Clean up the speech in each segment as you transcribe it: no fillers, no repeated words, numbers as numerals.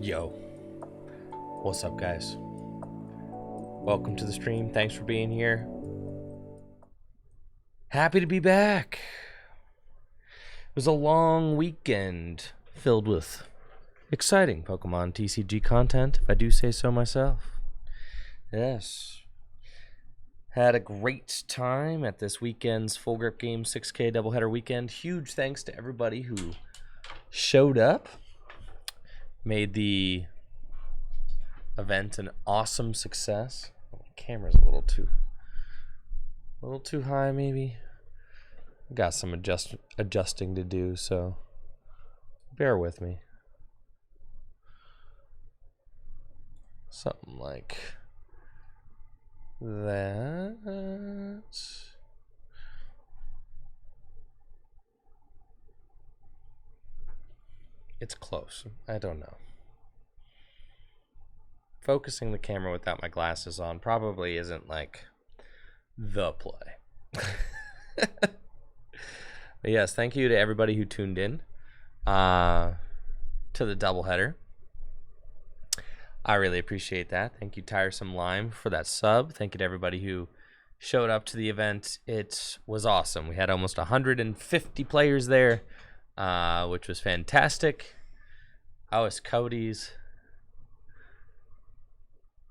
Yo, what's up, guys? Welcome to the stream. Thanks for being here. Happy to be back. It was a long weekend filled with exciting Pokemon TCG content, if I do say so myself. Yes. Had a great time at this weekend's Full Grip Games 6K doubleheader weekend. Huge thanks to everybody who showed up. Made the event an awesome success. Oh, the camera's a little too high, maybe. Got some adjusting to do, so bear with me. Something like that. It's close. I don't know. Focusing the camera without my glasses on probably isn't like the play. But yes, thank you to everybody who tuned in to the doubleheader. I really appreciate that. Thank you, Tiresome Lime, for that sub. Thank you to everybody who showed up to the event. It was awesome. We had almost 150 players there. Which was fantastic. Oh, it's Cody's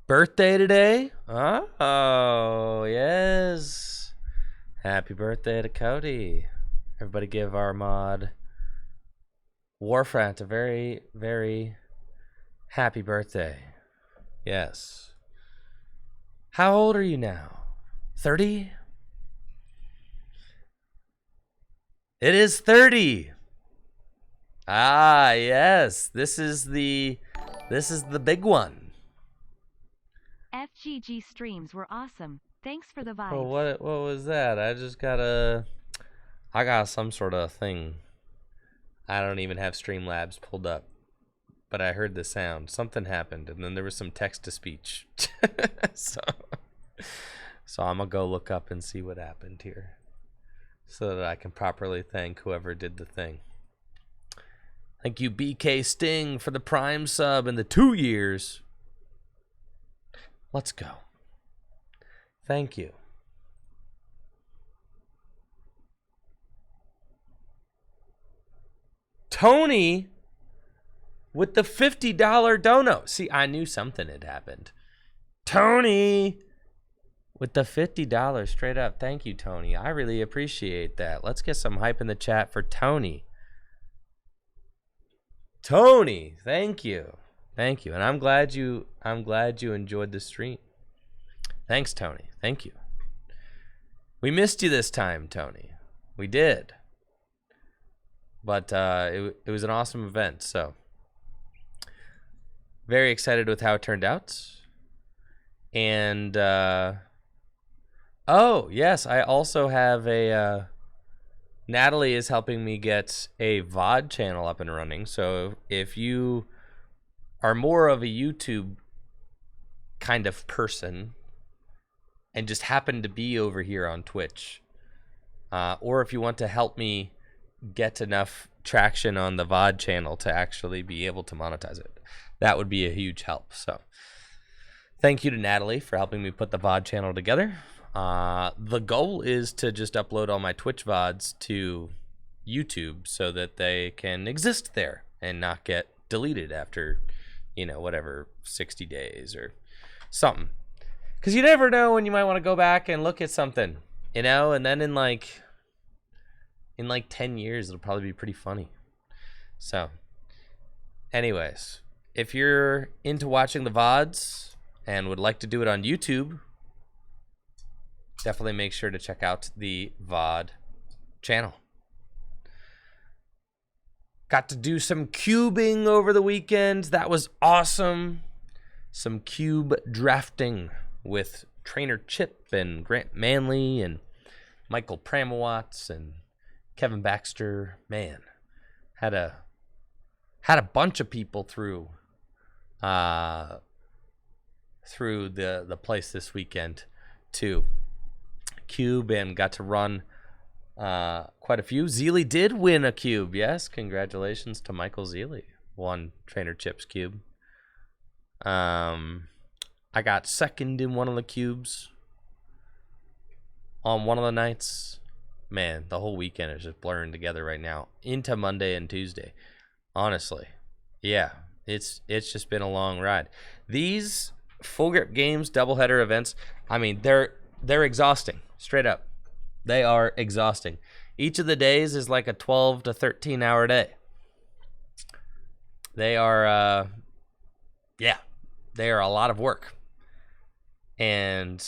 birthday today. Oh, yes. Happy birthday to Cody. Everybody give our mod Warfrat a very, very happy birthday. Yes. How old are you now? 30? It is 30. Ah, yes. This is the big one. FGG streams were awesome. Thanks for the vibes. Oh, what was that? I got some sort of thing. I don't even have Streamlabs pulled up, but I heard the sound. Something happened, and then there was some text to speech. so I'm gonna go look up and see what happened here, so that I can properly thank whoever did the thing. Thank you, BK Sting, for the Prime sub and the 2 years. Let's go. Thank you. Tony with the $50 dono. See, I knew something had happened. Tony with the $50 straight up. Thank you, Tony. I really appreciate that. Let's get some hype in the chat for Tony. Tony, thank you. Thank you. And I'm glad you enjoyed the stream. Thanks, Tony. Thank you. We missed you this time, Tony. We did. But it was an awesome event, so very excited with how it turned out. And oh, yes, I also have a Natalie is helping me get a VOD channel up and running. So if you are more of a YouTube kind of person and just happen to be over here on Twitch, or if you want to help me get enough traction on the VOD channel to actually be able to monetize it, that would be a huge help. So thank you to Natalie for helping me put the VOD channel together. The goal is to just upload all my Twitch VODs to YouTube so that they can exist there and not get deleted after, whatever, 60 days or something. Because you never know when you might want to go back and look at something, and then in like 10 years, it'll probably be pretty funny. So, anyways, if you're into watching the VODs and would like to do it on YouTube, definitely make sure to check out the VOD channel. Got to do some cubing over the weekend. That was awesome. Some cube drafting with Trainer Chip and Grant Manley and Michael Pramowatz and Kevin Baxter. Man, had a bunch of people through the place this weekend too. Cube, and got to run quite a few. Zeely did win a cube. Yes, congratulations to Michael Zeely. Won Trainer Chip's cube. I got second in one of the cubes on one of the nights. Man, the whole weekend is just blurring together right now into Monday and Tuesday. Honestly, yeah, it's just been a long ride. These full grip games, doubleheader events, I mean, they're exhausting, straight up. They are exhausting. Each of the days is like a 12 to 13 hour day. They are, they are a lot of work. And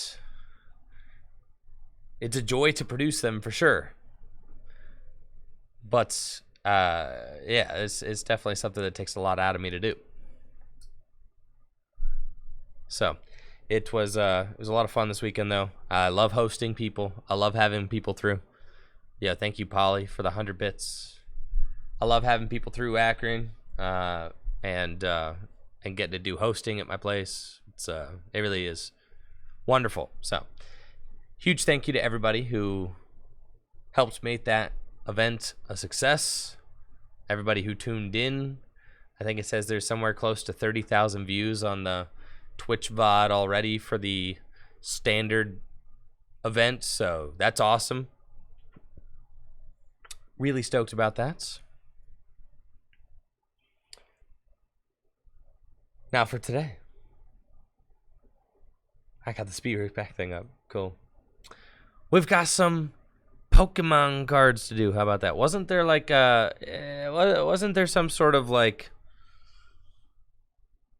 it's a joy to produce them for sure. But, it's definitely something that takes a lot out of me to do. So it was a lot of fun this weekend, though. I love hosting people. I love having people through. Yeah, thank you, Polly, for the 100 bits. I love having people through Akron, and getting to do hosting at my place. It really is wonderful. So huge thank you to everybody who helped make that event a success. Everybody who tuned in. I think it says there's somewhere close to 30,000 views on the Twitch VOD already for the standard event, so that's awesome. Really stoked about that. Now for today. I got the speed race back thing up. Cool. We've got some Pokemon cards to do. How about that? Wasn't there like wasn't there some sort of like,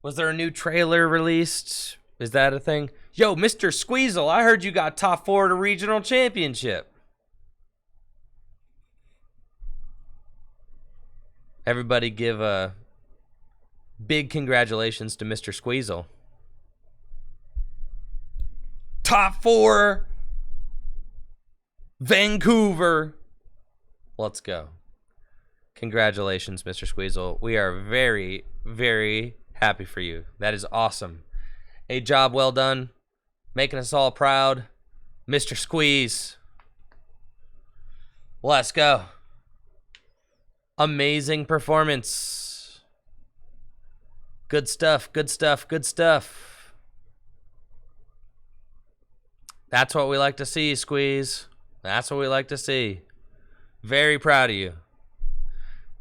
was there a new trailer released? Is that a thing? Yo, Mr. Squeezel, I heard you got top 4 at a regional championship. Everybody give a big congratulations to Mr. Squeezel. Top 4, Vancouver. Let's go. Congratulations, Mr. Squeezel. We are very, very happy for you. That is awesome. A job well done. Making us all proud. Mr. Squeeze. Let's go. Amazing performance. Good stuff, good stuff, good stuff. That's what we like to see, Squeeze. That's what we like to see. Very proud of you.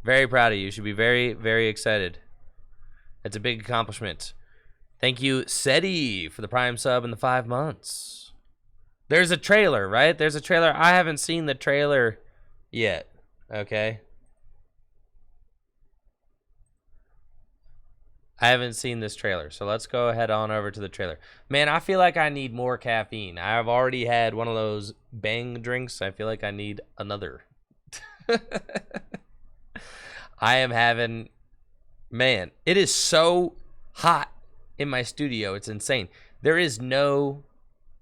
Very proud of you. You should be very, very excited. It's a big accomplishment. Thank you, Seti, for the Prime sub and the 5 months. There's a trailer, right? There's a trailer. I haven't seen the trailer yet. Okay. I haven't seen this trailer, so let's go ahead on over to the trailer. Man, I feel like I need more caffeine. I've already had one of those bang drinks. I feel like I need another. I am having... Man, it is so hot in my studio. It's insane. There is no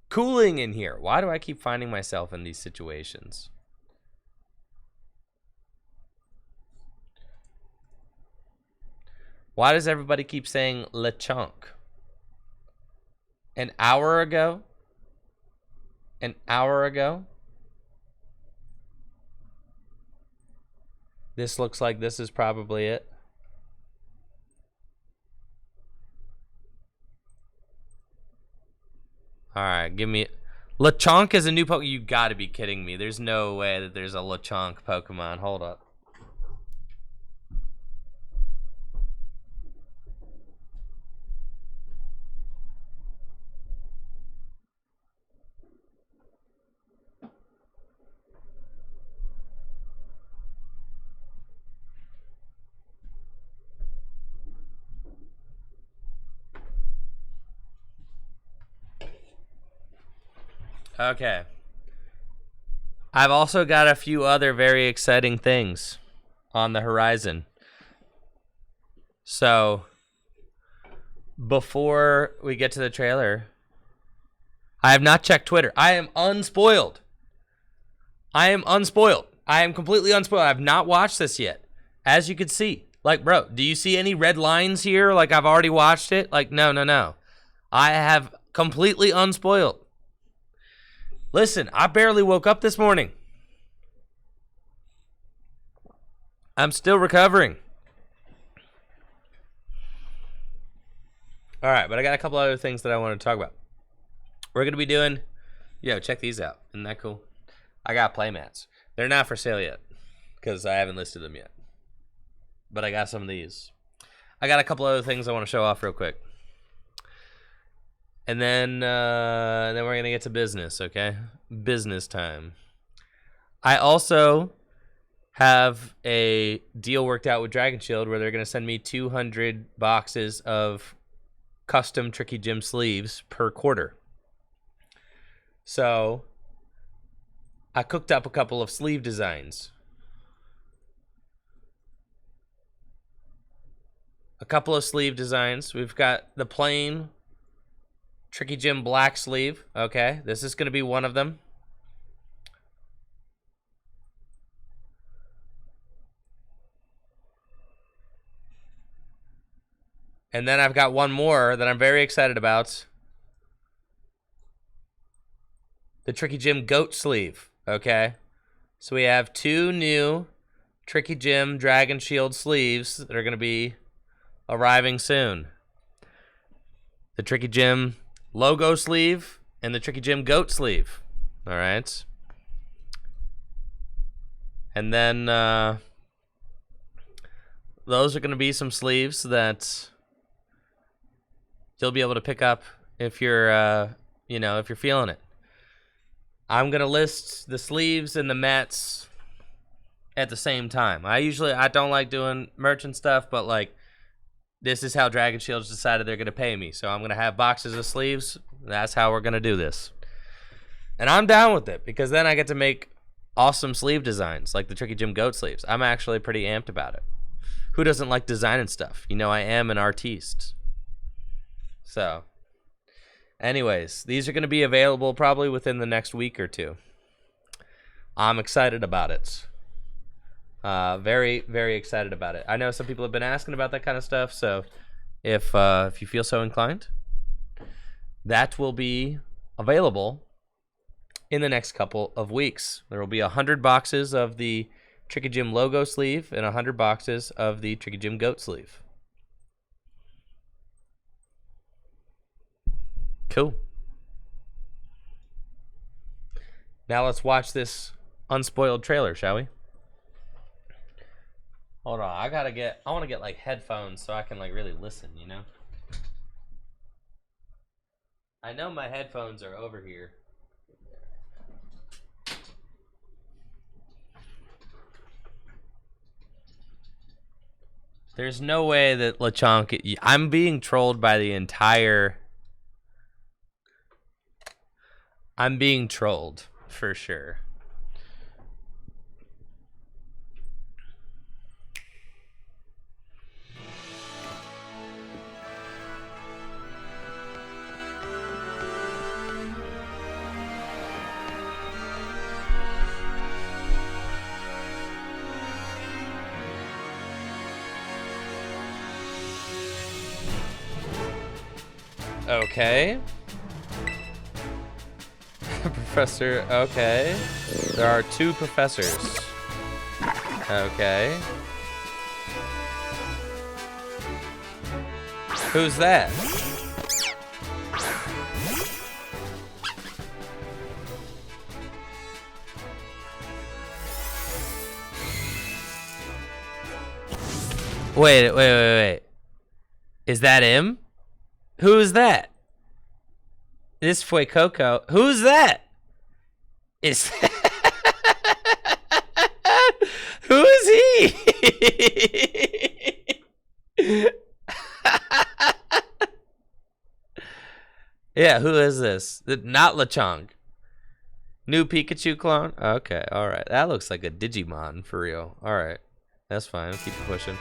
cooling in here. Why do I keep finding myself in these situations? Why does everybody keep saying Lechonk? An hour ago? An hour ago? This looks like this is probably it. Alright, give me... Lechonk is a new Pokemon. You gotta be kidding me. There's no way that there's a Lechonk Pokemon. Hold up. Okay. I've also got a few other very exciting things on the horizon. So, before we get to the trailer, I have not checked Twitter. I am unspoiled. I am unspoiled. I am completely unspoiled. I have not watched this yet. As you can see. Like, bro, do you see any red lines here? Like, I've already watched it? Like, no. I have completely unspoiled. Listen, I barely woke up this morning. I'm still recovering. All right, but I got a couple other things that I want to talk about. We're going to be doing, check these out. Isn't that cool? I got playmats. They're not for sale yet because I haven't listed them yet. But I got some of these. I got a couple other things I want to show off real quick. And then we're going to get to business, okay? Business time. I also have a deal worked out with Dragon Shield where they're going to send me 200 boxes of custom Tricky Gym sleeves per quarter. So I cooked up a couple of sleeve designs. We've got the plain Tricky Gym black sleeve. Okay, this is going to be one of them. And then I've got one more that I'm very excited about. The Tricky Gym goat sleeve. Okay, so we have 2 new Tricky Gym Dragon Shield sleeves that are going to be arriving soon. The Tricky Gym logo sleeve and the Tricky Gym goat sleeve. All right. And then those are going to be some sleeves that you'll be able to pick up if you're, if you're feeling it. I'm going to list the sleeves and the mats at the same time. I don't like doing merchant stuff, but like this is how Dragon Shield's decided they're going to pay me. So I'm going to have boxes of sleeves. That's how we're going to do this. And I'm down with it because then I get to make awesome sleeve designs like the Tricky Gym goat sleeves. I'm actually pretty amped about it. Who doesn't like designing stuff? I am an artiste. So, anyways, these are going to be available probably within the next week or two. I'm excited about it. Very, very excited about it. I know some people have been asking about that kind of stuff, so if you feel so inclined, that will be available in the next couple of weeks. There will be 100 boxes of the Tricky Gym logo sleeve and 100 boxes of the Tricky Gym goat sleeve. Cool. Now let's watch this unspoiled trailer, shall we? Hold on, I want to get like headphones so I can like really listen, I know my headphones are over here. There's no way that Lechonk, I'm being trolled by the entire, I'm being trolled for sure. Okay. Professor, okay. There are 2 professors. Okay. Who's that? Wait. Is that him? Who is that? This Fue Coco. Who's that? Is who is he? Yeah, who is this? Not Lechonk. New Pikachu clone? Okay, alright. That looks like a Digimon for real. Alright. That's fine. I'll keep it pushing.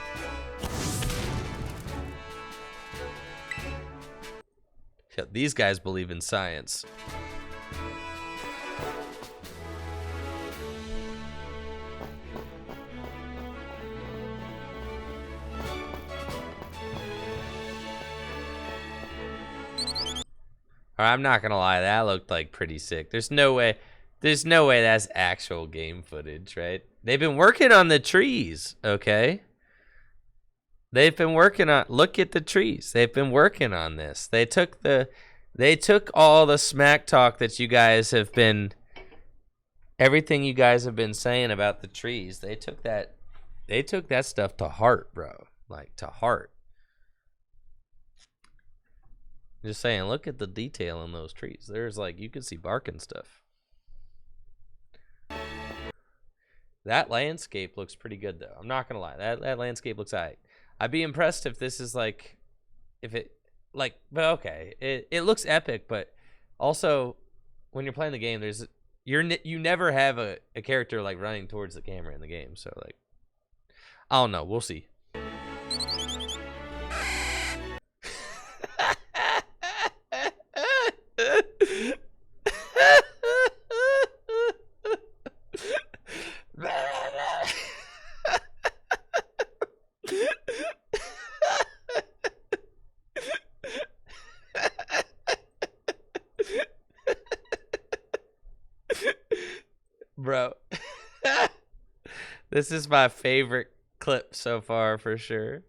Yeah, these guys believe in science. I'm not gonna lie, that looked like pretty sick. There's no way that's actual game footage, right? They've been working on the trees, okay? They've been working on. Look at the trees. They've been working on this. They took all the smack talk that you guys have been, everything you guys have been saying about the trees. They took that stuff to heart, bro. Like, to heart. Just saying, look at the detail in those trees. There's like, you can see bark and stuff. That landscape looks pretty good, though. I'm not gonna lie. That landscape looks alright. I'd be impressed if this is like, but okay, it looks epic, but also when you're playing the game, you never have a character like running towards the camera in the game. So like, I don't know. We'll see. Bro, this is my favorite clip so far for sure.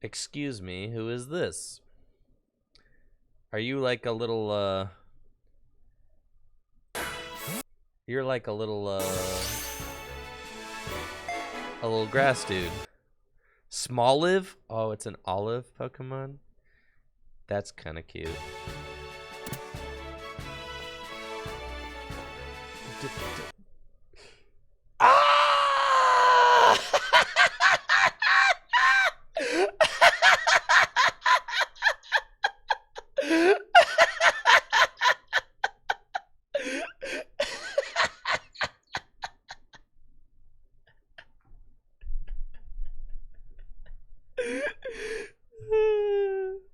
Excuse me, who is this? Are you like a little, you're like a little grass dude. Smoliv? Oh, it's an olive Pokemon? That's kind of cute. Ah!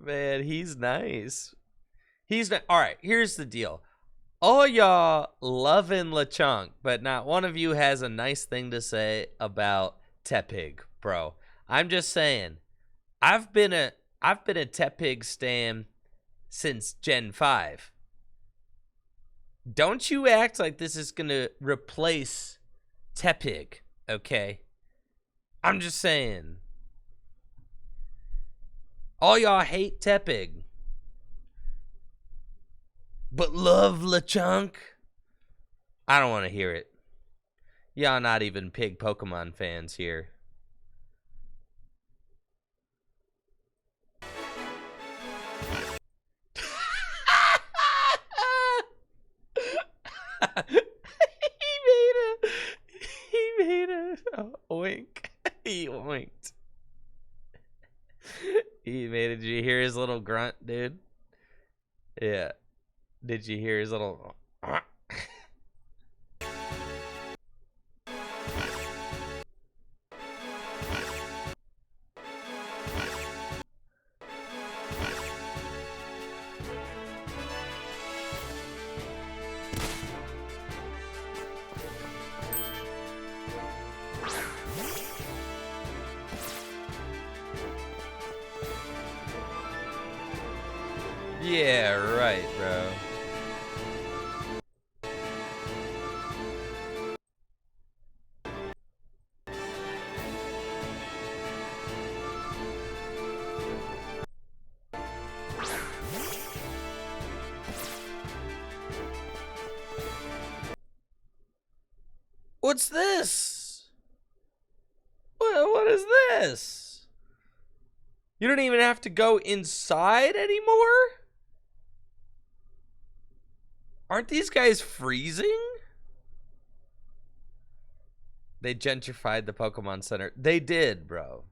Man, he's nice. He's not. All right, here's the deal. All y'all loving Lechonk, but not one of you has a nice thing to say about Tepig, bro. I'm just saying, I've been a Tepig stan since Gen 5. Don't you act like this is gonna replace Tepig, okay? I'm just saying. All y'all hate Tepig, but love Lechonk? I don't want to hear it. Y'all not even pig Pokemon fans here. he made a oink. He oinked. Did you hear his little grunt, dude? Yeah. Did you hear his little... Yeah, right, bro. What's this? What is this? You don't even have to go inside anymore? Aren't these guys freezing? They gentrified the Pokemon Center. They did, bro.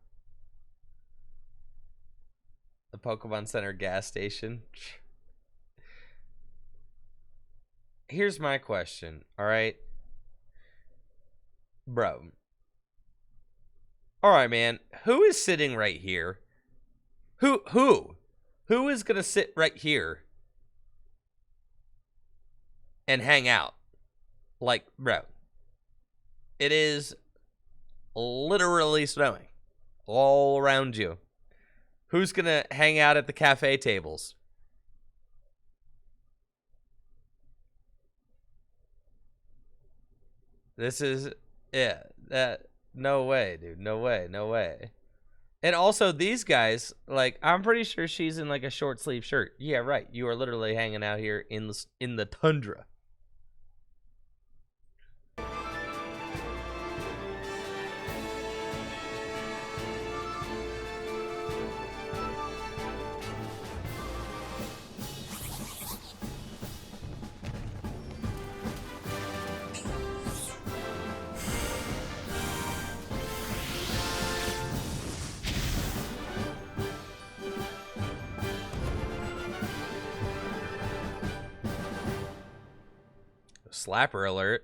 The Pokemon Center gas station. Here's my question, all right? Bro. All right, man. Who is sitting right here? Who is going to sit right here and hang out? Like, bro. It is literally snowing all around you. Who's going to hang out at the cafe tables? This is, yeah, that, no way, dude. No way, no way. And also, these guys, like, I'm pretty sure she's in like a short sleeve shirt. Yeah, right. You are literally hanging out here in the tundra. Slapper alert.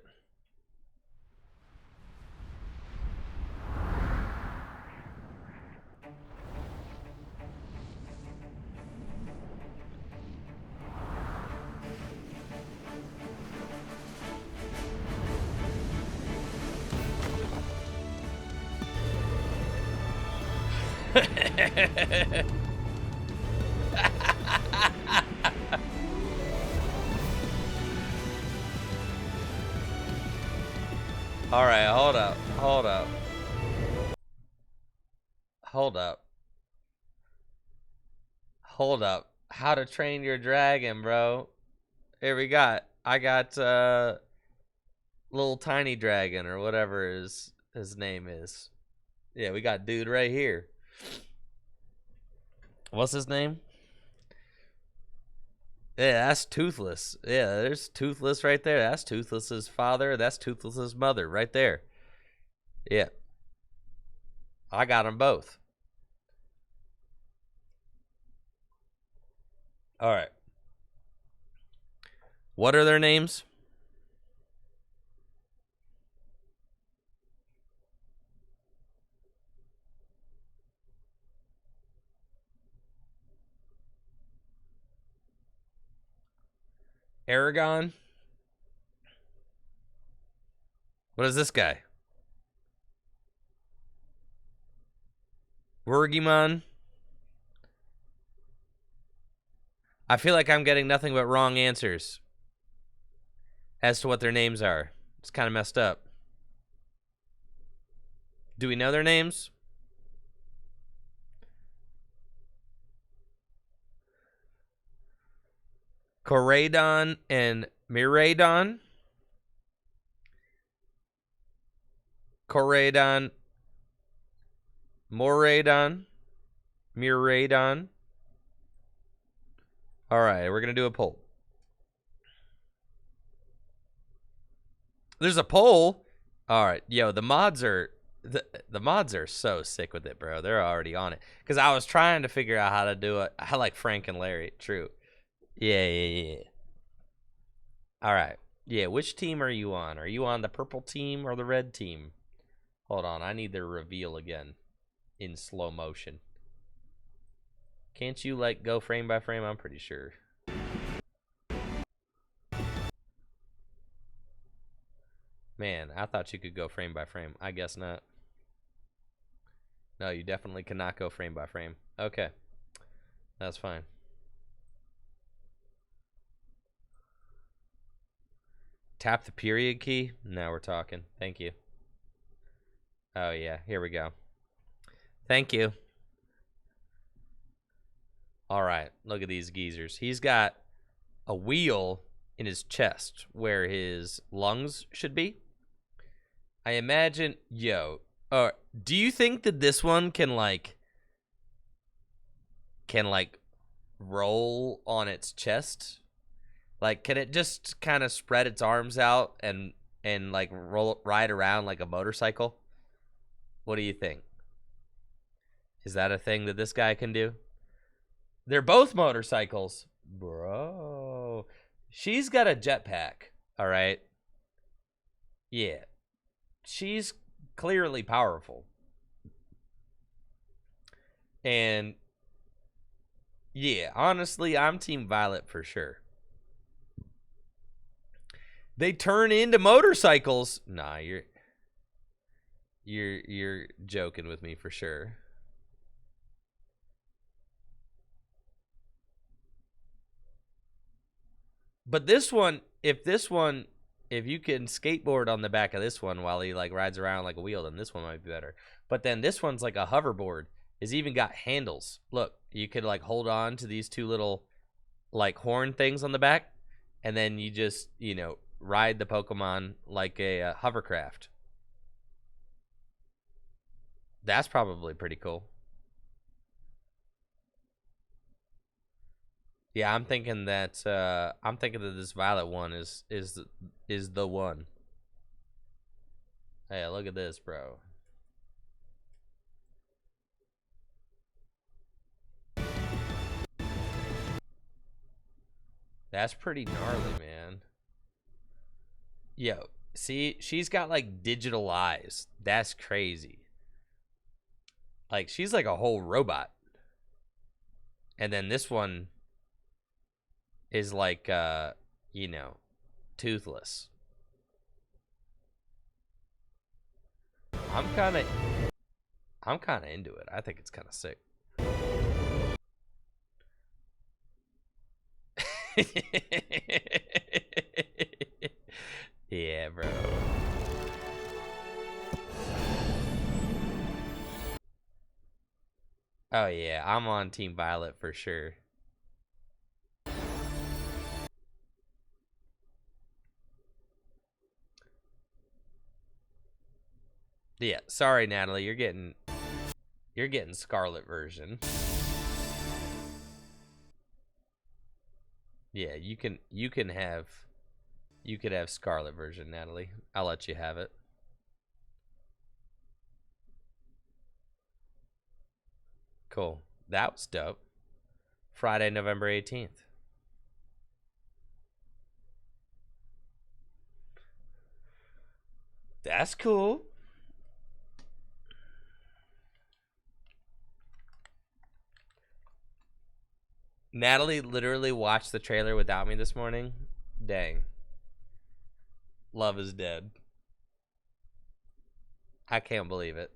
All right, hold up. Hold up. Hold up. Hold up. How to Train Your Dragon, bro. Here we got. I got little tiny dragon or whatever his name is. Yeah, we got dude right here. What's his name? Yeah, that's Toothless. Yeah, there's Toothless right there. That's Toothless's father. That's Toothless's mother right there. Yeah. I got them both. All right. What are their names? Aragon. What is this guy? Wurgimon. I feel like I'm getting nothing but wrong answers as to what their names are. It's kind of messed up. Do we know their names? Koraidon and Miraidon. Koraidon. Moraidon. Miraidon. All right, we're going to do a poll. There's a poll. All right, yo, the mods are so sick with it, bro. They're already on it. Because I was trying to figure out how to do it. I like Frank and Larry. True. Yeah. All right. Yeah, which team are you on? Are you on the purple team or the red team? Hold on, I need their reveal again in slow motion. Can't you, like, go frame by frame? I'm pretty sure. Man, I thought you could go frame by frame. I guess not. No, you definitely cannot go frame by frame. Okay. That's fine. Tap the period key. Now we're talking. Thank you. Oh, yeah. Here we go. Thank you. All right. Look at these geezers. He's got a wheel in his chest where his lungs should be. I imagine, yo, do you think that this one can roll on its chest? Like, can it just kind of spread its arms out and like ride around like a motorcycle? What do you think? Is that a thing that this guy can do? They're both motorcycles, bro. She's got a jetpack. All right. Yeah. She's clearly powerful. And yeah, honestly, I'm Team Violet for sure. They turn into motorcycles. Nah, you're joking with me for sure. But this one, if this one if you can skateboard on the back of this one while he like rides around like a wheel, then this one might be better. But then this one's like a hoverboard. It's even got handles. Look, you could like hold on to these two little like horn things on the back, and then you just, you know, ride the Pokemon like a hovercraft. That's probably pretty cool. Yeah, I'm thinking that this Violet one is the one. Hey, look at this, bro. That's pretty gnarly, man. Yo, see, she's got like digital eyes. That's crazy. Like, she's like a whole robot. And then this one is like, you know, toothless. I'm kind of into it. I think it's kind of sick. Yeah, bro. Oh yeah, I'm on Team Violet for sure. Yeah, sorry Natalie, you're getting Scarlet version. Yeah, you could have Scarlet version, Natalie. I'll let you have it. Cool. That was dope. Friday, November 18th. That's cool. Natalie literally watched the trailer without me this morning. Dang. Love is dead. I can't believe it.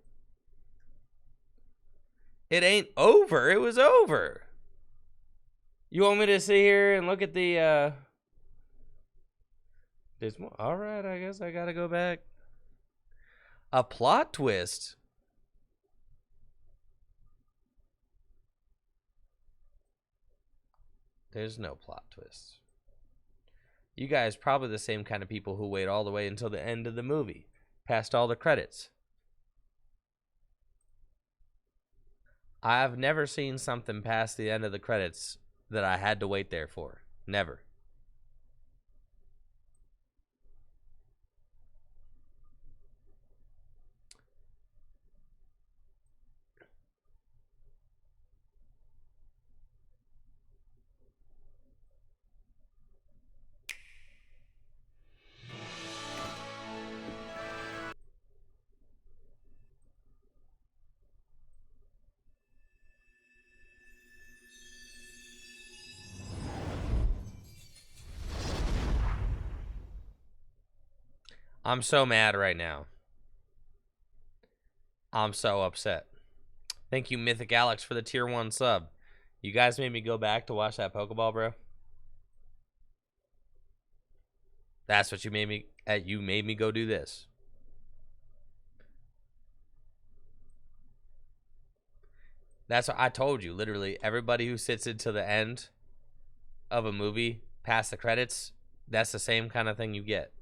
It ain't over. It was over. You want me to sit here and look at the there's more. All right, I guess I gotta go back. A plot twist. There's no plot twist. You guys probably the same kind of people who wait all the way until the end of the movie, past all the credits. I've never seen something past the end of the credits that I had to wait there for. Never. I'm so mad right now. I'm so upset. Thank you, Mythic Alex, for the tier 1 sub. You guys made me go back to watch that Pokeball, bro. That's what you made me. You made me go do this. That's what I told you. Literally, everybody who sits into the end of a movie past the credits, that's the same kind of thing you get.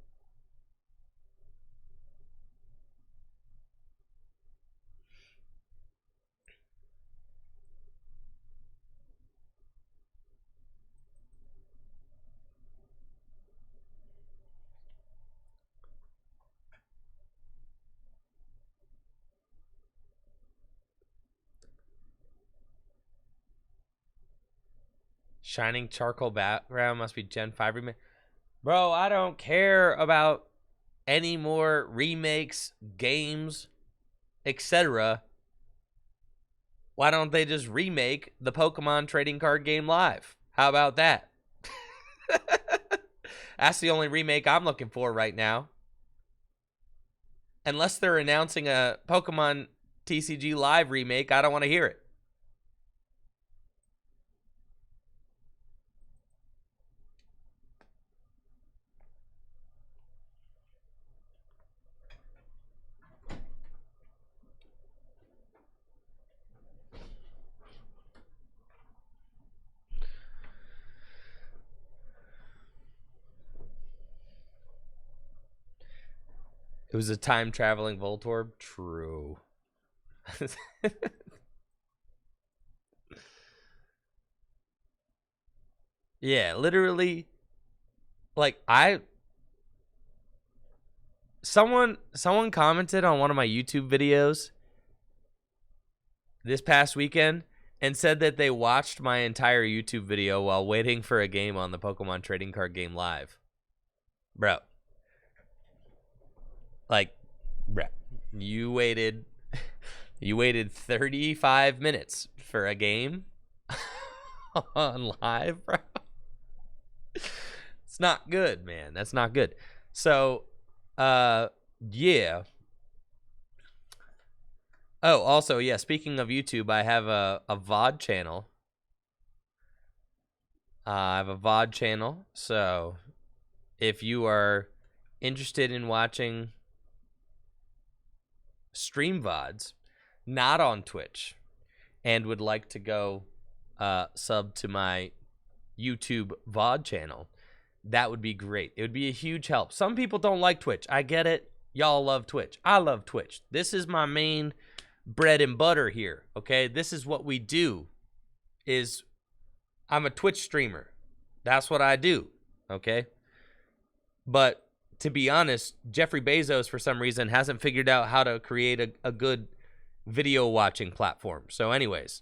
Shining charcoal background must be Gen 5 remake. Bro, I don't care about any more remakes, games, etc. Why don't they just remake the Pokemon trading card game live? How about that? That's the only remake I'm looking for right now. Unless they're announcing a Pokemon TCG Live remake, I don't want to hear it. It was a time traveling Voltorb. True. Yeah, literally. Like someone commented on one of my YouTube videos this past weekend and said that they watched my entire YouTube video while waiting for a game on the Pokemon trading card game live. Bro. Like, bro, you waited 35 minutes for a game on live, bro. It's not good, man. That's not good. So, yeah. Oh, also, yeah, speaking of YouTube, I have a VOD channel. I have a VOD channel. So, if you are interested in watching stream VODs, not on Twitch, and would like to go sub to my YouTube VOD channel, that would be great. It would be a huge help. Some people don't like Twitch. I get it. Y'all love Twitch. I love Twitch. This is my main bread and butter here, okay? This is what we do. I'm a Twitch streamer. That's what I do, okay? But to be honest, Jeffrey Bezos, for some reason, hasn't figured out how to create a good video watching platform. So anyways,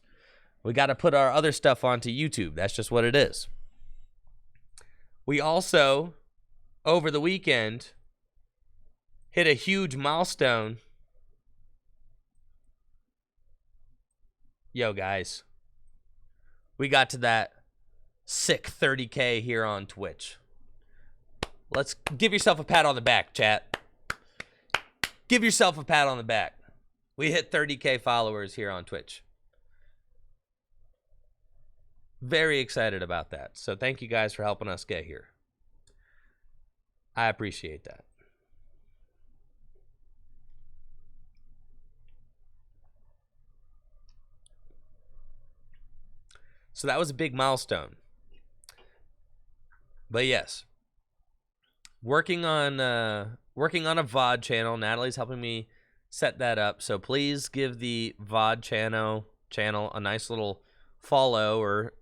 we got to put our other stuff onto YouTube. That's just what it is. We also, over the weekend, hit a huge milestone. Yo, guys, we got to that sick 30K here on Twitch. Let's give yourself a pat on the back, chat. Give yourself a pat on the back. We hit 30K followers here on Twitch. Very excited about that. So thank you guys for helping us get here. I appreciate that. So that was a big milestone. But yes, working on a VOD channel. Natalie's helping me set that up. So please give the VOD channel a nice little follow or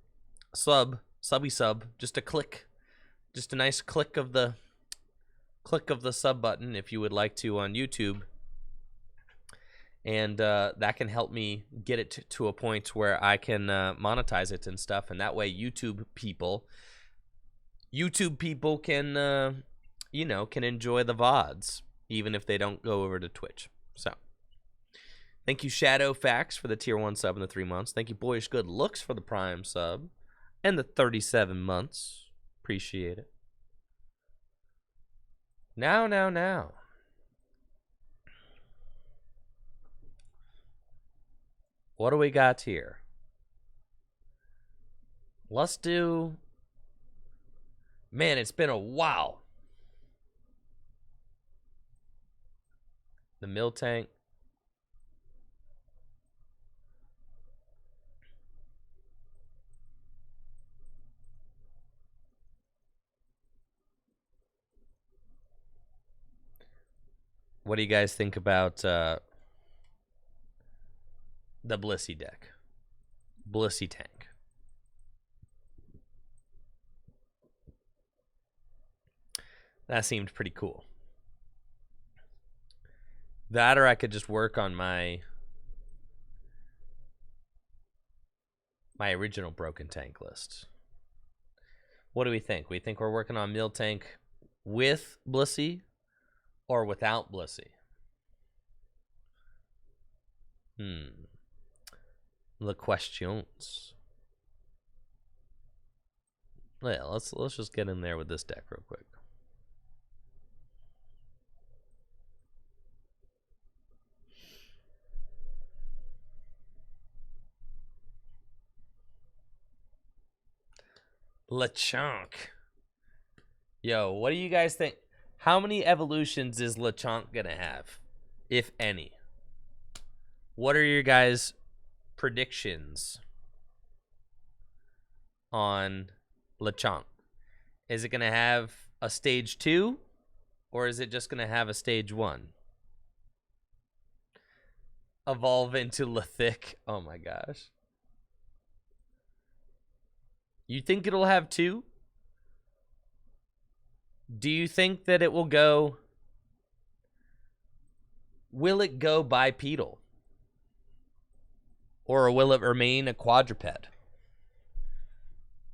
subby sub, just a nice click of the sub button if you would like to on YouTube, and that can help me get it to a point where I can monetize it and stuff, and that way YouTube people can can enjoy the VODs even if they don't go over to Twitch. So thank you Shadow Facts for the tier 1 sub in the 3 months. Thank you Boyish Good Looks for the Prime sub and the 37 months. Appreciate it. Now. What do we got here? Let's do... Man, it's been a while. The Miltank. What do you guys think about the Blissey deck? Blissey tank. That seemed pretty cool. That, or I could just work on my original broken tank list. What do we think? We think we're working on Miltank with Blissey or without Blissey? The questions. Yeah, let's just get in there with this deck real quick. Lechonk. Yo, what do you guys think? How many evolutions is Lechonk gonna have, if any? What are your guys' predictions on Lechonk? Is it gonna have a stage 2, or is it just gonna have a stage 1? evolve into Lithic. Oh my gosh. You think it'll have 2? Do you think that it will go... Will it go bipedal? Or will it remain a quadruped?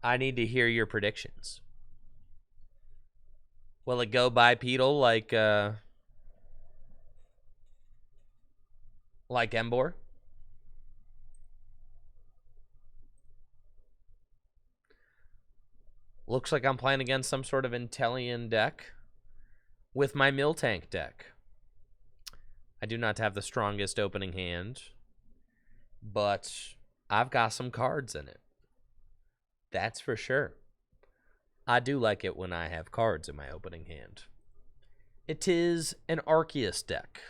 I need to hear your predictions. Will it go bipedal like Emboar? Looks like I'm playing against some sort of Intellion deck with my Miltank deck. I do not have the strongest opening hand, but I've got some cards in it. That's for sure. I do like it when I have cards in my opening hand. It is an Arceus deck.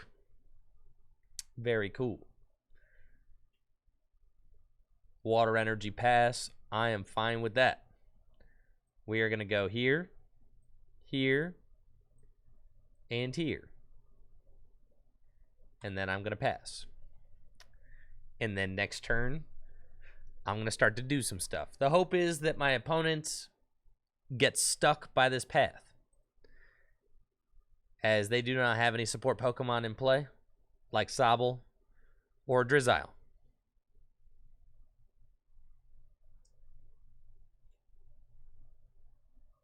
Very cool. Water Energy Pass. I am fine with that. We are going to go here, here, and here. And then I'm going to pass. And then next turn, I'm going to start to do some stuff. The hope is that my opponents get stuck by this path, as they do not have any support Pokemon in play, like Sobble or Drizzile.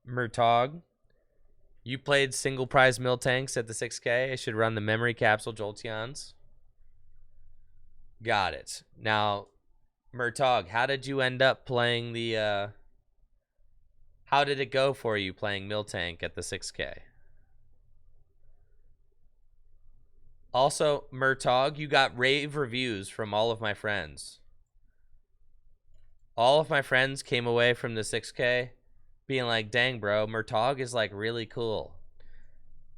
Murtog, you played single prize Miltanks at the 6K. I should run the memory capsule Jolteons. Got it. Now, Murtog, how did you end up playing the how did it go for you playing Miltank at the 6K? Also, Murtog, you got rave reviews from all of my friends. All of my friends came away from the 6K being like, dang, bro, Murtog is like really cool.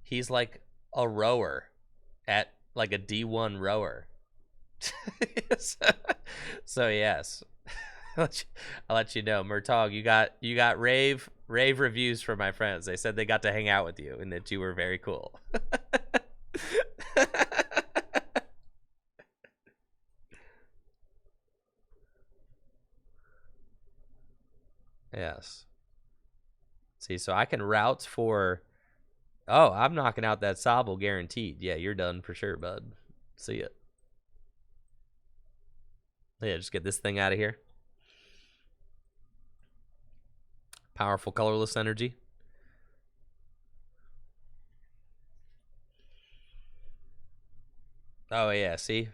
He's like a rower at like a D1 rower. So yes. I'll let you know, Murtog, you got rave reviews from my friends. They said they got to hang out with you and that you were very cool. Yes. See, so I can route for... Oh, I'm knocking out that Sobble guaranteed. Yeah, you're done for sure, bud. See ya. Yeah, just get this thing out of here. Powerful colorless energy. Oh yeah, see?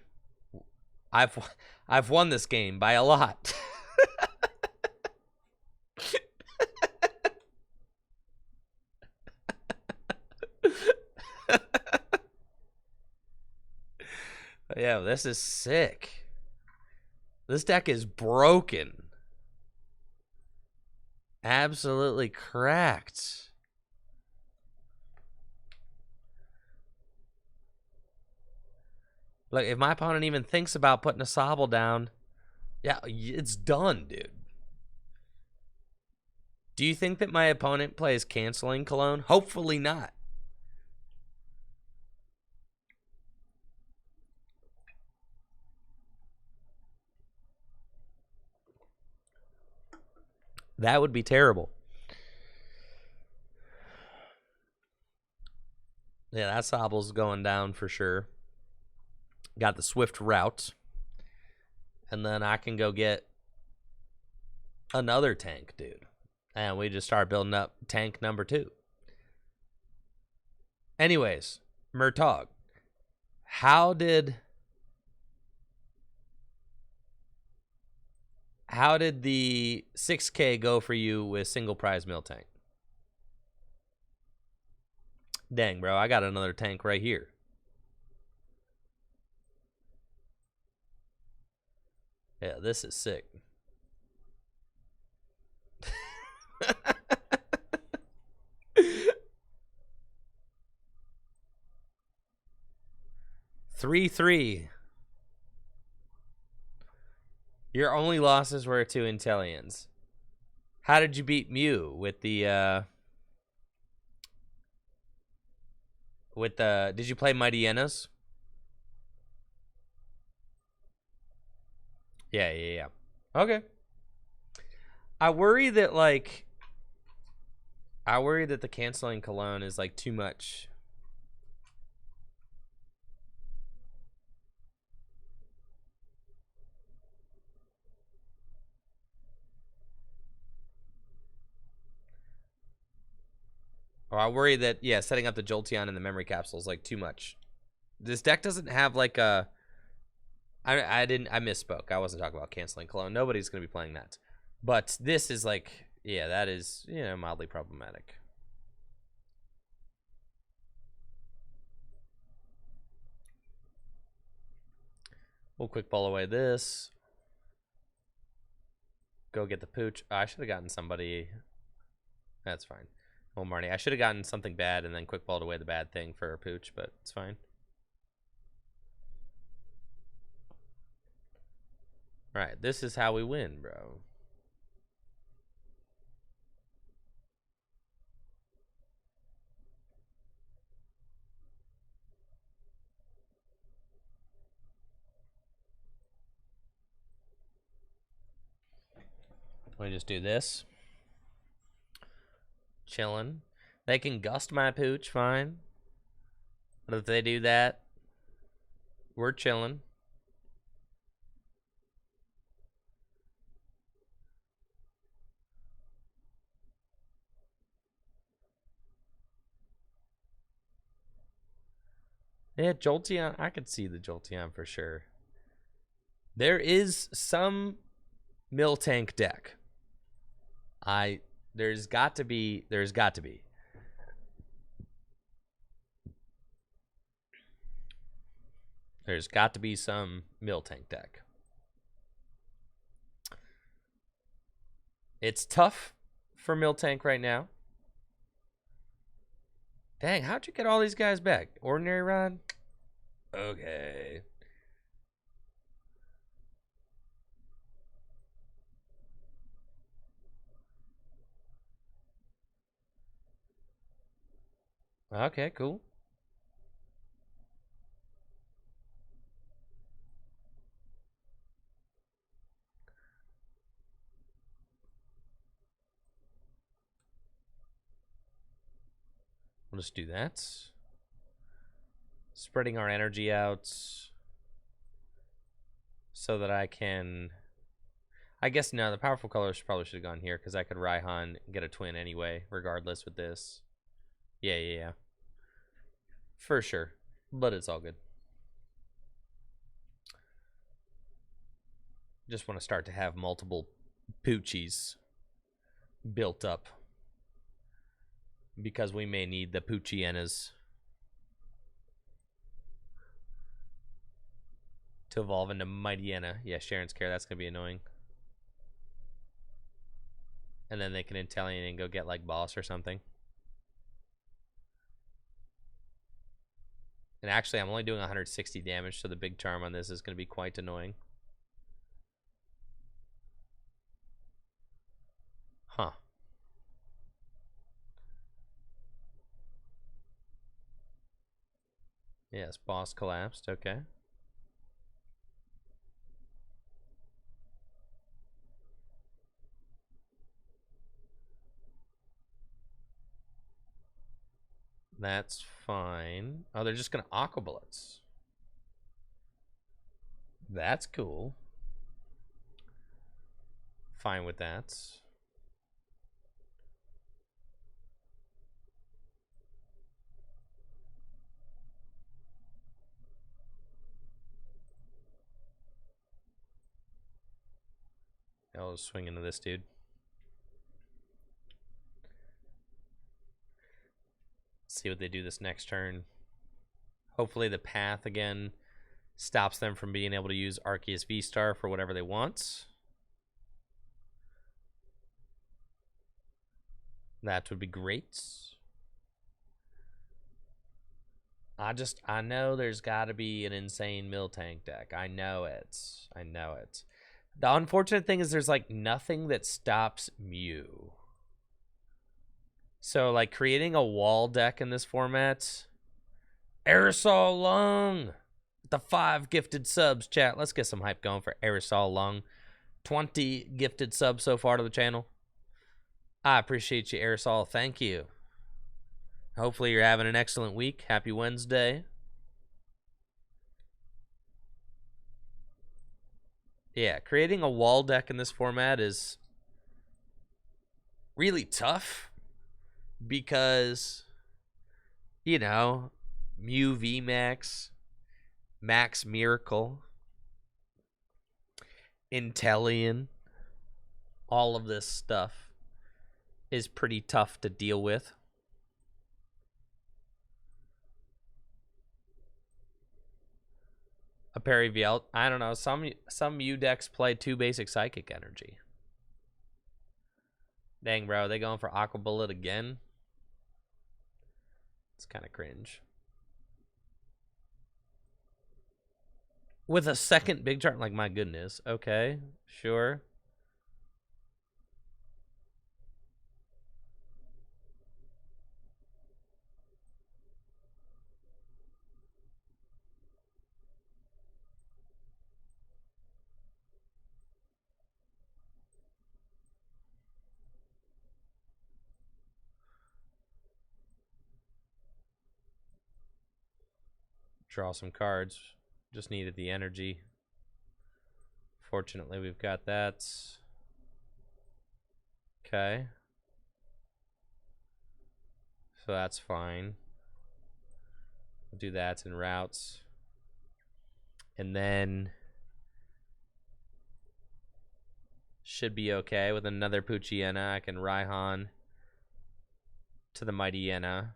I've won this game by a lot. Yeah, this is sick. This deck is broken. Absolutely cracked. Like, if my opponent even thinks about putting a Sobble down, yeah, it's done, dude. Do you think that my opponent plays canceling Cologne? Hopefully not. That would be terrible. Yeah, that Sobble's going down for sure. Got the Swift route. And then I can go get another tank, dude. And we just start building up tank number 2. Anyways, Murtog, how did the 6K go for you with single prize Miltank? Dang, bro, I got another tank right here. Yeah, this is sick. Three. Your only losses were to Intellions. How did you beat Mew with the did you play Mighty Enos? Yeah. Okay. I worry that the canceling cologne is like too much. Or I worry that setting up the Jolteon and the memory capsule is like too much. This deck doesn't have like a. I misspoke. I wasn't talking about canceling cologne. Nobody's gonna be playing that. But this is like, that is mildly problematic. We'll quick ball away this. Go get the pooch. Oh, I should have gotten somebody. That's fine. Oh, Marnie, I should have gotten something bad and then quick balled away the bad thing for a pooch, but it's fine. Right, this is how we win, bro. Let me just do this. Chilling. They can gust my pooch, fine. But if they do that, we're chilling. Yeah, Jolteon. I could see the Jolteon for sure. There is some Miltank deck. There's got to be. There's got to be some Miltank deck. It's tough for Miltank right now. Dang, how'd you get all these guys back? Ordinary rod? Okay. Okay, cool. We'll just do that. Spreading our energy out so that I can. I guess no, the powerful colors probably should have gone here because I could Raihan get a twin anyway, regardless with this. Yeah. For sure. But it's all good. Just want to start to have multiple Poochies built up. Because we may need the Poochienas to evolve into Mightyena. Yeah, Sharon's Care, that's going to be annoying. And then they can Inteleon and go get like Boss or something. And actually, I'm only doing 160 damage, so the big charm on this is going to be quite annoying. Huh. Yes, Boss collapsed. Okay. That's fine. Oh, they're just going to Aqua Bullets. That's cool. Fine with that. I'll swing into this dude. See what they do this next turn. Hopefully the path again stops them from being able to use Arceus V-Star for whatever they want. That would be great. I know there's got to be an insane Miltank deck. I know it. The unfortunate thing is there's like nothing that stops Mew. So like creating a wall deck in this format, Aerosol Lung, The 5 gifted subs, chat. Let's get some hype going for Aerosol Lung. 20 gifted subs so far to the channel. I appreciate you, Aerosol. Thank you. Hopefully you're having an excellent week. Happy Wednesday. Yeah, creating a wall deck in this format is really tough because, you know, Mew VMAX, Max Miracle, Intellion, all of this stuff is pretty tough to deal with. A Perivielt, I don't know, some Mew decks play 2 basic Psychic Energy. Dang, bro, are they going for Aqua Bullet again? It's kind of cringe. With a second big chart, like, my goodness. Okay, sure. Draw some cards. Just needed the energy. Fortunately, we've got that. Okay. So that's fine. We'll do that in routes. And then should be okay with another Poochyena. I can Raihan to the Mighty Yena.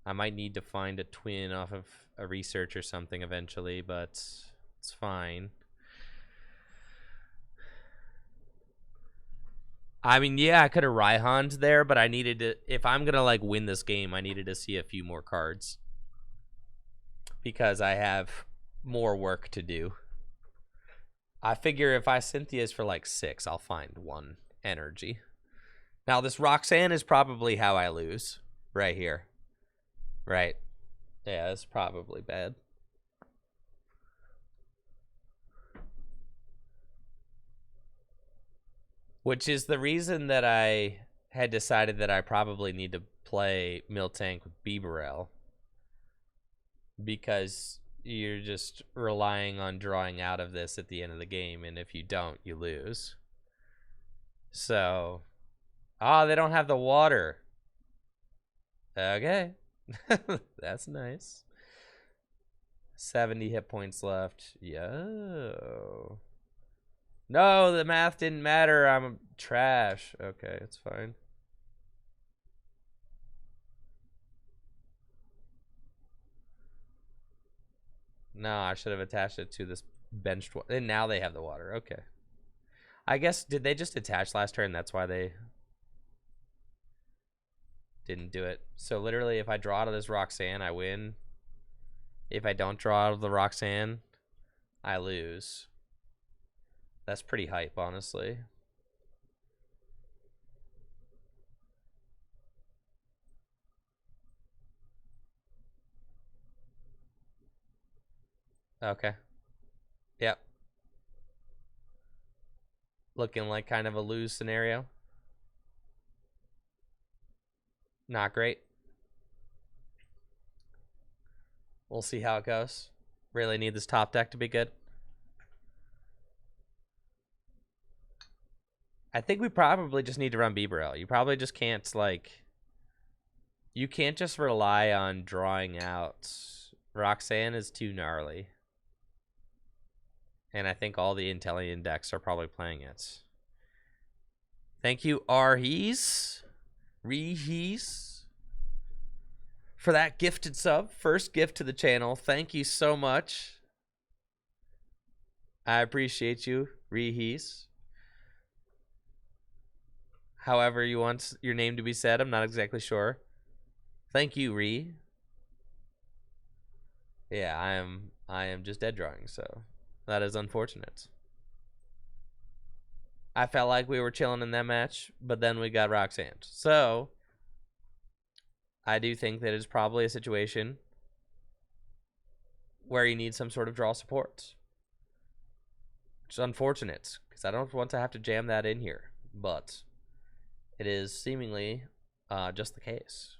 I might need to find a twin off of a research or something eventually, but it's fine. I mean, yeah, I could have Raihan'd there, but I needed to, if I'm going to like win this game, I needed to see a few more cards because I have more work to do. I figure if I Cynthia's for like 6, I'll find 1 energy. Now, this Roxanne is probably how I lose right here. Right. Yeah, it's probably bad. Which is the reason that I had decided that I probably need to play Miltank with Bibarel. Because you're just relying on drawing out of this at the end of the game, and if you don't, you lose. So, they don't have the water. Okay. That's nice. 70 hit points left. Yo. No, the math didn't matter. I'm trash. Okay, it's fine. No, I should have attached it to this benched one. And now they have the water. Okay. I guess, did they just attach last turn? That's why they didn't do it. So literally, if I draw out of this Roxanne, I win. If I don't draw out of the Roxanne, I lose. That's pretty hype, honestly. Okay. Yep. Looking like kind of a lose scenario. Not great. We'll see how it goes. Really need this top deck to be good. I think we probably just need to run Bibarel. You probably just can't, like... You can't just rely on drawing out. Roxanne is too gnarly. And I think all the Intellion decks are probably playing it. Thank you, Rhees, for that gifted sub. First gift to the channel. Thank you so much. I appreciate you, Rhees. However you want your name to be said, I'm not exactly sure. Thank you, Ree. Yeah, I am just dead drawing, so that is unfortunate. I felt like we were chilling in that match, but then we got Roxanne. So I do think that it's probably a situation where you need some sort of draw support. Which is unfortunate, because I don't want to have to jam that in here. But it is seemingly just the case.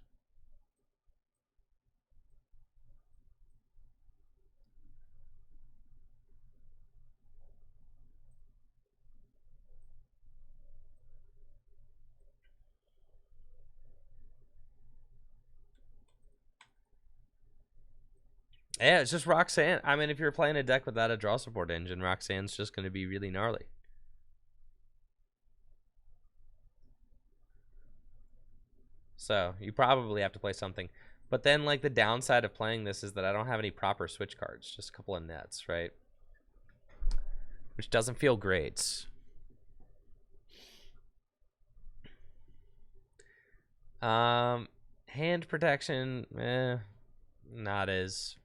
Yeah, it's just Roxanne. I mean, if you're playing a deck without a draw support engine, Roxanne's just going to be really gnarly. So you probably have to play something. But then, like, the downside of playing this is that I don't have any proper switch cards. Just a couple of nets, right? Which doesn't feel great. Hand protection, not as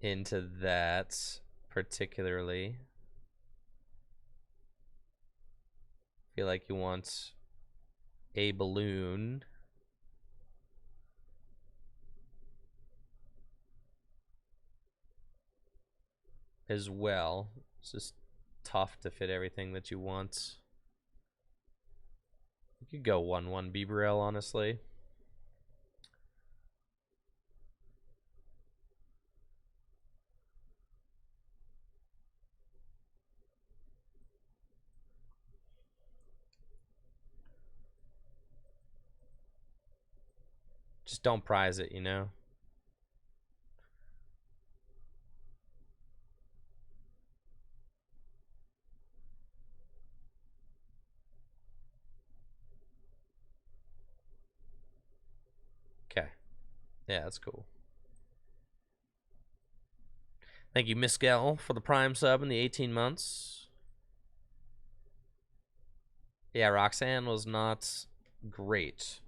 into that particularly. Feel like you want a balloon. As well. It's just tough to fit everything that you want. You could go 1/1 Beaverell, honestly. Just don't prize it, you know? Okay. Yeah, that's cool. Thank you, Miskel, for the Prime sub in the 18 months. Yeah, Roxanne was not great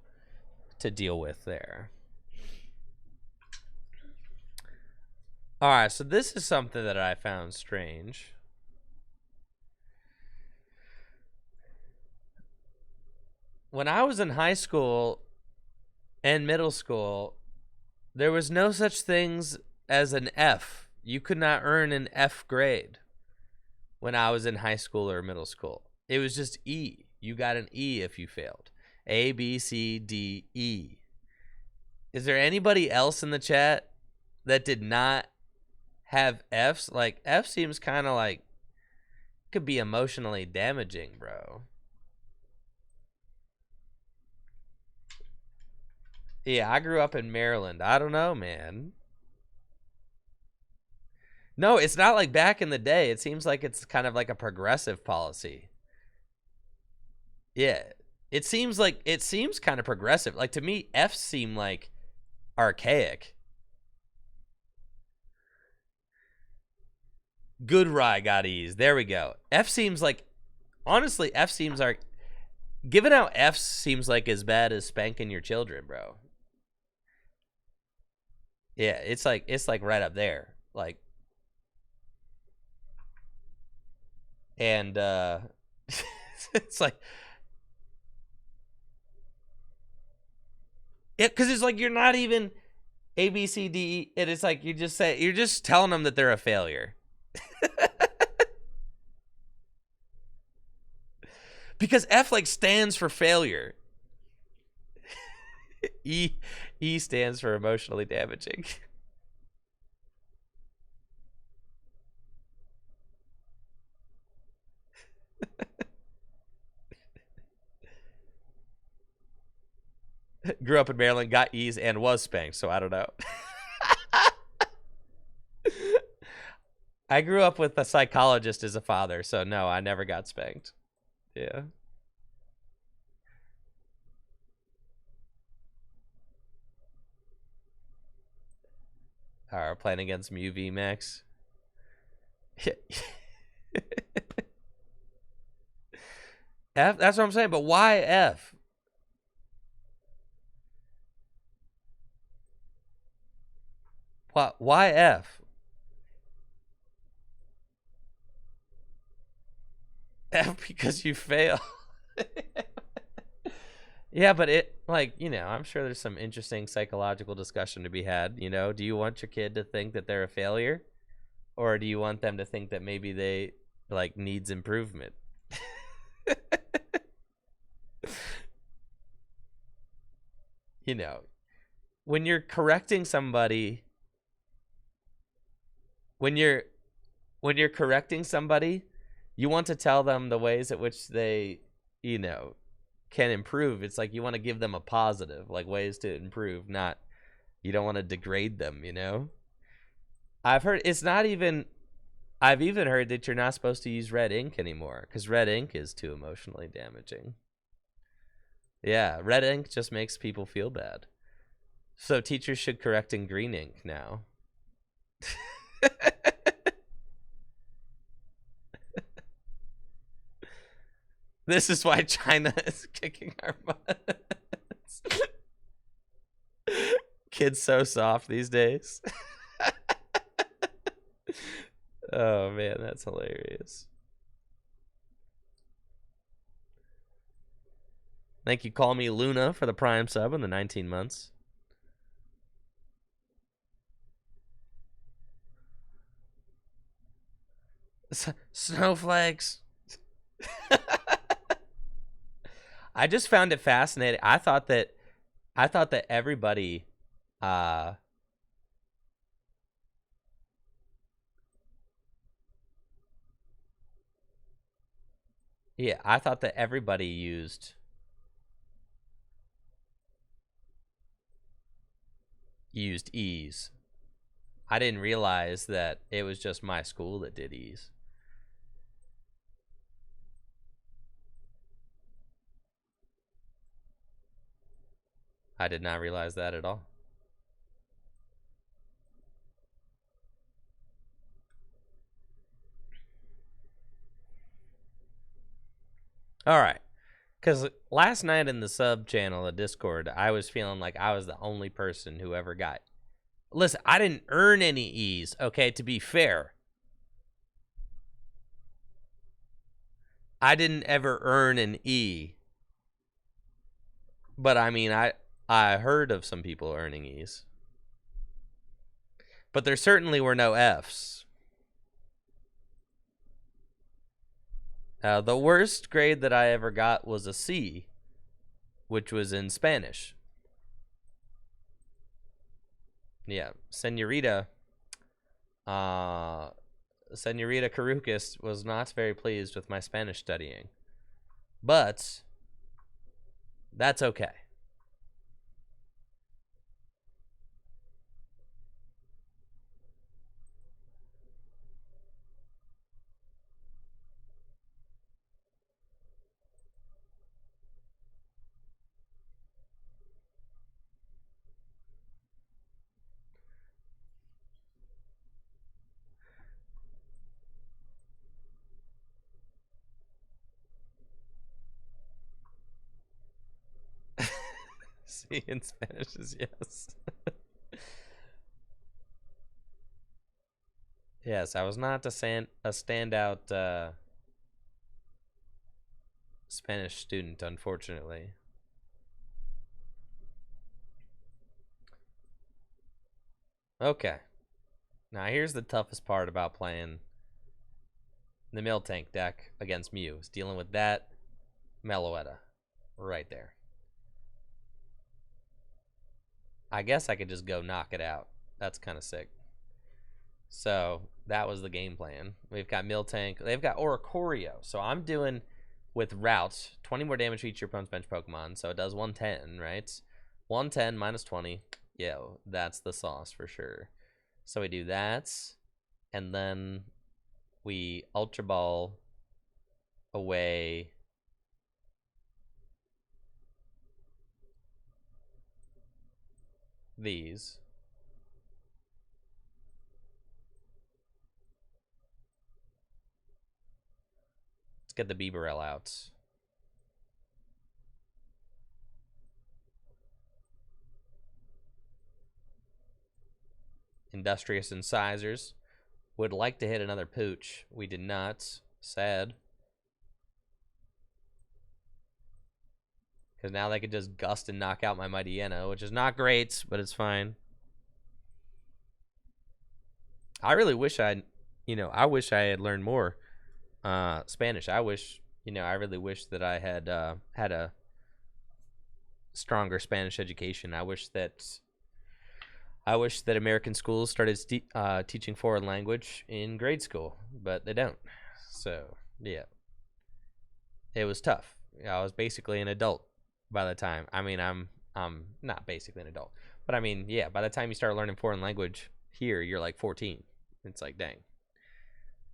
to deal with there. All right, so this is something that I found strange. When I was in high school and middle school, there was no such things as an F. You could not earn an F grade when I was in high school or middle school. It was just E. You got an E if you failed. A, B, C, D, E. Is there anybody else in the chat that did not have Fs? Like, F seems kind of like could be emotionally damaging, bro. Yeah, I grew up in Maryland. I don't know, man. No, it's not like back in the day. It seems like it's kind of like a progressive policy. Yeah. It seems kind of progressive. Like, to me, Fs seem like archaic. Good Rye got E's. There we go. F seems like, honestly, F seems like, giving out Fs seems like as bad as spanking your children, bro. Yeah, it's like right up there. Like, and it's like, yeah, because it's like you're not even A, B, C, D, E, and it's like you're just telling them that they're a failure. Because F like stands for failure. E stands for emotionally damaging. Grew up in Maryland, got E's, and was spanked, so I don't know. I grew up with a psychologist as a father, so no, I never got spanked. Yeah. All right, playing against Mew VMAX. F, that's what I'm saying, but why F? Why F? F because you fail. Yeah, but it, like, I'm sure there's some interesting psychological discussion to be had. Do you want your kid to think that they're a failure, or do you want them to think that maybe they like needs improvement? you know, when you're correcting somebody, when you're correcting somebody, you want to tell them the ways at which they, you know, can improve. It's like you want to give them a positive, like ways to improve, not, you don't want to degrade them. I've heard it's not even I've even heard that you're not supposed to use red ink anymore because red ink is too emotionally damaging. Yeah, red ink just makes people feel bad. So teachers should correct in green ink now. This is why China is kicking our butts. Kids so soft these days. Oh man, that's hilarious. Thank you, Call Me Luna, for the Prime sub in the 19 months. Snowflakes. I just found it fascinating. I thought that everybody yeah, I thought that everybody used ease. I didn't realize that it was just my school that did ease. I did not realize that at all. All right. Because last night in the sub channel of Discord, I was feeling like I was the only person who ever got. Listen, I didn't earn any E's, okay, to be fair. I didn't ever earn an E. But I mean, I heard of some people earning E's. But there certainly were no F's. The worst grade that I ever got was a C, which was in Spanish. Yeah, Senorita Carucas was not very pleased with my Spanish studying. But that's okay. C in Spanish is yes. Yes, I was not a standout Spanish student, unfortunately. Okay. Now here's the toughest part about playing the Miltank deck against Mew. Is dealing with that Meloetta right there. I guess I could just go knock it out. That's kind of sick. So that was the game plan. We've got Miltank. They've got Oricorio. So I'm doing with Route 20 more damage to each of your opponent's bench Pokemon. So it does 110, right? 110 minus 20. Yo, that's the sauce for sure. So we do that. And then we Ultra Ball away these. Let's get the Bibarel out. Industrious Incisors. Would like to hit another Pooch. We did not. Sad. Because now they could just gust and knock out my Mighty Yeno, which is not great, but it's fine. I really wish I had learned more Spanish. I really wish that I had had a stronger Spanish education. I wish that American schools started teaching foreign language in grade school, but they don't. So, yeah. It was tough. I was basically an adult by the time. I mean, I'm not basically an adult. But I mean, yeah, by the time you start learning foreign language here, you're like 14. It's like, dang.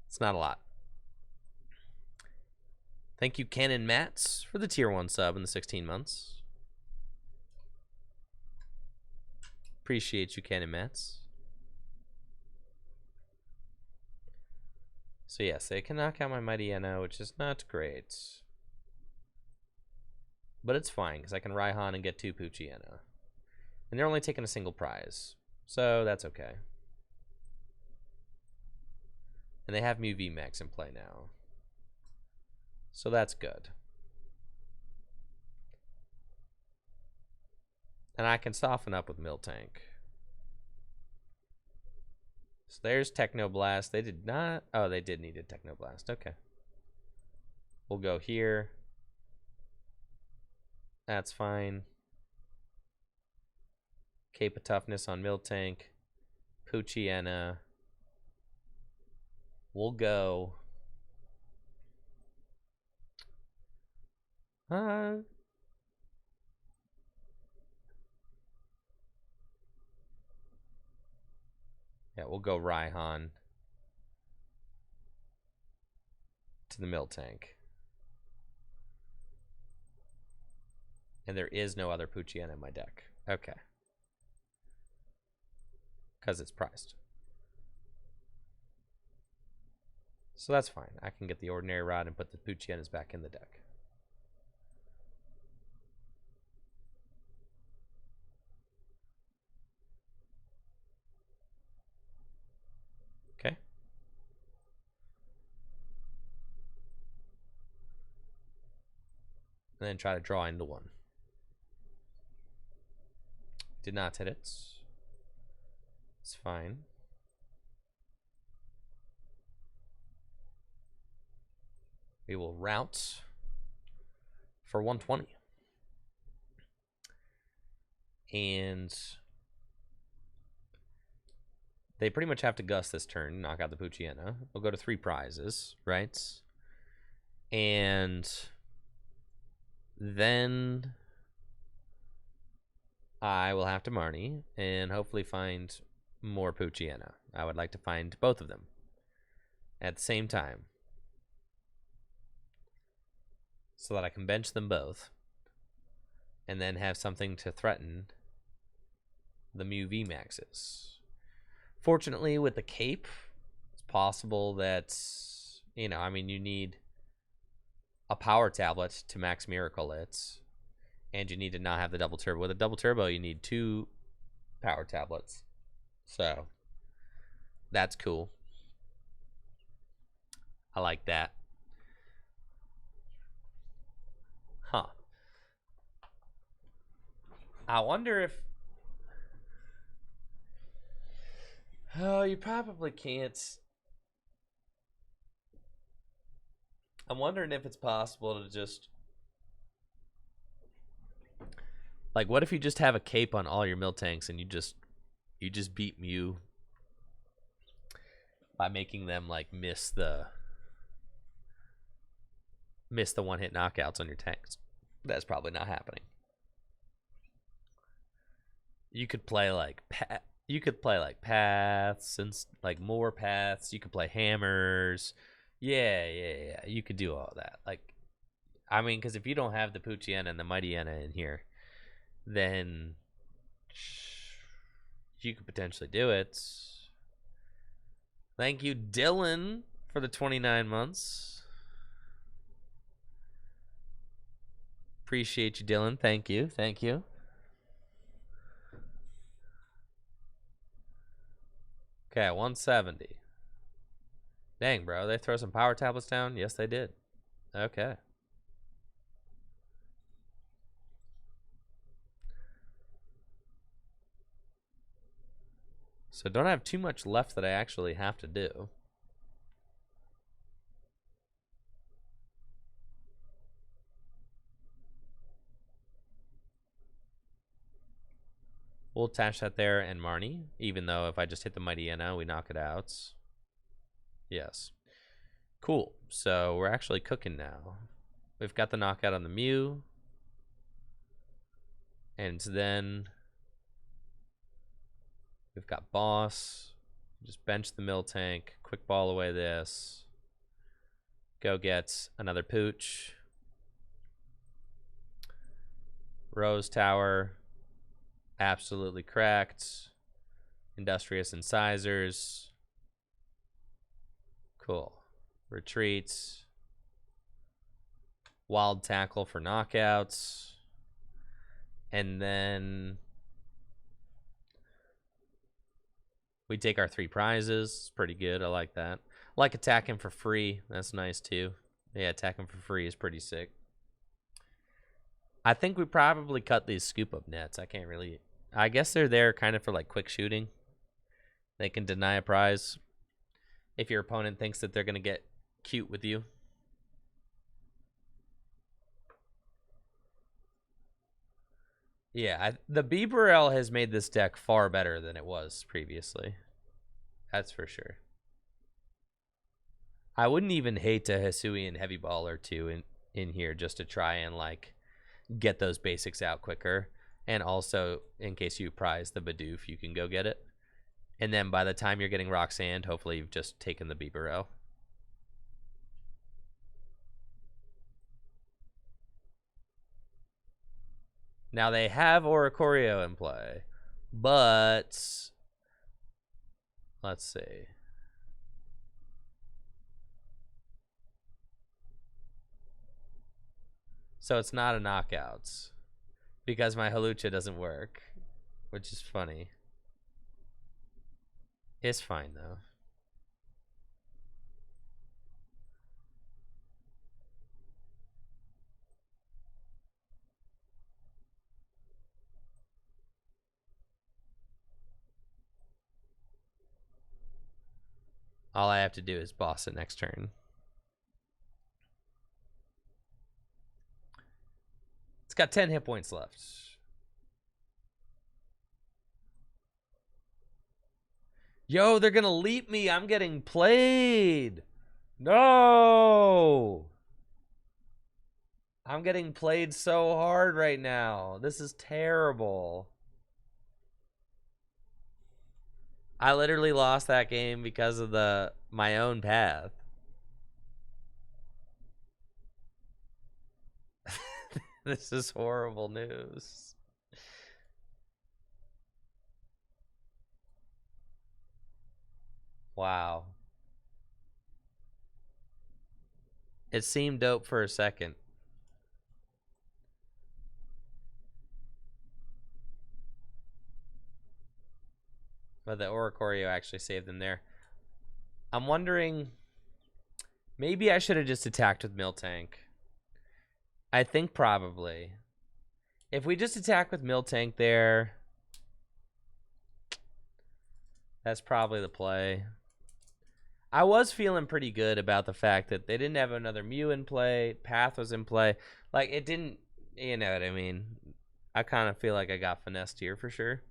It's not a lot. Thank you, Ken and Mats, for the tier 1 sub in the 16 months. Appreciate you, Ken and Mats. So yes, they can knock out my Mighty Yeno, which is not great. But it's fine, because I can Raihan and get 2 Poochyena. And they're only taking a single prize. So that's okay. And they have Mew VMAX in play now. So that's good. And I can soften up with Miltank. So there's Technoblast. They did not... Oh, they did need a Technoblast. Okay. We'll go here. That's fine. Cape of Toughness on Miltank. Poochyena. We'll go... Yeah, we'll go Raihan to the Miltank. And there is no other Poochyena in my deck. Okay. Because it's priced. So that's fine. I can get the Ordinary Rod and put the Poochyenas back in the deck. Okay. And then try to draw into 1. Did not hit it. It's fine. We will route for 120. And they pretty much have to gust this turn, knock out the Poochyena. We'll go to 3 prizes, right? And then I will have to Marnie and hopefully find more Poochyena. I would like to find both of them at the same time so that I can bench them both and then have something to threaten the Mew VMAXs. Fortunately, with the cape, it's possible that, you need a power tablet to max Miracle it, and you need to not have the double turbo. With a double turbo, you need 2 power tablets. So, that's cool. I like that. Huh. I wonder if... Oh, you probably can't. I'm wondering if it's possible to just... Like, what if you just have a cape on all your Miltanks and you just beat Mew by making them, like, miss the one-hit knockouts on your tanks? That's probably not happening. You could play like paths and like more paths. You could play hammers. Yeah. You could do all that. Like, I mean, because if you don't have the Poochyena and the Mighty Yena in here, then you could potentially do it. Thank you, Dylan, for the 29 months. Appreciate you, Dylan. Thank you. Okay, 170. Dang, bro. They throw some power tablets down? Yes, they did. Okay. So don't have too much left that I actually have to do. We'll attach that there and Marnie, even though if I just hit the Mighty Enna, we knock it out. Yes. Cool. So we're actually cooking now. We've got the knockout on the Mew. And then we've got Boss. Just bench the Miltank. Quick ball away this. Go get another Pooch. Rose Tower. Absolutely cracked. Industrious Incisors. Cool. Retreats. Wild Tackle for knockouts. And then we take our 3 prizes. It's pretty good. I like that. I like attacking for free. That's nice too. Yeah, attacking for free is pretty sick. I think we probably cut these scoop up nets. I guess they're there kind of for like quick shooting. They can deny a prize if your opponent thinks that they're going to get cute with you. Yeah, the Bieberel has made this deck far better than it was previously. That's for sure. I wouldn't even hate a Hisuian Heavy Ball or 2 in here just to try and like get those basics out quicker. And also, in case you prize the Bidoof, you can go get it. And then by the time you're getting Roxanne, hopefully you've just taken the Bieberel. Now they have Oricorio in play, but let's see. So it's not a knockout because my Halucha doesn't work, which is funny. It's fine though. All I have to do is boss it next turn. It's got 10 hit points left. Yo, they're gonna leap me. I'm getting played. No. I'm getting played so hard right now. This is terrible. I literally lost that game because of my own path. This is horrible news. Wow. It seemed dope for a second. But the Oricorio actually saved them there. I'm wondering, maybe I should have just attacked with Miltank. I think probably. If we just attack with Miltank there, that's probably the play. I was feeling pretty good about the fact that they didn't have another Mew in play. Path was in play. Like, it didn't, you know what I mean? I kind of feel like I got finessed here for sure.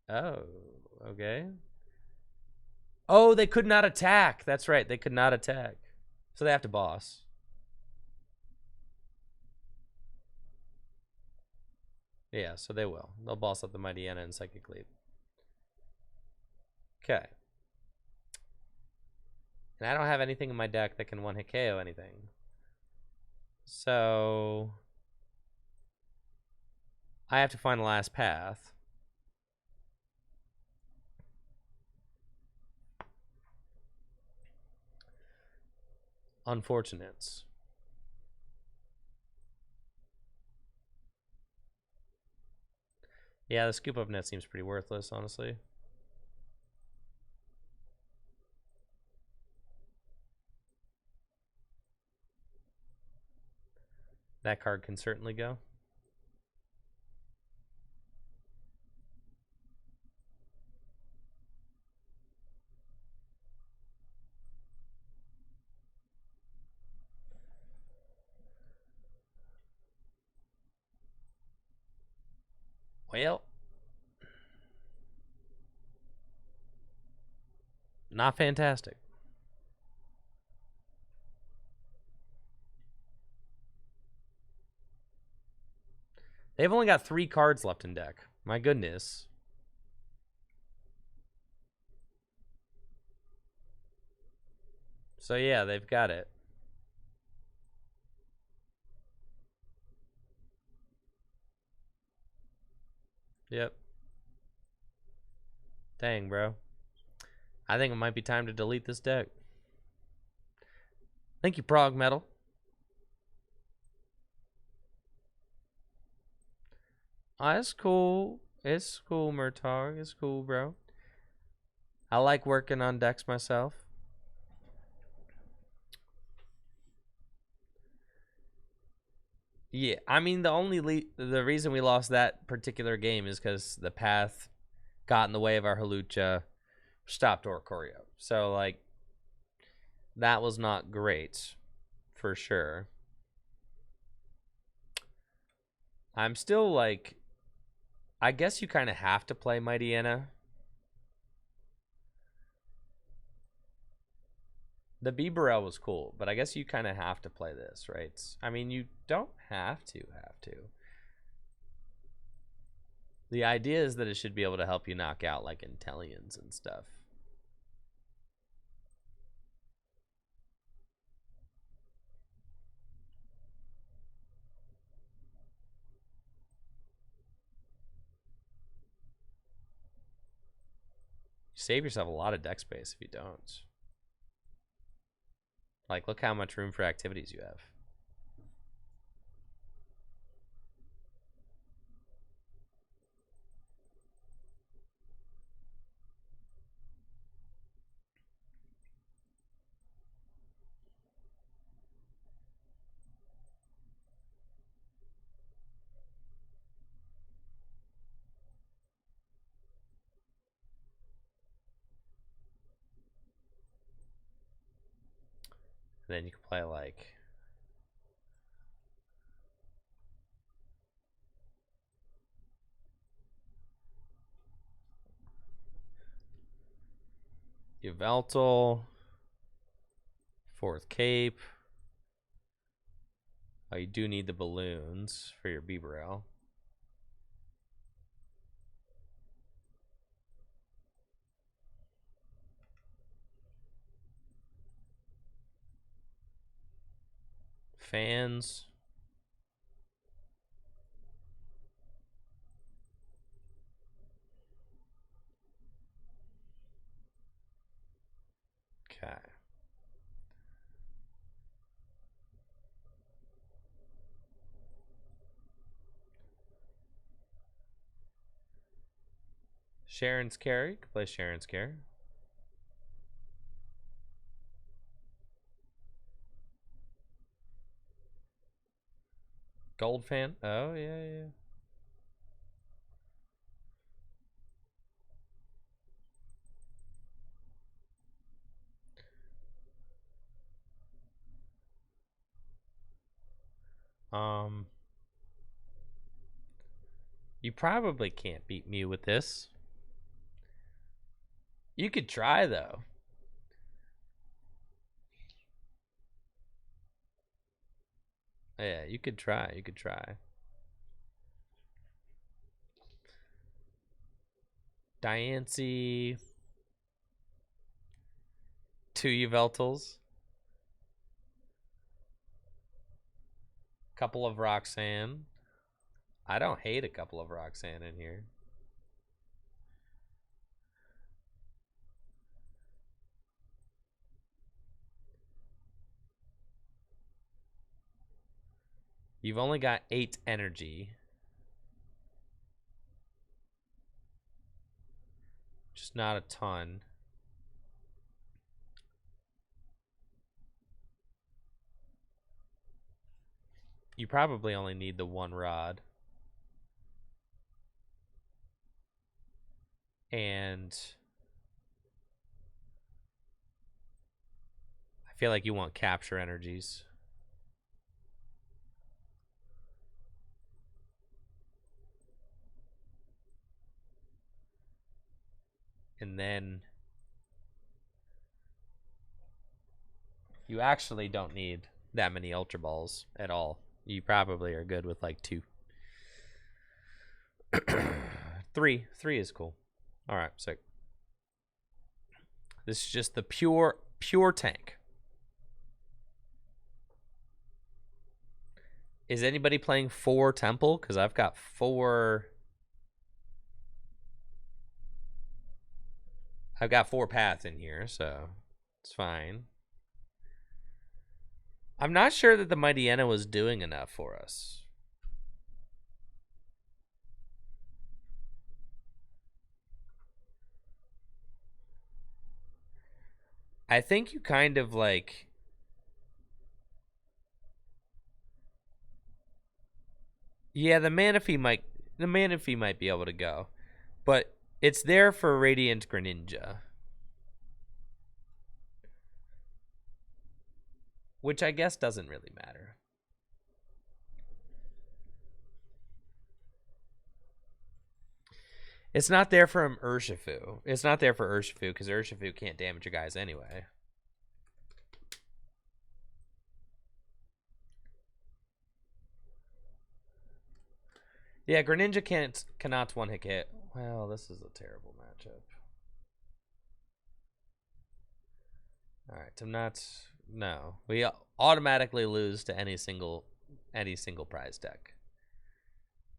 Oh, okay. Oh, they could not attack. That's right. They could not attack. So they have to boss. Yeah, so they will. They'll boss up the Mighty Enna and Psychic Leap. Okay. And I don't have anything in my deck that can one-hit KO anything. So I have to find the last path. Unfortunates. Yeah, the scoop up net seems pretty worthless, honestly. That card can certainly go. Well, not fantastic. They've only got 3 cards left in deck. My goodness. So yeah, they've got it. Yep. Dang, bro. I think it might be time to delete this deck. Thank you, Prog Metal. Oh, it's cool. It's cool, Murtog. It's cool, bro. I like working on decks myself. Yeah, I mean the reason we lost that particular game is because the path got in the way of our Halucha, stopped Oricorio. So like that was not great, for sure. I'm still like, I guess you kind of have to play Mighty Anna. The Bibarel was cool, but I guess you kind of have to play this, right? I mean, you don't have to. The idea is that it should be able to help you knock out like Intellions and stuff. You save yourself a lot of deck space if you don't. Like, look how much room for activities you have. And then you can play like Yveltal, Fourth Cape. Oh, you do need the balloons for your Bibarel. Fans. Okay. Sharon's Carry. Can play Sharon's Carry. Gold fan. Oh, yeah. You probably can't beat me with this. You could try, though. Yeah, you could try. Diancie. 2 Yveltals. Couple of Roxanne. I don't hate a couple of Roxanne in here. You've only got 8 energy. Just not a ton. You probably only need the 1 rod. And I feel like you want capture energies. And then you actually don't need that many Ultra Balls at all. You probably are good with like 2. 3 is cool. All right, sick. This is just the pure tank. Is anybody playing 4 Temple? Because I've got 4. I've got 4 paths in here, so it's fine. I'm not sure that the Mightyena was doing enough for us. I think you kind of like... Yeah, the Manaphy might be able to go. But it's there for Radiant Greninja. Which I guess doesn't really matter. It's not there for Urshifu. It's not there for Urshifu because Urshifu can't damage your guys anyway. Yeah, Greninja cannot one-hit hit. Well, this is a terrible matchup. All right, I'm not... No. We automatically lose to any single prize deck.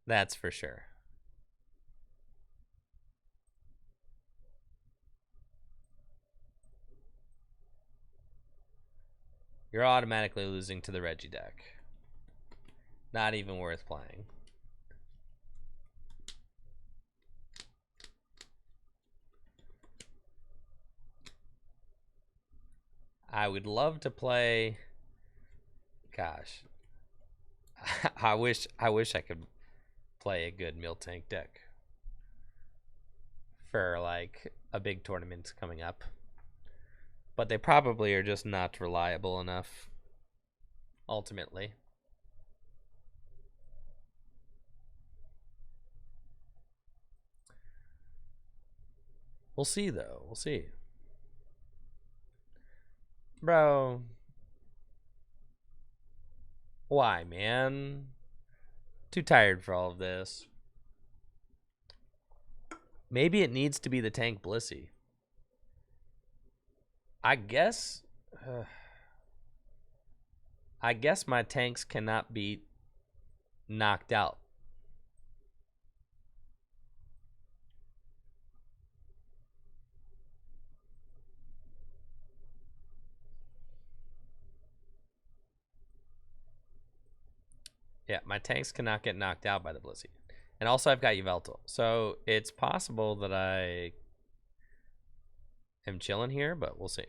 That's for sure. You're automatically losing to the Regi deck. Not even worth playing. I would love to play... Gosh. I wish I could play a good Miltank deck for like a big tournament coming up. But they probably are just not reliable enough ultimately. We'll see though. We'll see. Bro. Why, man? Too tired for all of this. Maybe it needs to be the tank Blissey. I guess my tanks cannot be knocked out. Yeah, my tanks cannot get knocked out by the Blissey. And also I've got Yveltal. So it's possible that I am chilling here, but we'll see.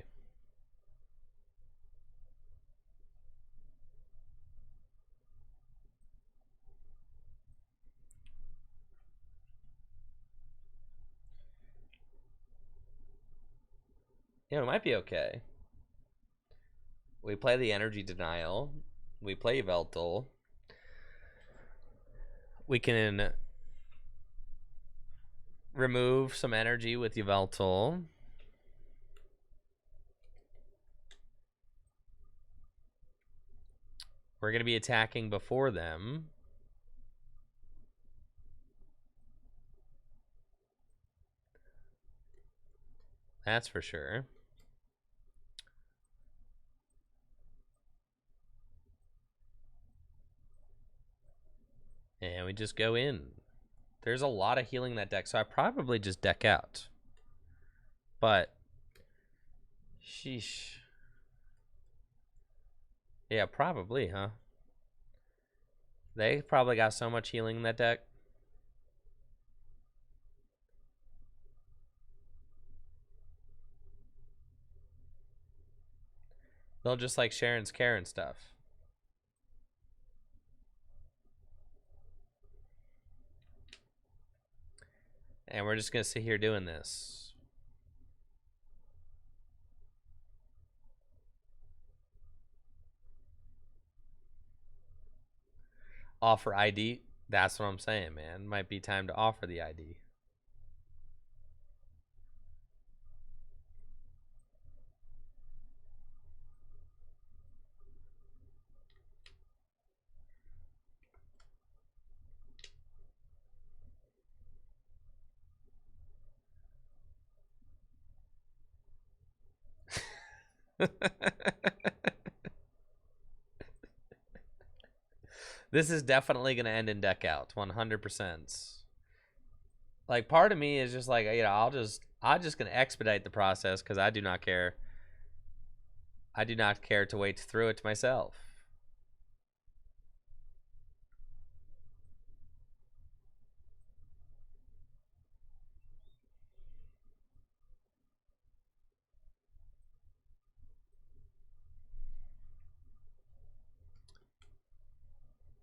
Yeah, it might be okay. We play the Energy Denial. We play Yveltal. We can remove some energy with Yveltal. We're going to be attacking before them. That's for sure. And we just go in. There's a lot of healing in that deck, so I probably just deck out. But, sheesh. Yeah, probably, huh? They probably got so much healing in that deck. They'll just like Sharon's care and stuff. And we're just going to sit here doing this. Offer ID. That's what I'm saying, man. Might be time to offer the ID. This is definitely going to end in deck out, 100%. Like, part of me is just like, I'm just going to expedite the process because I do not care. I do not care to wait through it myself.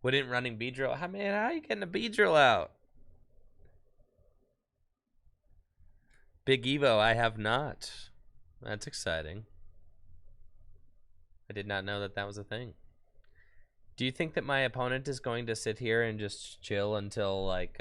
Wouldn't running Beedrill? How are you getting a Beedrill out? Big Evo, I have not. That's exciting. I did not know that that was a thing. Do you think that my opponent is going to sit here and just chill until, like,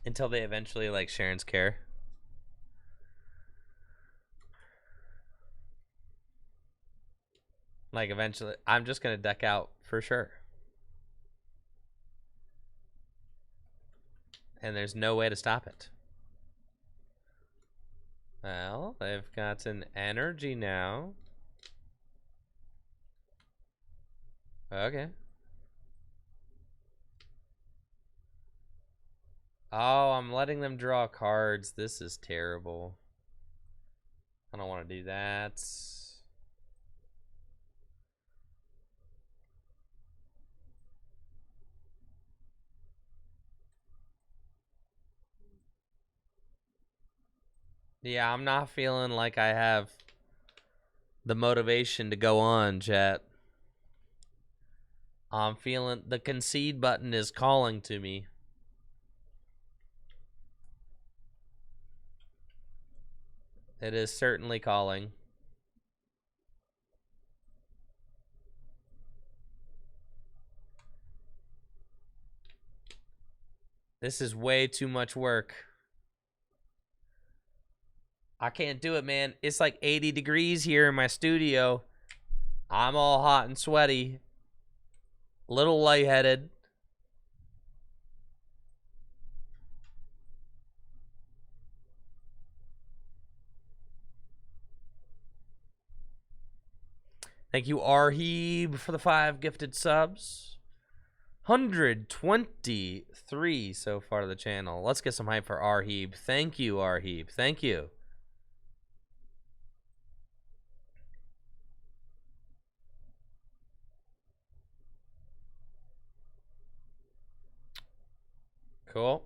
until they eventually, like, Sharon's care? Like, eventually, I'm just going to deck out for sure. And there's no way to stop it. Well, they've got an energy now. Okay. Oh, I'm letting them draw cards. This is terrible. I don't want to do that. Yeah, I'm not feeling like I have the motivation to go on, chat. I'm feeling the concede button is calling to me. It is certainly calling. This is way too much work. I can't do it, man. It's like 80 degrees here in my studio. I'm all hot and sweaty. Little lightheaded. Thank you, Arheeb, for the 5 gifted subs. 123 so far to the channel. Let's get some hype for Arheeb. Thank you, Arheeb. Thank you. Cool.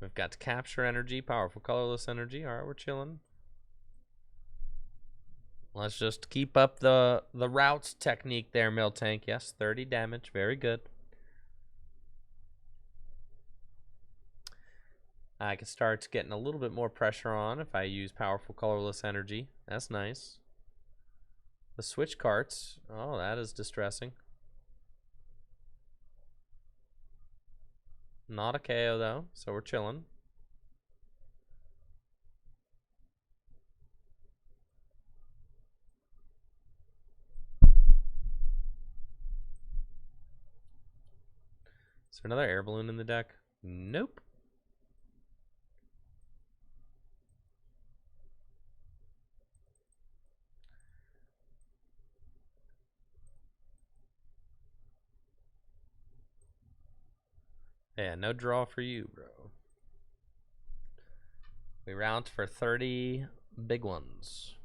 We've got capture energy, powerful colorless energy. All right, we're chilling. Let's just keep up the routes technique there, Miltank. Yes, 30 damage. Very good. I can start getting a little bit more pressure on if I use powerful colorless energy. That's nice. The switch carts. Oh, that is distressing. Not a KO, though, so we're chilling. Is there another air balloon in the deck? Nope. Yeah, no draw for you, bro. We round for 30 big ones.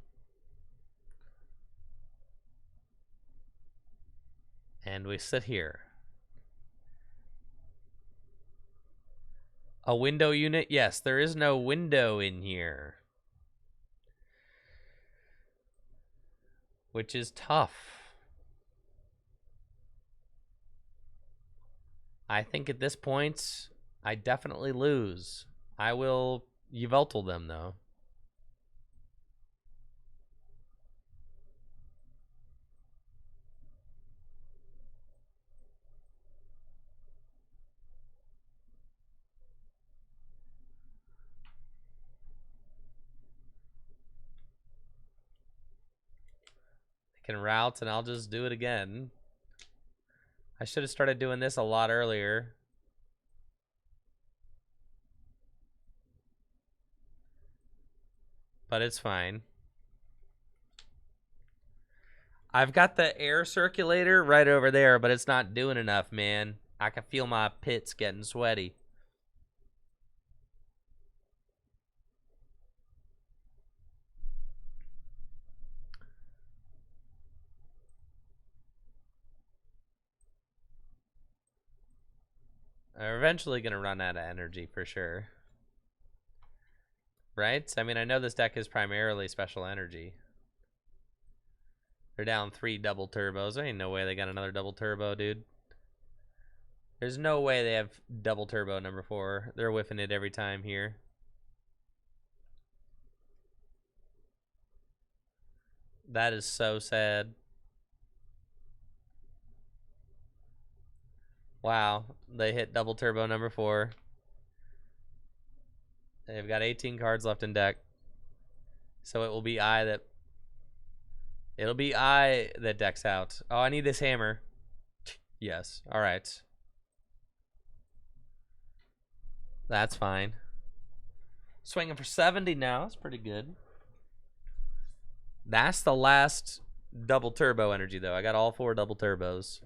And we sit here. A window unit? Yes, there is no window in here. Which is tough. I think at this point, I definitely lose. I will Yveltal them, though. can route, and I'll just do it again. I should have started doing this a lot earlier. But it's fine. I've got the air circulator right over there, but it's not doing enough, man. I can feel my pits getting sweaty. I'm eventually going to run out of energy for sure. Right? I mean, I know this deck is primarily special energy. They're down 3 double turbos. There ain't no way they got another double turbo, dude. There's no way they have double turbo number 4. They're whiffing it every time here. That is so sad. Wow, they hit double turbo number 4. They've got 18 cards left in deck. So it will be It'll be I that decks out. Oh, I need this hammer. Yes. All right. That's fine. Swinging for 70 now. That's pretty good. That's the last double turbo energy, though. I got all 4 double turbos.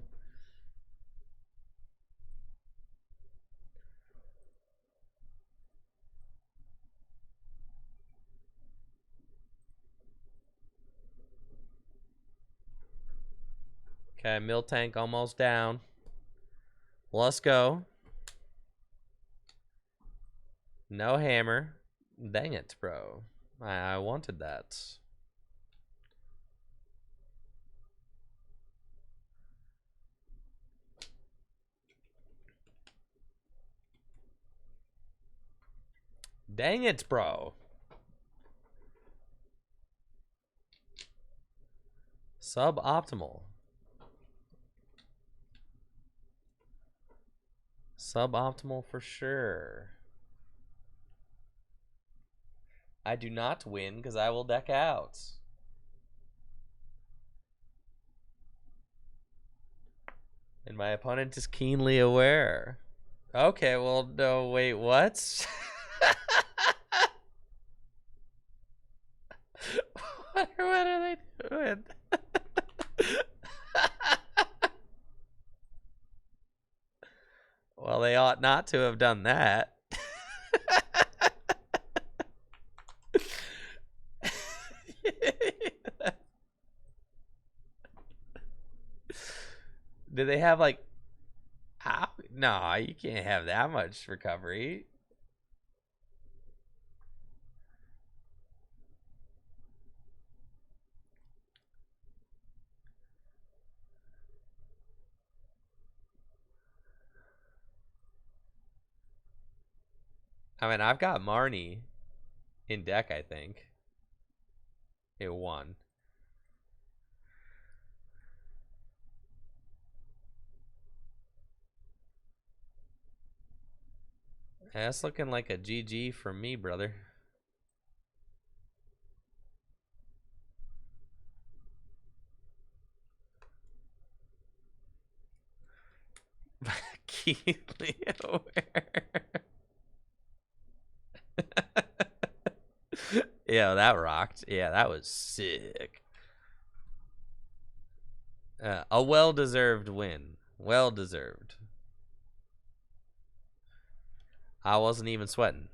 Okay, Miltank almost down. Let's go. No hammer. Dang it, bro. I wanted that. Dang it, bro. Suboptimal. Suboptimal for sure. I do not win because I will deck out. And my opponent is keenly aware. Okay, well, no, wait, what? What are they doing? Well, they ought not to have done that. Did they have like how? No, you can't have that much recovery. I mean, I've got Marnie in deck, I think. It won. That's looking like a GG from me, brother. Keenly aware. Yeah, that rocked. Yeah, that was sick. A well-deserved win. Well-deserved. I wasn't even sweating.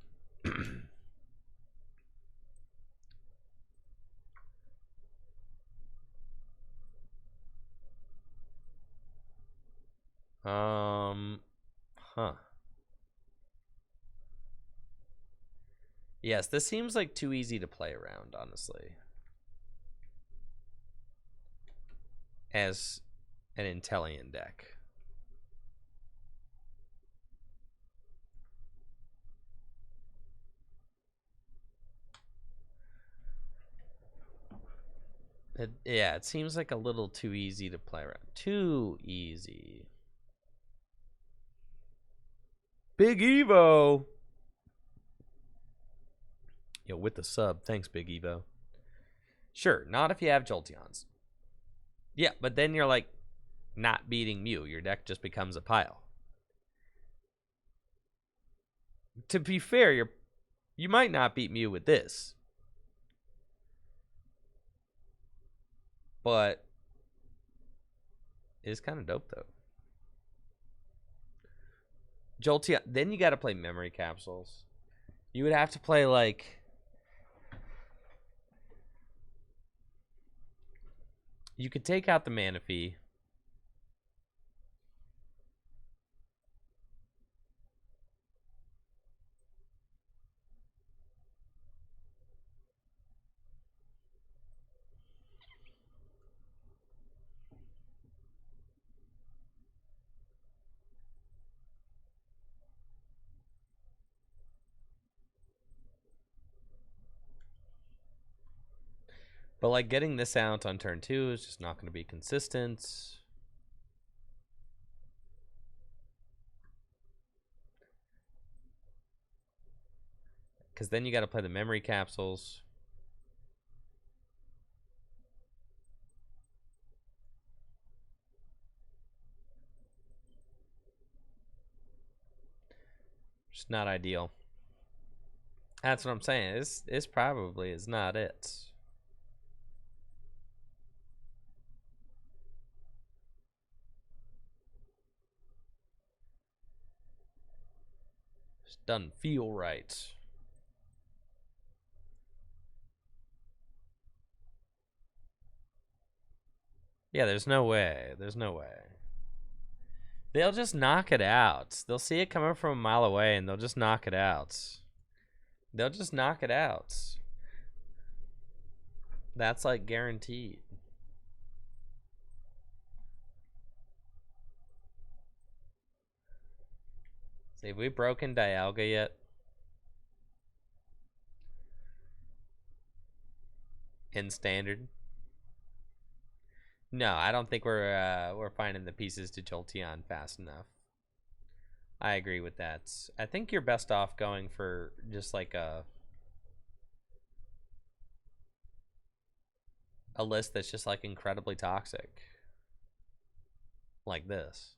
Huh. Yes, this seems like too easy to play around, honestly. As an Intellion deck. Yeah, it seems like a little too easy to play around. Too easy. Big Evo! Yo, with the sub. Thanks, Big Evo. Sure, not if you have Jolteons. Yeah, but then you're like not beating Mew. Your deck just becomes a pile. To be fair, you might not beat Mew with this. But it's kind of dope though. Jolteon, then you got to play memory capsules. You would have to play like you could take out the Manaphy. But like getting this out on turn 2 is just not going to be consistent. Because then you got to play the memory capsules. Just not ideal. That's what I'm saying. This probably is not it. Just doesn't feel right. Yeah, there's no way. There's no way. They'll just knock it out. They'll see it coming from a mile away and they'll just knock it out. They'll just knock it out. That's like guaranteed. See, have we broken Dialga yet? In standard? No, I don't think we're finding the pieces to Jolteon fast enough. I agree with that. I think you're best off going for just like a list that's just like incredibly toxic. Like this.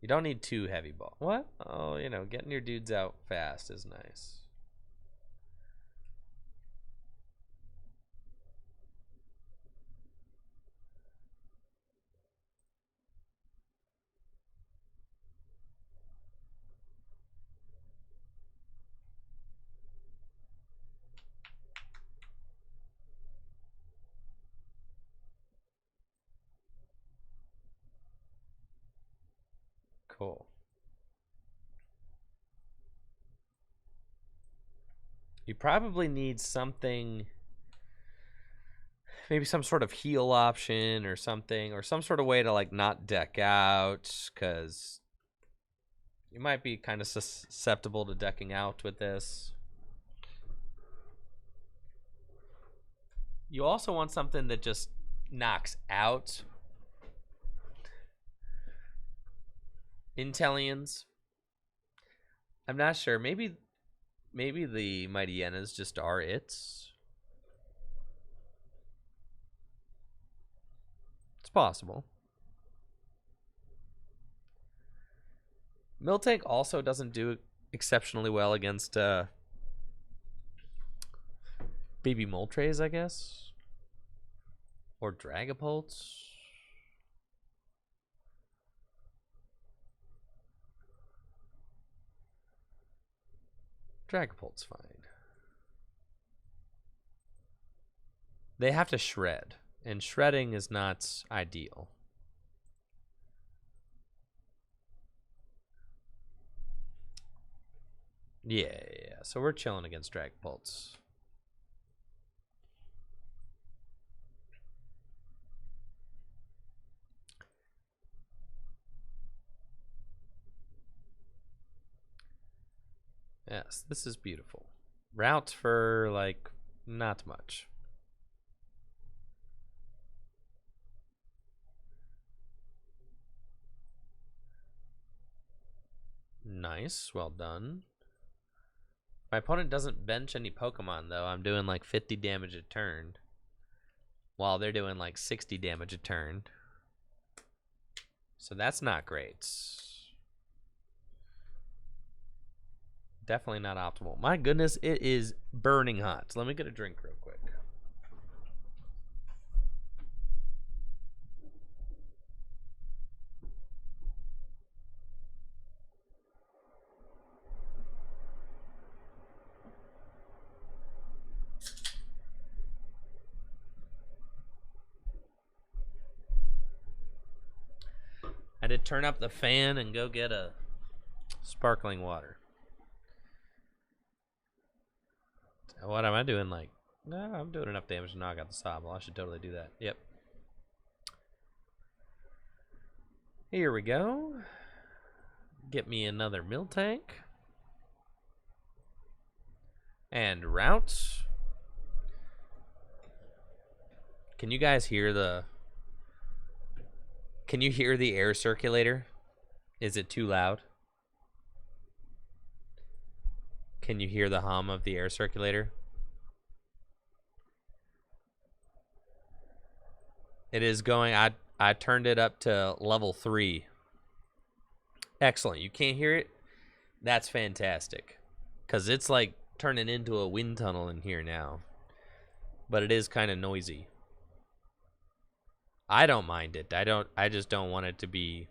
You don't need 2 heavy ball. What? Oh, you know, getting your dudes out fast is nice. Cool. You probably need something, maybe some sort of heal option or something, or some sort of way to like not deck out, because you might be kind of susceptible to decking out with this. You also want something that just knocks out Intellions. I'm not sure. Maybe the Mighty Hyenas just are its. It's possible. Miltank also doesn't do exceptionally well against baby Moltres, I guess. Or Dragapults. Dragapult's fine. They have to shred, and shredding is not ideal. Yeah. So we're chilling against Dragapults. Yes, this is beautiful. Route for, like, not much. Nice, well done. My opponent doesn't bench any Pokemon, though. I'm doing like 50 damage a turn, while they're doing like 60 damage a turn. So that's not great. Definitely not optimal. My goodness, it is burning hot. So let me get a drink real quick. I did turn up the fan and go get a sparkling water. What am I doing? Like, no, I'm doing enough damage to knock out the Sobble. I should totally do that. Yep. Here we go. Get me another Miltank. And routes. Can you guys hear the... Can you hear the air circulator? Is it too loud? Can you hear the hum of the air circulator? It is going... I turned it up to level 3. Excellent. You can't hear it? That's fantastic. Because it's like turning into a wind tunnel in here now. But it is kind of noisy. I don't mind it. I just don't want it to be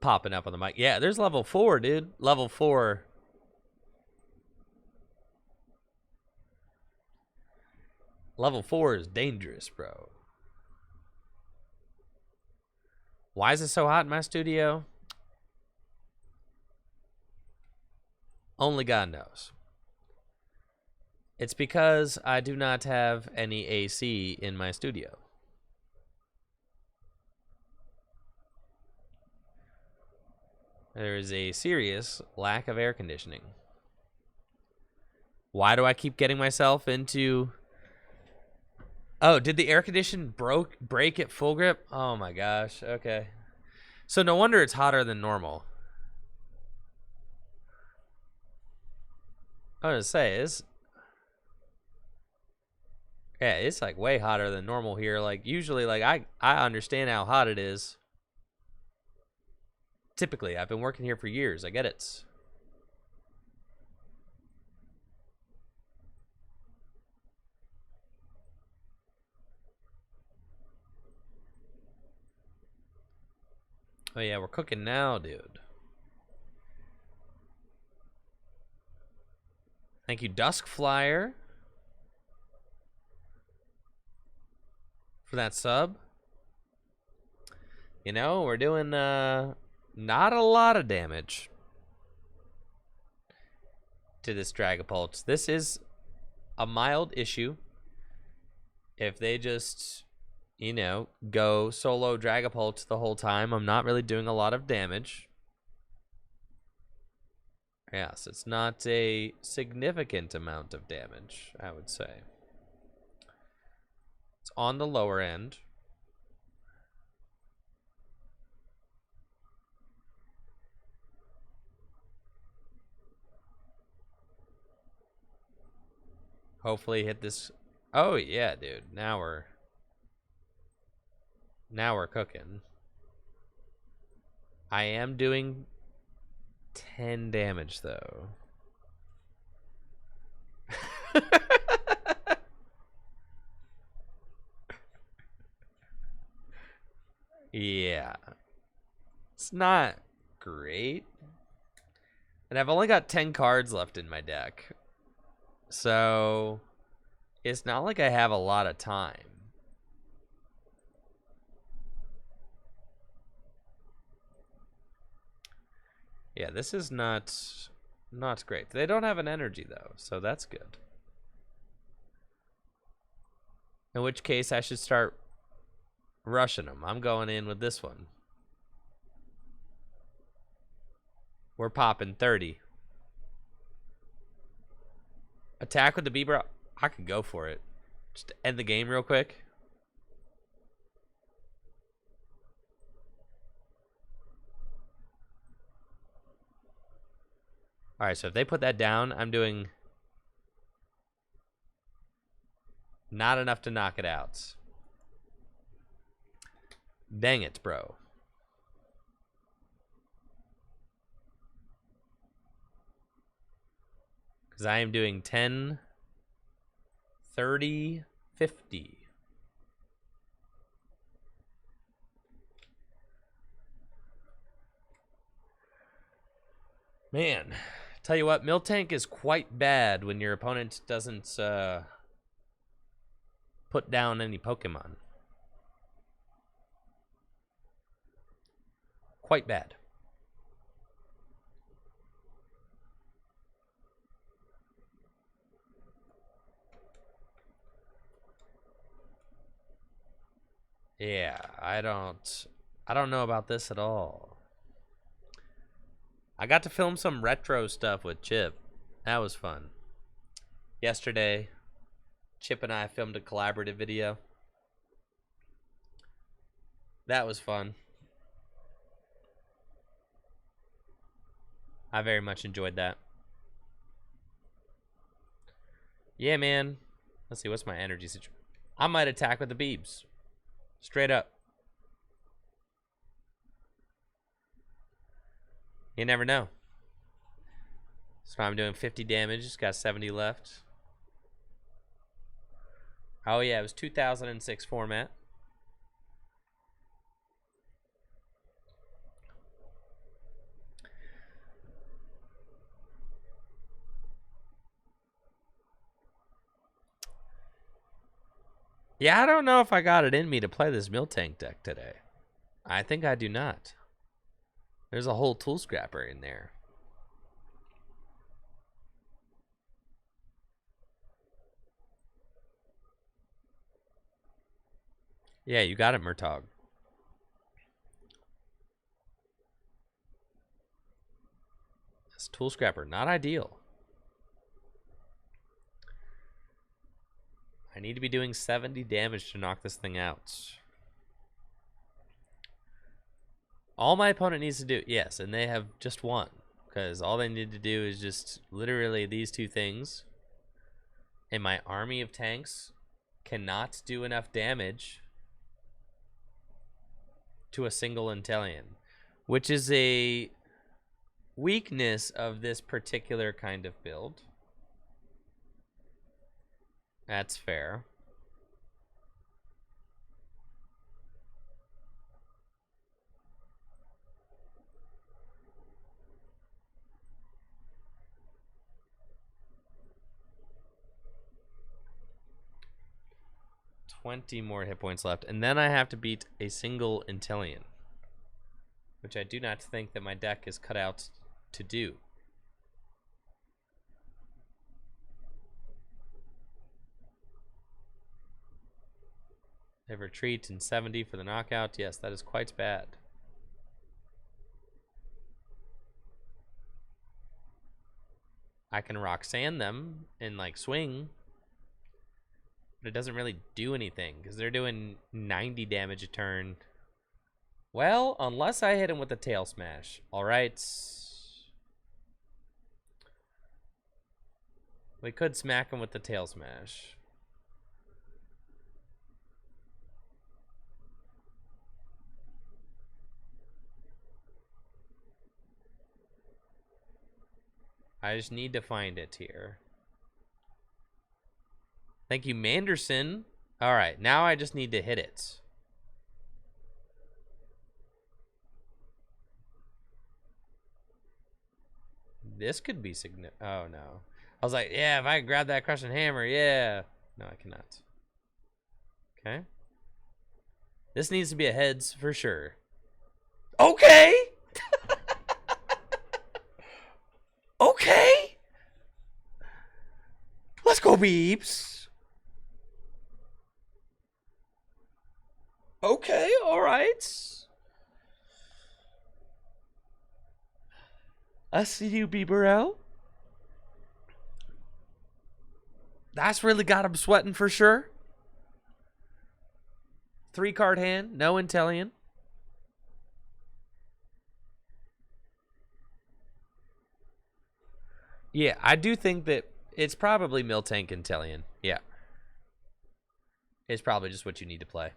popping up on the mic. Yeah, there's level 4, dude. Level 4. Level 4 is dangerous, bro. Why is it so hot in my studio? Only God knows. It's because I do not have any AC in my studio. There is a serious lack of air conditioning. Why do I keep getting myself into... Oh, did the air condition break at full grip? Oh my gosh, okay. So no wonder it's hotter than normal. I was gonna say, it's like way hotter than normal here. Like usually, like I understand how hot it is. Typically, I've been working here for years. I get it. Oh yeah, we're cooking now, dude. Thank you, Dusk Flyer, for that sub. You know, we're doing not a lot of damage to this Dragapult. This is a mild issue. If they just, you know, go solo Dragapult the whole time, I'm not really doing a lot of damage. Yes, it's not a significant amount of damage, I would say. It's on the lower end. Hopefully hit this. Oh yeah, dude. Now we're cooking. I am doing 10 damage though. Yeah. It's not great. And I've only got 10 cards left in my deck. So it's not like I have a lot of time. Yeah, this is not great. They don't have an energy though, so that's good. In which case I should start rushing them. I'm going in with this one. We're popping 30. Attack with the Bieber. I could go for it. Just end the game real quick. All right, so if they put that down, I'm doing not enough to knock it out. Dang it, bro. Because I am doing 10, 30, 50. Man, tell you what, Miltank is quite bad when your opponent doesn't put down any Pokemon. Quite bad. Yeah, I don't know about this at all. I got to film some retro stuff with Chip. That was fun. Yesterday, Chip and I filmed a collaborative video. That was fun. I very much enjoyed that. Yeah, man. Let's see, what's my energy situation? I might attack with the Beebs. Straight up. You never know. So I'm doing 50 damage. Just got 70 left. Oh, yeah, it was 2006 format. Yeah, I don't know if I got it in me to play this Miltank deck today. I think I do not. There's a whole tool scrapper in there. Yeah, you got it, Murtog. This tool scrapper, not ideal. I need to be doing 70 damage to knock this thing out. All my opponent needs to do, yes, and they have just one. Because all they need to do is just literally these two things. And my army of tanks cannot do enough damage to a single Intellion, which is a weakness of this particular kind of build. That's fair. $20 more hit points left, and then I have to beat a single Intellion, which I do not think that my deck is cut out to do. They retreat in 70 for the knockout. Yes, that is quite bad. I can Roxanne them and like swing, but it doesn't really do anything because they're doing 90 damage a turn. Well, unless I hit him with a tail smash. All right. We could smack him with the tail smash. I just need to find it here. Thank you, Manderson. All right, now I just need to hit it. This could be significant. Oh, no. I was like, yeah, if I grab that crushing hammer, yeah. No, I cannot. Okay. This needs to be a heads for sure. Okay. Okay. Let's go, Beeps. Okay, all right. I see you, Bieberell. That's really got him sweating for sure. 3-card hand, no Intellion. Yeah, I do think that it's probably Miltank and Tellian. Yeah. It's probably just what you need to play.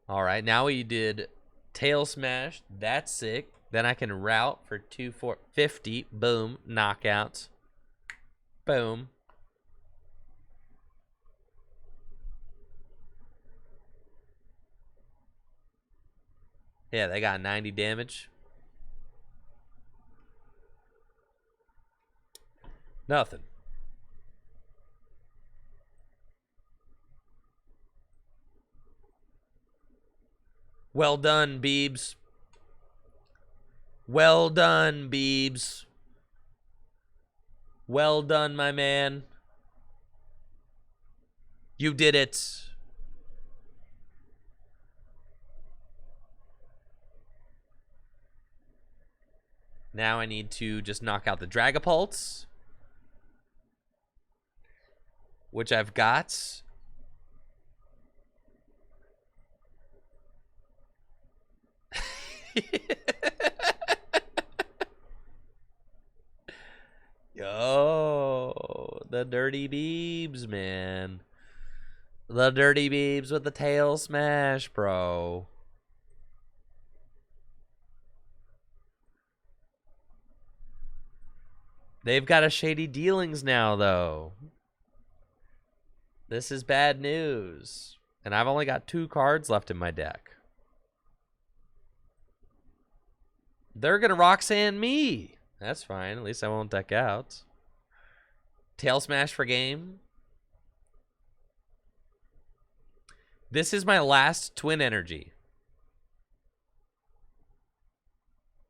All right, now we did Tail Smash. That's sick. Then I can route for 250. Boom. Knockouts. Boom. Yeah, they got 90 damage. Nothing. Well done, Beebs. Well done, Beebs. Well done, my man. You did it. Now I need to just knock out the Dragapults, which I've got. Yo, the dirty Beebs, man. The dirty Beebs with the tail smash, bro. They've got a shady dealings now, though. This is bad news. And I've only got 2 cards left in my deck. They're going to Roxanne me. That's fine. At least I won't deck out. Tail Smash for game. This is my last Twin Energy.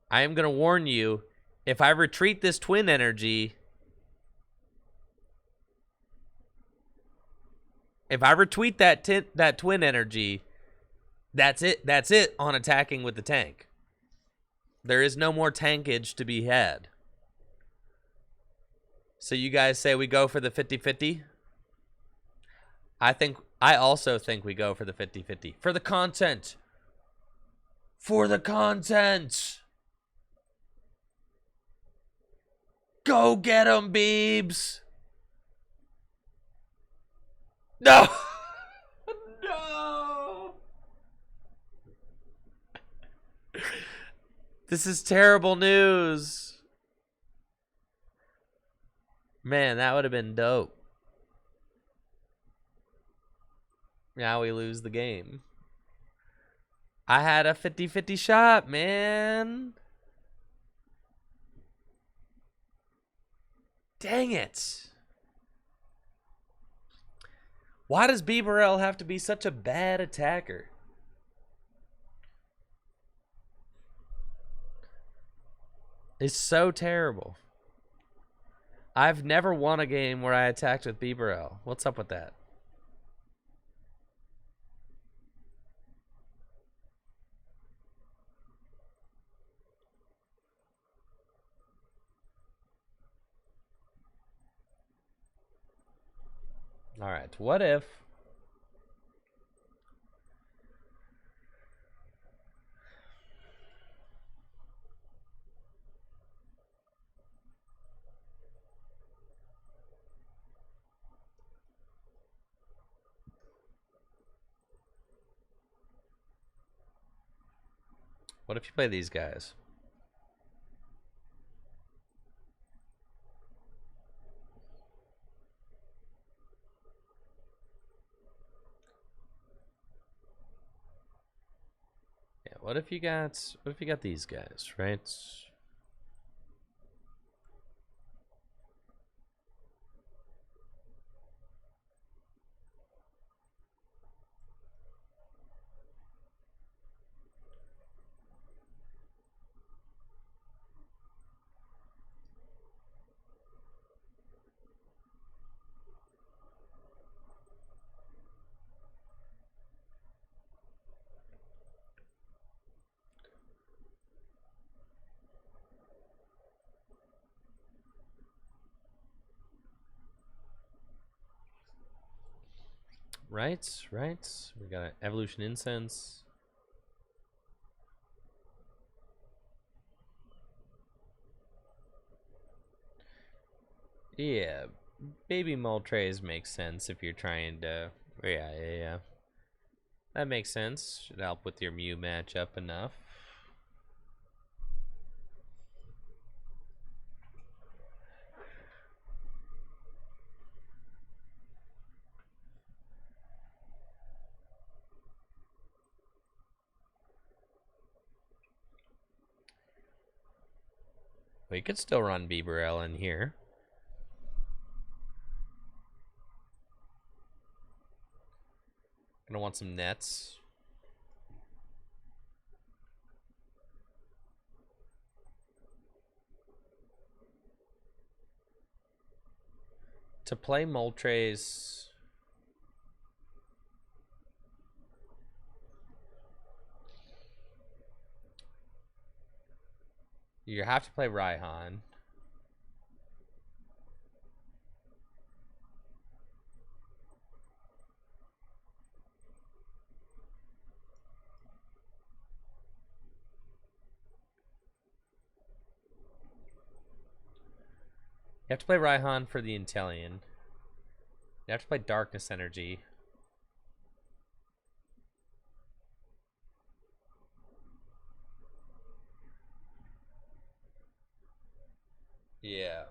I am going to warn you, if I retreat this Twin Energy, if I retweet that Twin Energy, that's it. That's it on attacking with the tank. There is no more tankage to be had. So you guys say we go for the 50-50? I also think we go for the 50-50. For the content. For the content. Go get 'em, Beebs. No. No. This is terrible news. Man, that would have been dope. Now we lose the game. I had a 50-50 shot, man. Dang it. Why does Bieberell have to be such a bad attacker? It's so terrible. I've never won a game where I attacked with Bieberell. What's up with that? All right, what if... What if you play these guys? Yeah, what if you got these guys, right? Right, right. We got an evolution incense. Yeah, baby Moltres makes sense if you're trying to. Yeah. That makes sense. Should help with your Mew matchup enough. We could still run Bibarel in here. Gonna want some nets. To play Moltres, you have to play Raihan. You have to play Raihan for the Intellion. You have to play Darkness Energy. Yeah.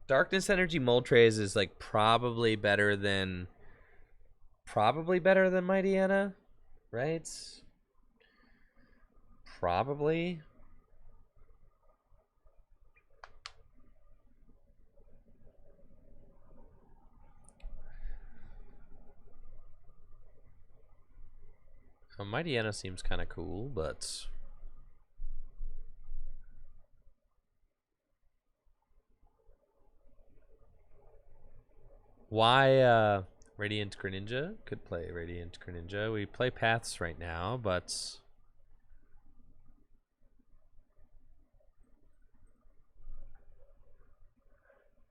Darkness Energy Moltres is like probably better than Mightyena, right? Probably. Mightyena seems kind of cool, but why Radiant Greninja? Could play Radiant Greninja. We play Paths right now, but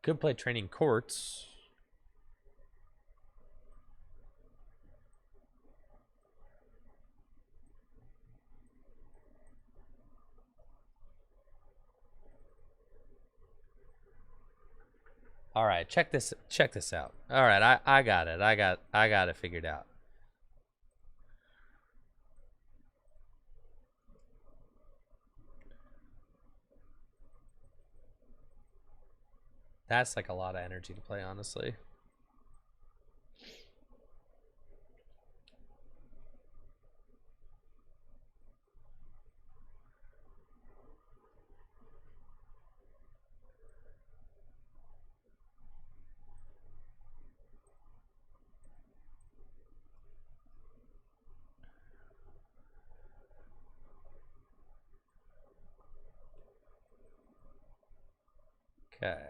could play Training Courts. All right, check this out. All right, I got it. I got it figured out. That's like a lot of energy to play, honestly. Okay.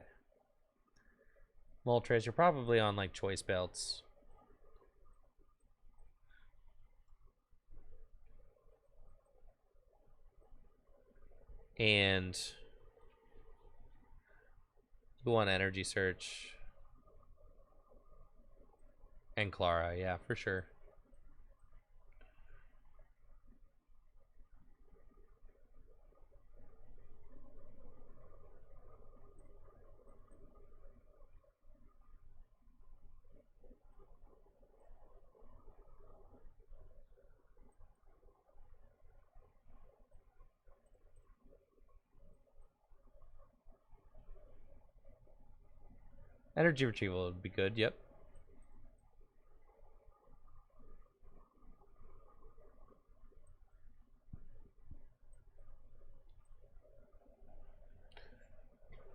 Moltres, you're probably on like choice belts. And you want Energy Search. And Clara, yeah, for sure. Energy retrieval would be good, yep.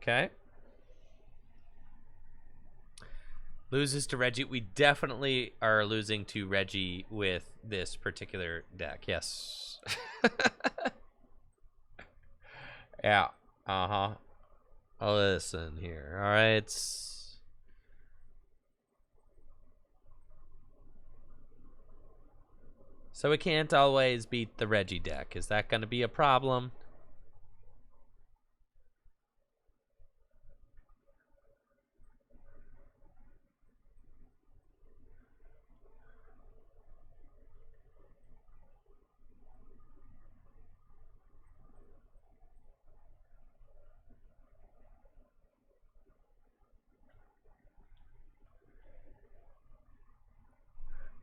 Okay. Loses to Regi. We definitely are losing to Regi with this particular deck. Yes. Yeah. Uh-huh. Listen here. All right. So we can't always beat the Regi deck. Is that going to be a problem?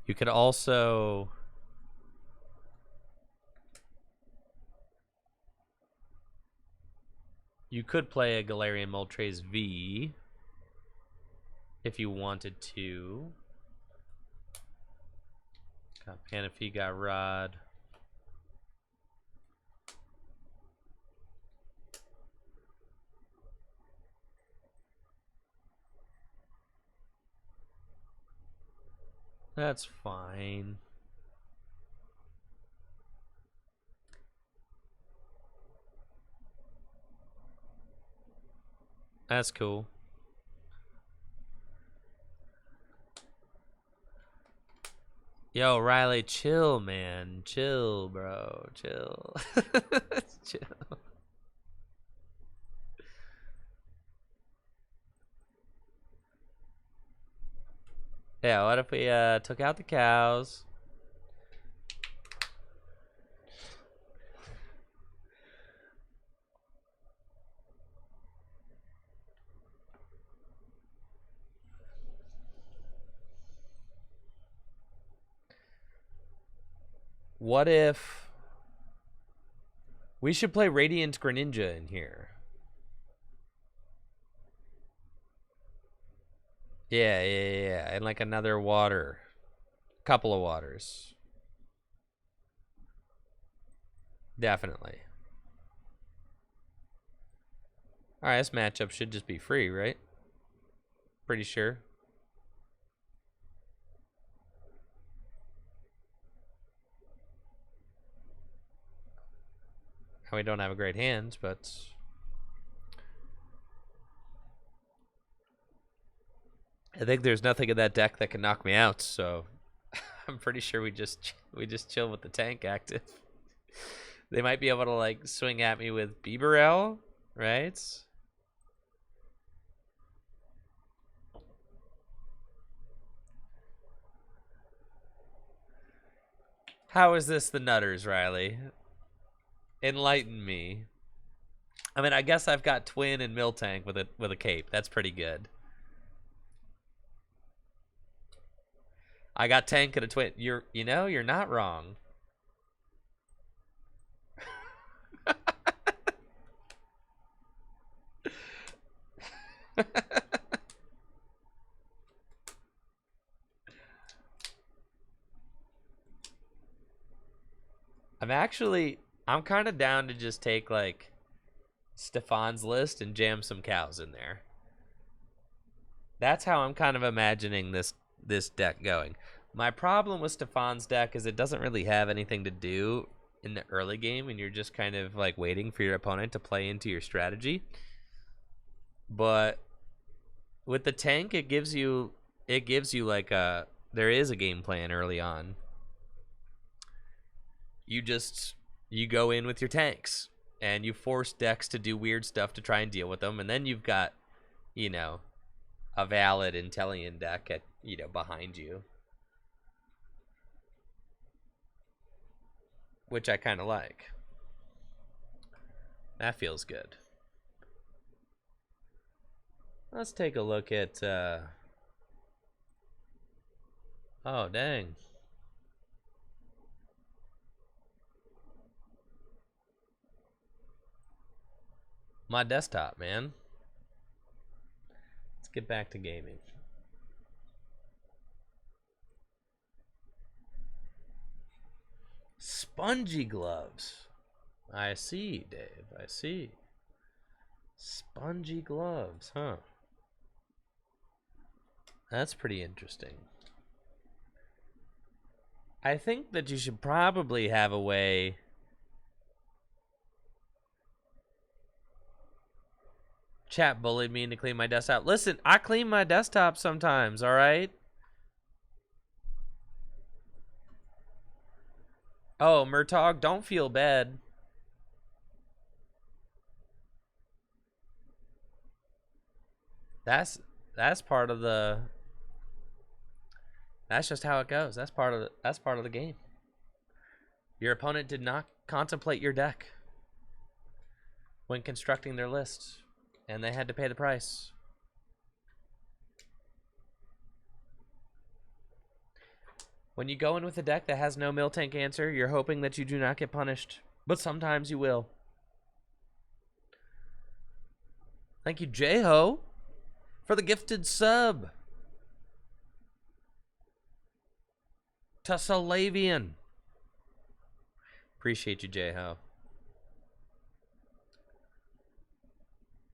You could also... You could play a Galarian Moltres V if you wanted to. Got Panaphy, got Rod. That's fine. That's cool. Yo, Riley, chill, man. Chill, bro. Chill. Chill. Yeah, what if we took out the cows? What if we should play Radiant Greninja in here? Yeah. And like another water. Couple of waters. Definitely. Alright, this matchup should just be free, right? Pretty sure. We don't have a great hands, but I think there's nothing in that deck that can knock me out, so I'm pretty sure we just chill with the tank active. They might be able to like swing at me with Bibarel, right? How is this the Nutters, Riley? Enlighten me. I mean, I guess I've got Twin and Miltank with a cape. That's pretty good. I got Tank and a Twin. You're not wrong. I'm kind of down to just take like Stefan's list and jam some cows in there. That's how I'm kind of imagining this deck going. My problem with Stefan's deck is it doesn't really have anything to do in the early game, and you're just kind of like waiting for your opponent to play into your strategy. But with the tank, it gives you like there is a game plan early on. You go in with your tanks and you force decks to do weird stuff to try and deal with them, and then you've got, a valid Intellion deck at behind you, which I kind of like. That feels good. Let's take a look at oh dang. My desktop, man. Let's get back to gaming. Spongy gloves. I see, Dave. I see. Spongy gloves, huh? That's pretty interesting. I think that you should probably have a way. Chat bullied me to clean my desktop. Listen, I clean my desktop sometimes, all right? Oh, Murtog, don't feel bad. That's part of the. That's just how it goes. That's part of the game. Your opponent did not contemplate your deck when constructing their list, and they had to pay the price. When you go in with a deck that has no Miltank answer, you're hoping that you do not get punished. But sometimes you will. Thank you, J-Ho, for the gifted sub. Tussalavian. Appreciate you, J-Ho.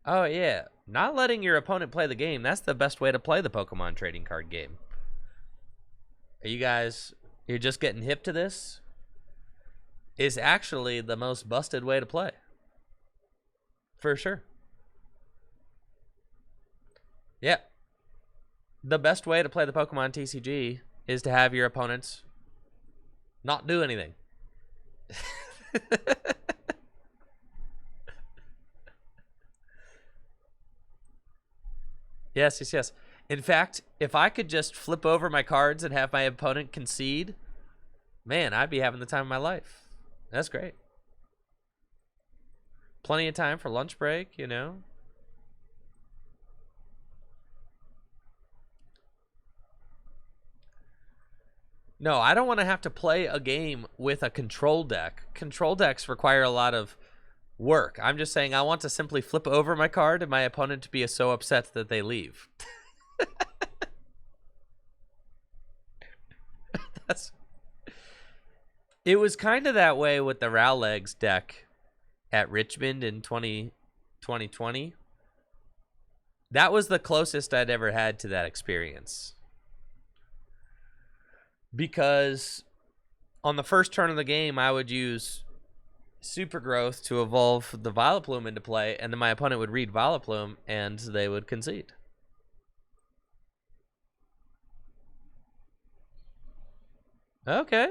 Oh, yeah. Not letting your opponent play the game. That's the best way to play the Pokemon trading card game. Are you guys, you're just getting hip to this? Is actually the most busted way to play. For sure. Yeah. The best way to play the Pokemon TCG is to have your opponents not do anything. Yes. In fact, if I could just flip over my cards and have my opponent concede, man, I'd be having the time of my life. That's great. Plenty of time for lunch break, you know. No, I don't want to have to play a game with a control deck. Control decks require a lot of work. I'm just saying I want to simply flip over my card and my opponent to be so upset that they leave. It was kind of that way with the Rowlegs deck at Richmond in 2020. That was the closest I'd ever had to that experience. Because on the first turn of the game, I would use Super Growth to evolve the Vileplume into play, and then my opponent would read Vileplume, and they would concede. Okay.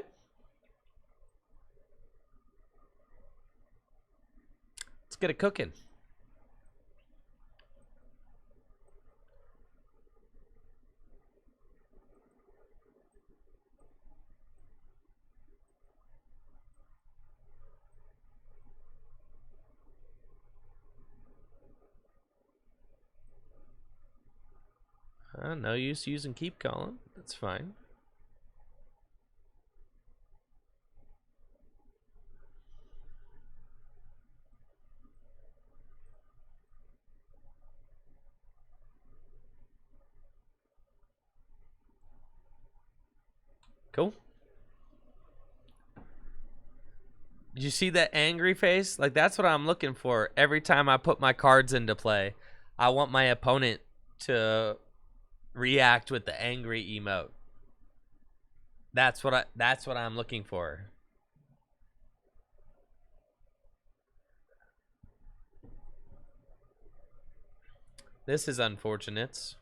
Let's get it cooking. No use using keep calling. That's fine. Cool. Did you see that angry face? Like, that's what I'm looking for. Every time I put my cards into play, I want my opponent to react with the angry emote. That's what I'm looking for. This is unfortunate.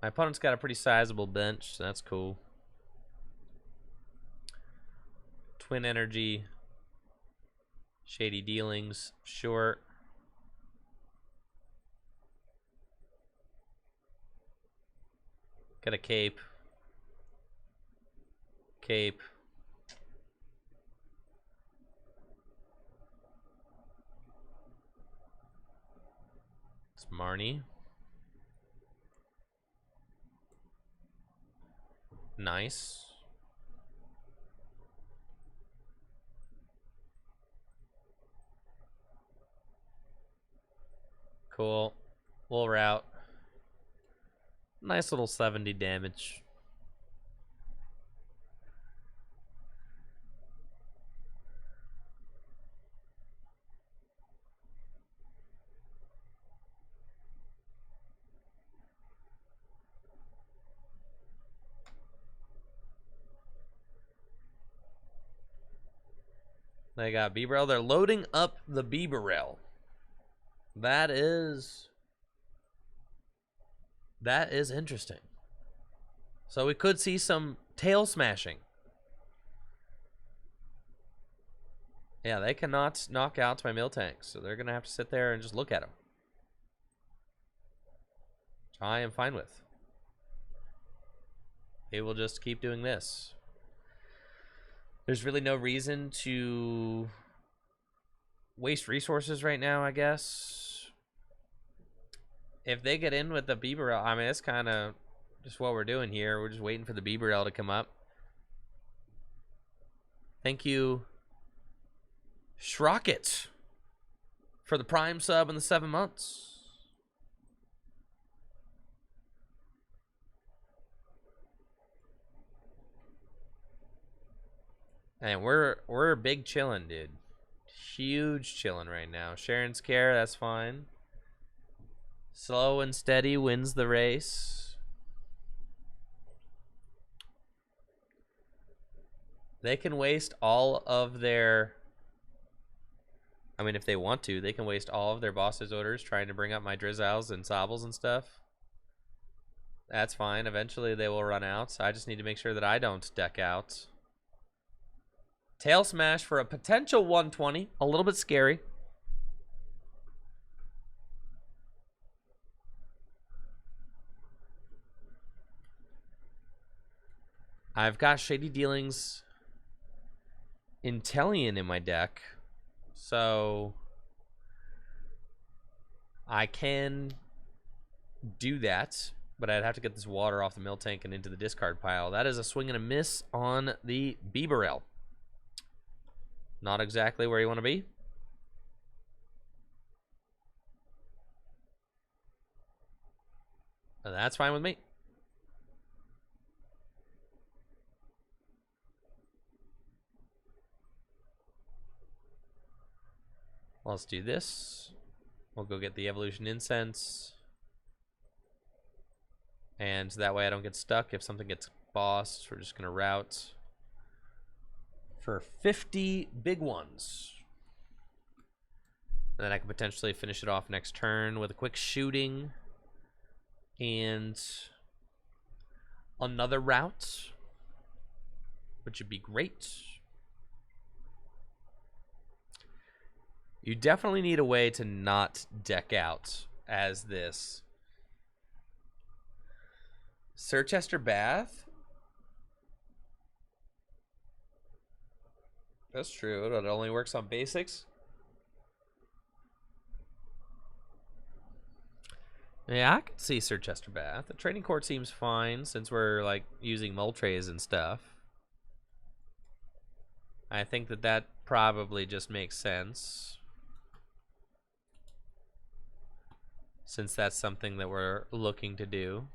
My opponent's got a pretty sizable bench, so that's cool. Twin Energy. Shady Dealings. Sure. Got a cape. Cape. It's Marnie. Nice. Cool. We'll route. Nice little 70 damage. They got Bibarel. They're loading up the Bibarel. That is interesting. So we could see some tail smashing. Yeah, they cannot knock out my Miltank, so they're going to have to sit there and just look at them. Which I am fine with. They will just keep doing this. There's really no reason to waste resources right now, I guess. If they get in with the Beaverell, I mean, it's kind of just what we're doing here. We're just waiting for the Beaverell to come up. Thank you, Shrocket, for the Prime sub in the 7 months. And we're big chilling, dude. Huge chilling right now. Sharon's care, that's fine. Slow and steady wins the race. They can waste all of their... I mean, if they want to, they can waste all of their boss's orders trying to bring up my Drizzles and Sobbles and stuff. That's fine. Eventually they will run out. So I just need to make sure that I don't deck out. Tail Smash for a potential 120. A little bit scary. I've got Shady Dealings Intellion in my deck. So I can do that. But I'd have to get this water off the Miltank and into the discard pile. That is a swing and a miss on the Beaverell. Not exactly where you want to be. And that's fine with me. Let's do this. We'll go get the Evolution Incense. And that way I don't get stuck. If something gets bossed, we're just going to route for 50 big ones. And then I can potentially finish it off next turn with a quick shooting and another route, which would be great. You definitely need a way to not deck out as this. Sirchester Bath? That's true. It only works on basics. Yeah, I can see Sirchester Bath. The training court seems fine since we're like using Moltres and stuff. I think that probably just makes sense, since that's something that we're looking to do.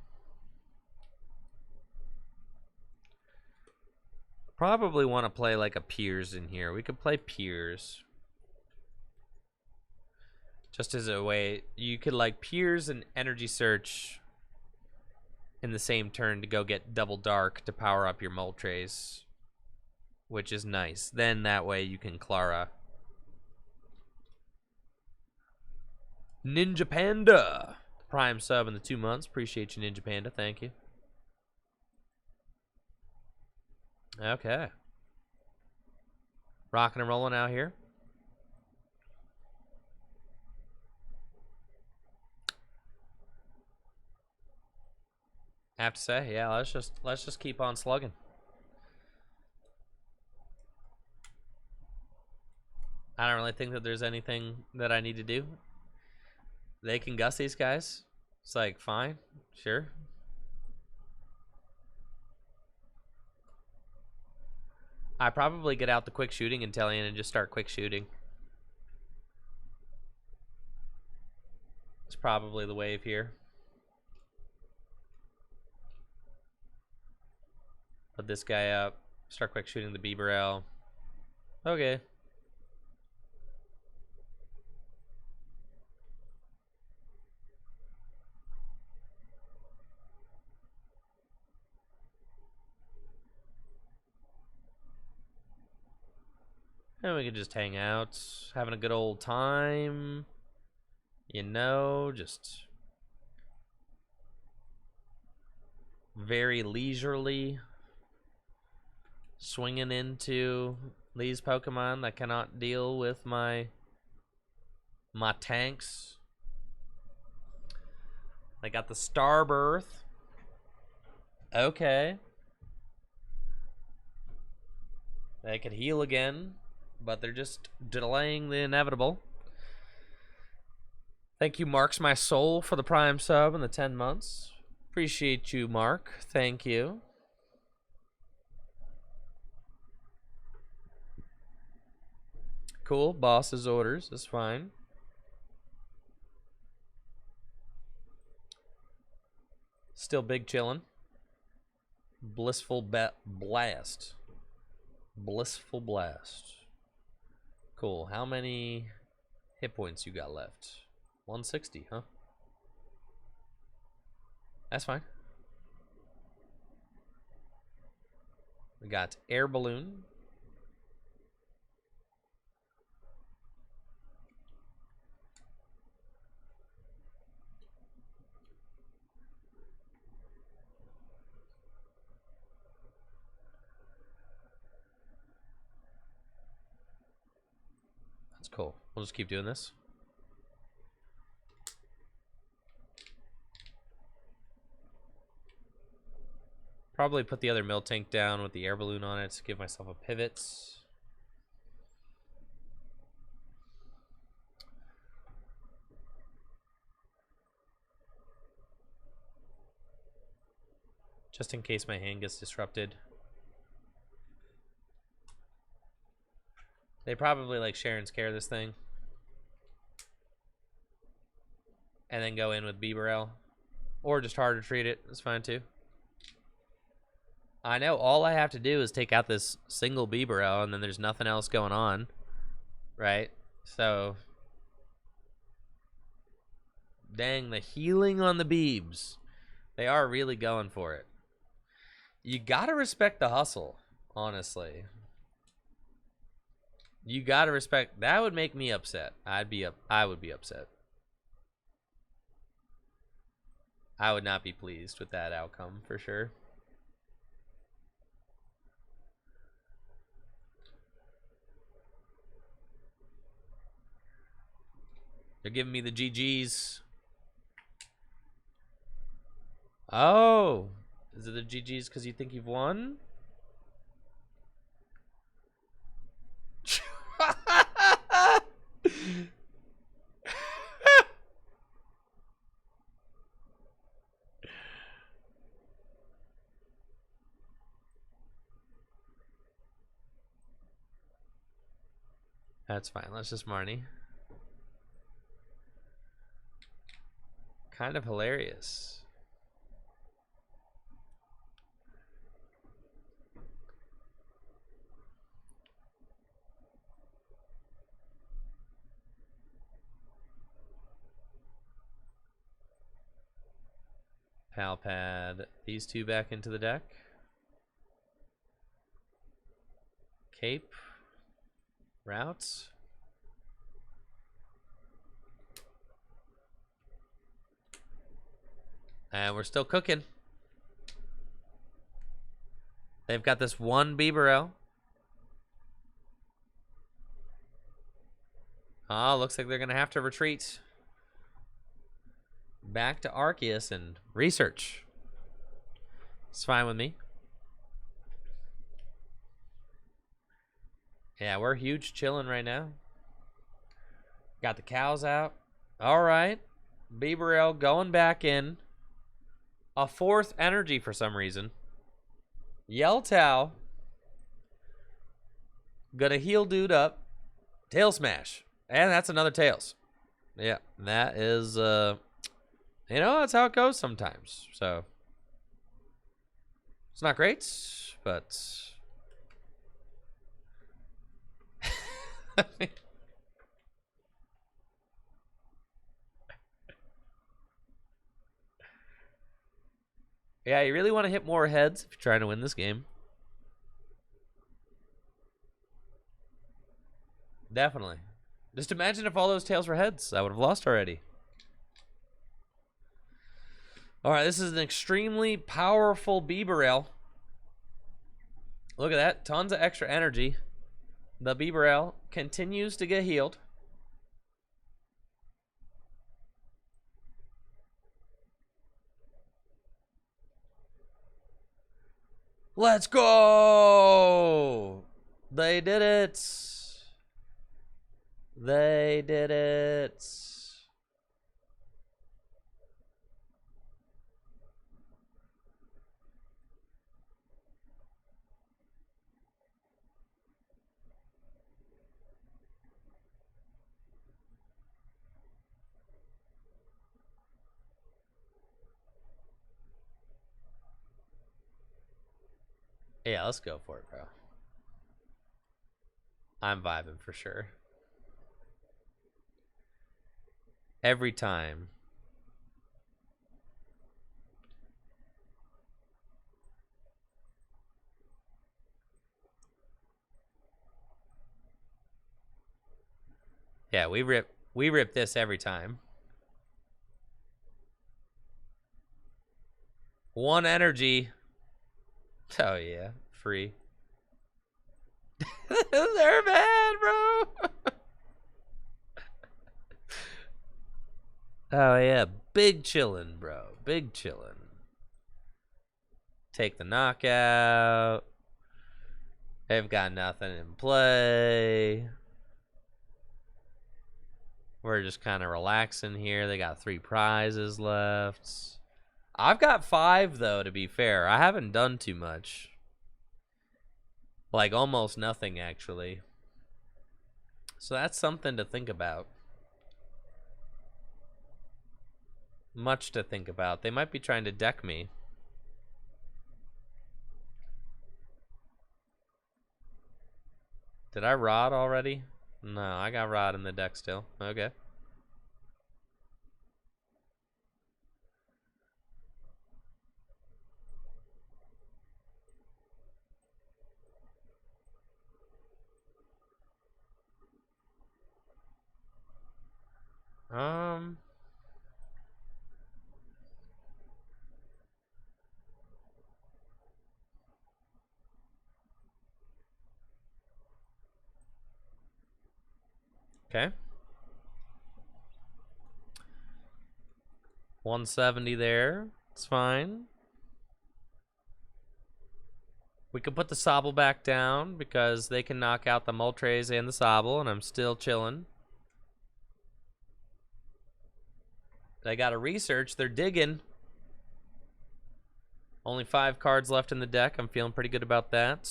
Probably want to play like a Piers in here. We could play Piers. Just as a way, you could like Piers and Energy Search in the same turn to go get Double Dark to power up your Moltres, which is nice. Then that way you can Clara. Ninja Panda, Prime sub in the 2 months. Appreciate you, Ninja Panda. Thank you. Okay. Rocking and rolling out here. I have to say, yeah, let's just keep on slugging. I don't really think that there's anything that I need to do. They can Gus these guys. It's like, fine, sure. I probably get out the quick shooting Intellion and just start quick shooting. It's probably the wave here. Put this guy up. Start quick shooting the Beaverell. Okay. And we can just hang out, having a good old time. You know, just very leisurely swinging into these Pokemon that cannot deal with my tanks. I got the Starbirth. Okay. They could heal again. but they're just delaying the inevitable. Thank you, Marks My Soul, for the Prime sub and the 10 months. Appreciate you, Mark. Thank you. Cool. Boss's orders. That's fine. Still big chillin'. Blissful blast. Blissful blast. Cool. How many hit points you got left? 160, huh? That's fine. We got air balloon. That's cool. We'll just keep doing this. Probably put the other Miltank down with the air balloon on it to give myself a pivot. Just in case my hand gets disrupted. They probably like share and scare this thing. And then go in with Bieberell. Or just hard retreat it. That's fine too. I know all I have to do is take out this single Bieberell and then there's nothing else going on. Right? So. Dang, the healing on the Beebs. They are really going for it. You gotta respect the hustle, honestly. You gotta respect. That would make me upset. I would be upset. I would not be pleased with that outcome for sure. They're giving me the GGs. Oh, is it the GGs because you think you've won? That's fine. Let's just Marnie. Kind of hilarious. Pal pad these two back into the deck. Cape. Routes. And we're still cooking. They've got this one Bieberell. Oh, looks like they're going to have to retreat back to Arceus and research. It's fine with me. Yeah, we're huge chilling right now. Got the cows out. All right. Bieberell going back in. A fourth energy for some reason. Yeltao. Gonna heal dude up. Tail smash. And that's another tails. Yeah, that is, you know, that's how it goes sometimes. So, it's not great, but... Yeah, you really want to hit more heads if you're trying to win this game. Definitely. Just imagine if all those tails were heads. I would have lost already. Alright, this is an extremely powerful Bieberell. Look at that. Tons of extra energy. The Bieberell continues to get healed. Let's go! They did it! They did it. Yeah, let's go for it, bro. I'm vibing for sure. Every time. Yeah, we rip this every time. 1 energy. Oh yeah, free. They're bad, bro. Oh yeah, big chillin', bro. Big chillin'. Take the knockout. They've got nothing in play. We're just kind of relaxing here. They got 3 prizes left. I've got 5 though, to be fair. I haven't done too much. Like almost nothing actually. So that's something to think about. Much to think about. They might be trying to deck me. Did I rod already? No, I got rod in the deck still. Okay. Okay. 170 there. It's fine. We can put the Sobble back down because they can knock out the Moltres and the Sobble, and I'm still chilling. They got to research. They're digging. Only 5 cards left in the deck. I'm feeling pretty good about that.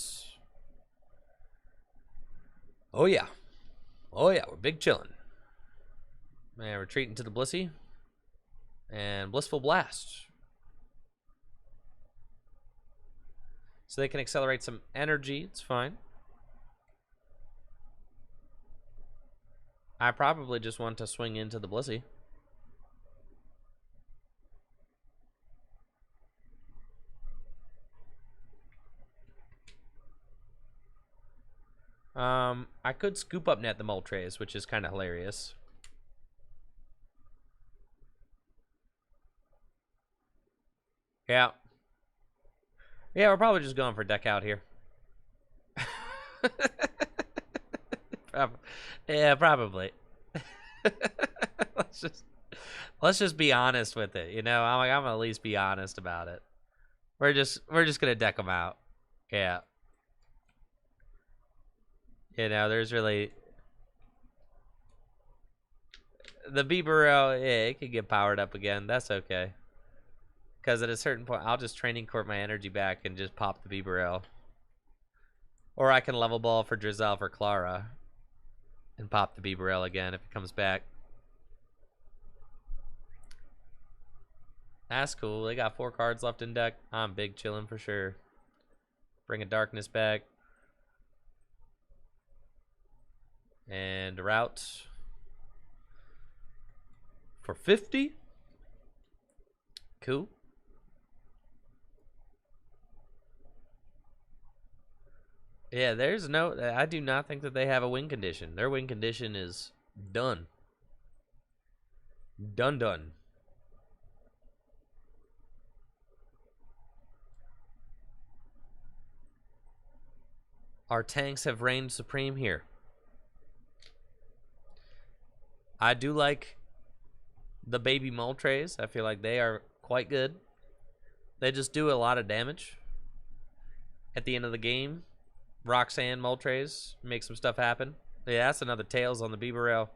Oh, yeah. Oh, yeah. We're big chilling. Man, retreating to the Blissey. And Blissful Blast. So they can accelerate some energy. It's fine. I probably just want to swing into the Blissey. I could scoop up net the Moltres, which is kind of hilarious. Yeah. Yeah, we're probably just going for deck out here. Yeah, probably. let's just be honest with it. You know, I'm gonna at least be honest about it. We're just gonna deck them out. Yeah. You know, there's really the Bibarel. Yeah, it could get powered up again. That's okay. Because at a certain point, I'll just training court my energy back and just pop the Bibarel. Or I can level ball for Drizzle for Clara and pop the Bibarel again if it comes back. That's cool. They got 4 cards left in deck. I'm big chilling for sure. Bring a Darkness back. And a route for 50. Cool. Yeah, there's no... I do not think that they have a win condition. Their win condition is done. Done. Our tanks have reigned supreme here. I do like the baby Moltres. I feel like they are quite good. They just do a lot of damage at the end of the game. Roxanne Moltres make some stuff happen. Yeah, that's another tails on the Bibarel.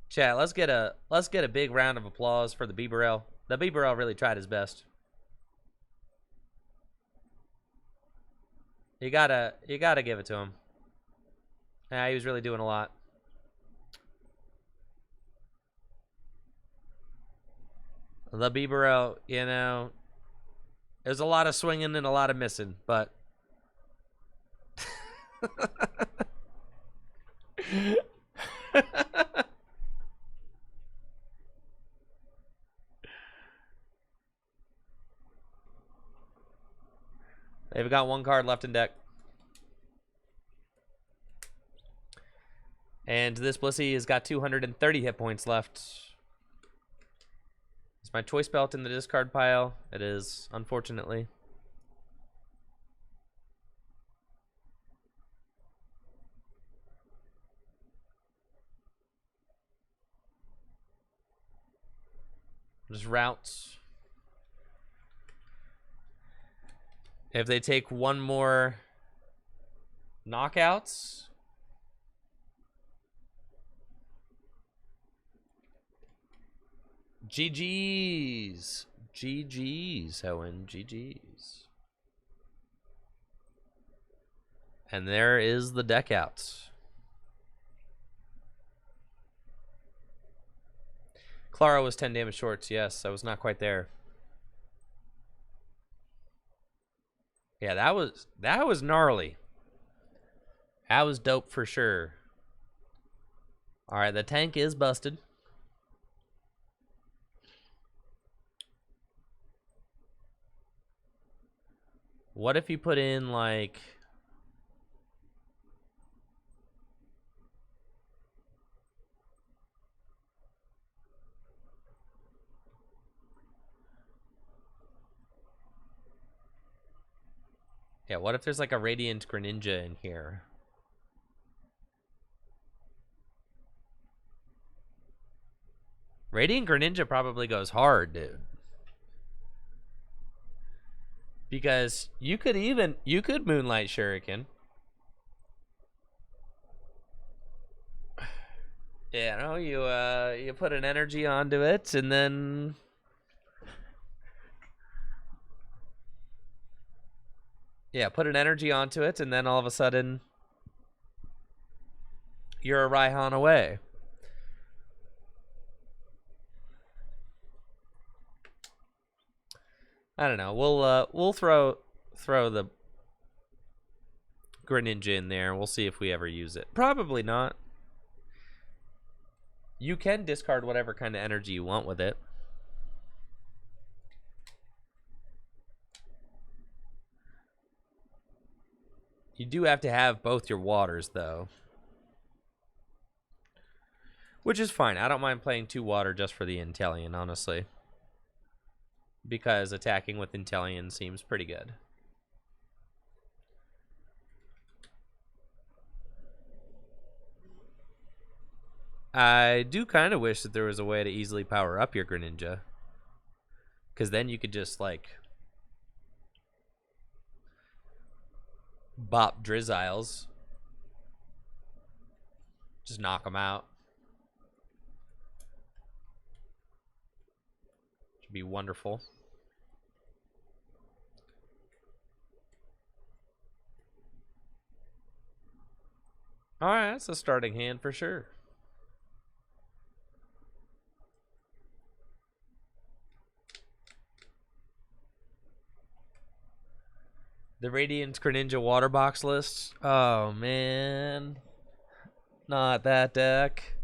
Chat, let's get a big round of applause for the Bibarel. The Bibarel really tried his best. You gotta give it to him. Yeah, he was really doing a lot. The Bibarel, you know, there's a lot of swinging and a lot of missing, but they've got one card left in deck. And this Blissey has got 230 hit points left. Is my choice belt in the discard pile? It is, unfortunately. Just routes. If they take one more knockouts, GG's. GG's, Owen. GG's. And there is the deck outs. Clara was 10 damage shorts. Yes, I was not quite there. Yeah, that was gnarly. That was dope for sure. All right, the tank is busted. What if you put in like yeah, what if there's like a Radiant Greninja in here? Radiant Greninja probably goes hard, dude. Because you could Moonlight Shuriken. Yeah, no, you put an energy onto it and then put an energy onto it and then all of a sudden you're a Raihan away. I don't know. We'll throw the Greninja in there. We'll see if we ever use it. Probably not. You can discard whatever kind of energy you want with it. You do have to have both your waters, though. Which is fine. I don't mind playing 2 water just for the Inteleon, honestly. Because attacking with Inteleon seems pretty good. I do kind of wish that there was a way to easily power up your Greninja. Because then you could just, like, bop Drizziles. Just knock them out. Should be wonderful. Alright, that's a starting hand for sure. The Radiant Greninja water box list. Oh man. Not that deck.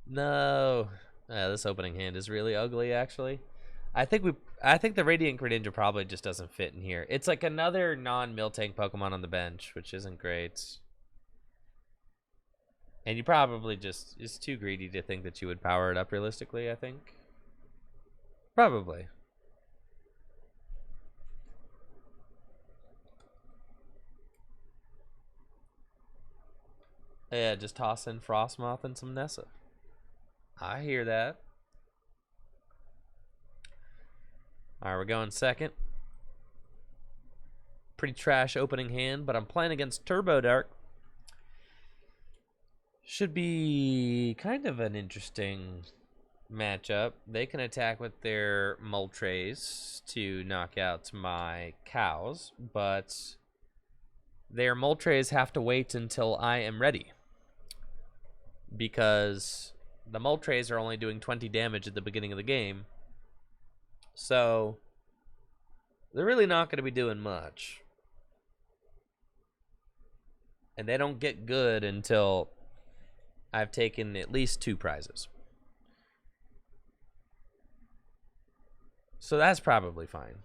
No. This opening hand is really ugly actually. I think the Radiant Greninja probably just doesn't fit in here. It's like another non-Miltank Pokemon on the bench, which isn't great. And you probably just is too greedy to think that you would power it up realistically, I think. Probably. Yeah, just toss in Frostmoth and some Nessa. I hear that. Alright, we're going second. Pretty trash opening hand, but I'm playing against Turbo Dark. Should be kind of an interesting matchup. They can attack with their Moltres to knock out my cows, but their Moltres have to wait until I am ready, because the Moltres are only doing 20 damage at the beginning of the game, so they're really not going to be doing much. And they don't get good until I've taken at least 2 prizes. So that's probably fine.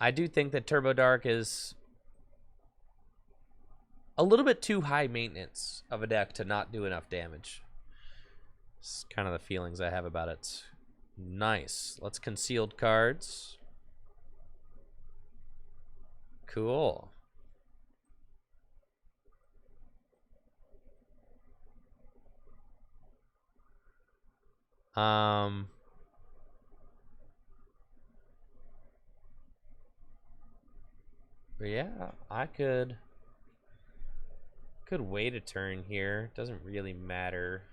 I do think that Turbo Dark is a little bit too high maintenance of a deck to not do enough damage. It's kind of the feelings I have about it. Nice. Let's concealed cards. Cool. But yeah, I could wait a turn here. Doesn't really matter.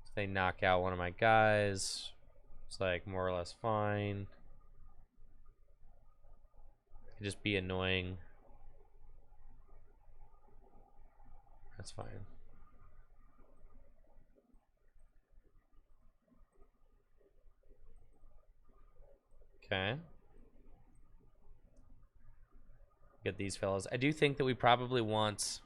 If they knock out one of my guys, it's like more or less fine. Could just be annoying. That's fine. Okay. Get these fellas. I do think that we probably want...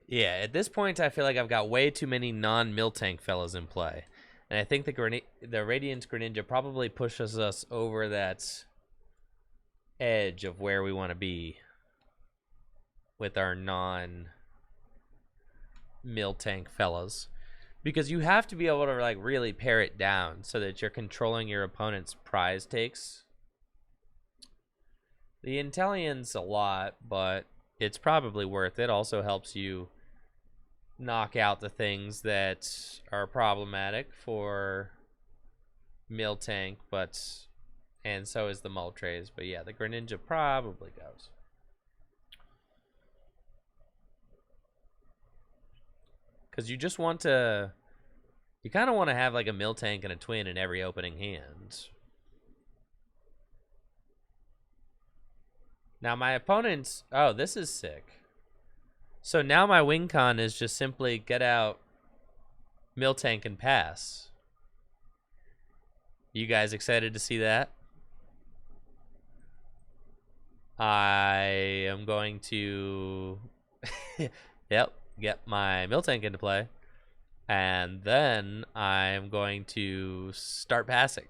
Yeah, at this point, I feel like I've got way too many non-Miltank fellas in play. And I think the Radiant Greninja probably pushes us over that edge of where we want to be with our non-Miltank fellas. Because you have to be able to like really pare it down so that you're controlling your opponent's prize takes. The Intellion's a lot, but it's probably worth it. Also helps you knock out the things that are problematic for Miltank, and so is the Moltres. But yeah, the Greninja probably goes. Because you just want to... You kind of want to have like a Miltank and a Twin in every opening hand. Now my opponent's... Oh, this is sick. So now my win con is just simply get out Miltank and pass. You guys excited to see that? I am going to... Yep, get my Miltank into play. And then I'm going to start passing.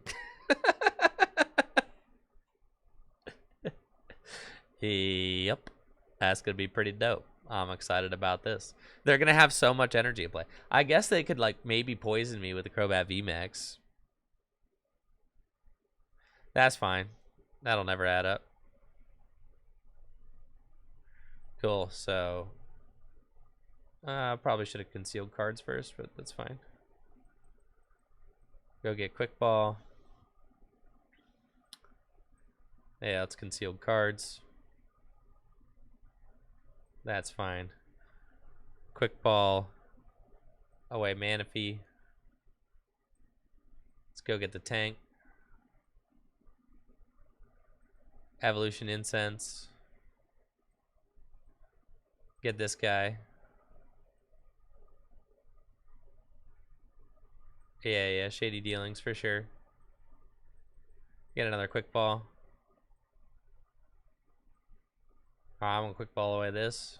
Yep. That's going to be pretty dope. I'm excited about this. They're going to have so much energy in play. I guess they could like maybe poison me with the Crobat VMAX. That's fine. That'll never add up. Cool, so... probably should have concealed cards first, but that's fine. Go get Quick Ball. Yeah, let's concealed cards. That's fine. Quick Ball. Away Manaphy. Let's go get the tank. Evolution Incense. Get this guy. Yeah, shady dealings for sure. Get another Quick Ball. I'm gonna Quick Ball away this.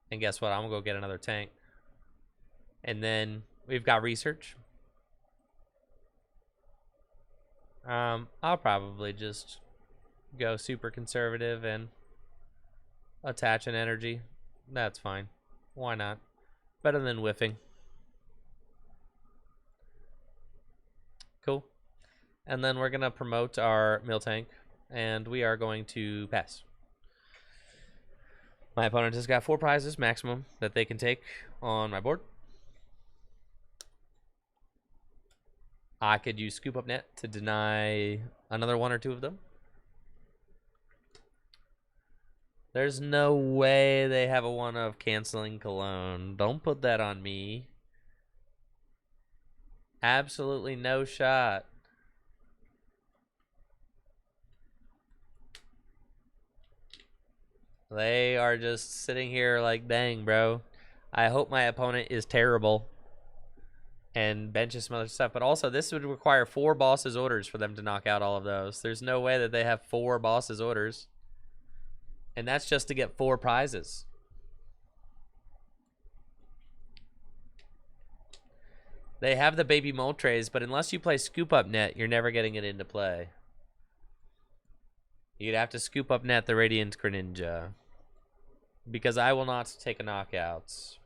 And guess what? I'm gonna go get another tank. And then we've got Research. I'll probably just go super conservative and attach an energy. That's fine. Why not? Better than whiffing. Cool. And then we're gonna promote our Miltank, and we are going to pass. My opponent has got 4 prizes maximum that they can take on my board. I could use Scoop Up Net to deny another one or two of them. There's no way they have a one of canceling Cologne. Don't put that on me. Absolutely no shot. They are just sitting here like, dang, bro. I hope my opponent is terrible and benches some other stuff. But also, this would require 4 bosses' orders for them to knock out all of those. There's no way that they have 4 bosses' orders. And that's just to get 4 prizes. They have the baby Moltres, but unless you play Scoop Up Net, you're never getting it into play. You'd have to Scoop Up Net the Radiant Greninja. Because I will not take a knockout.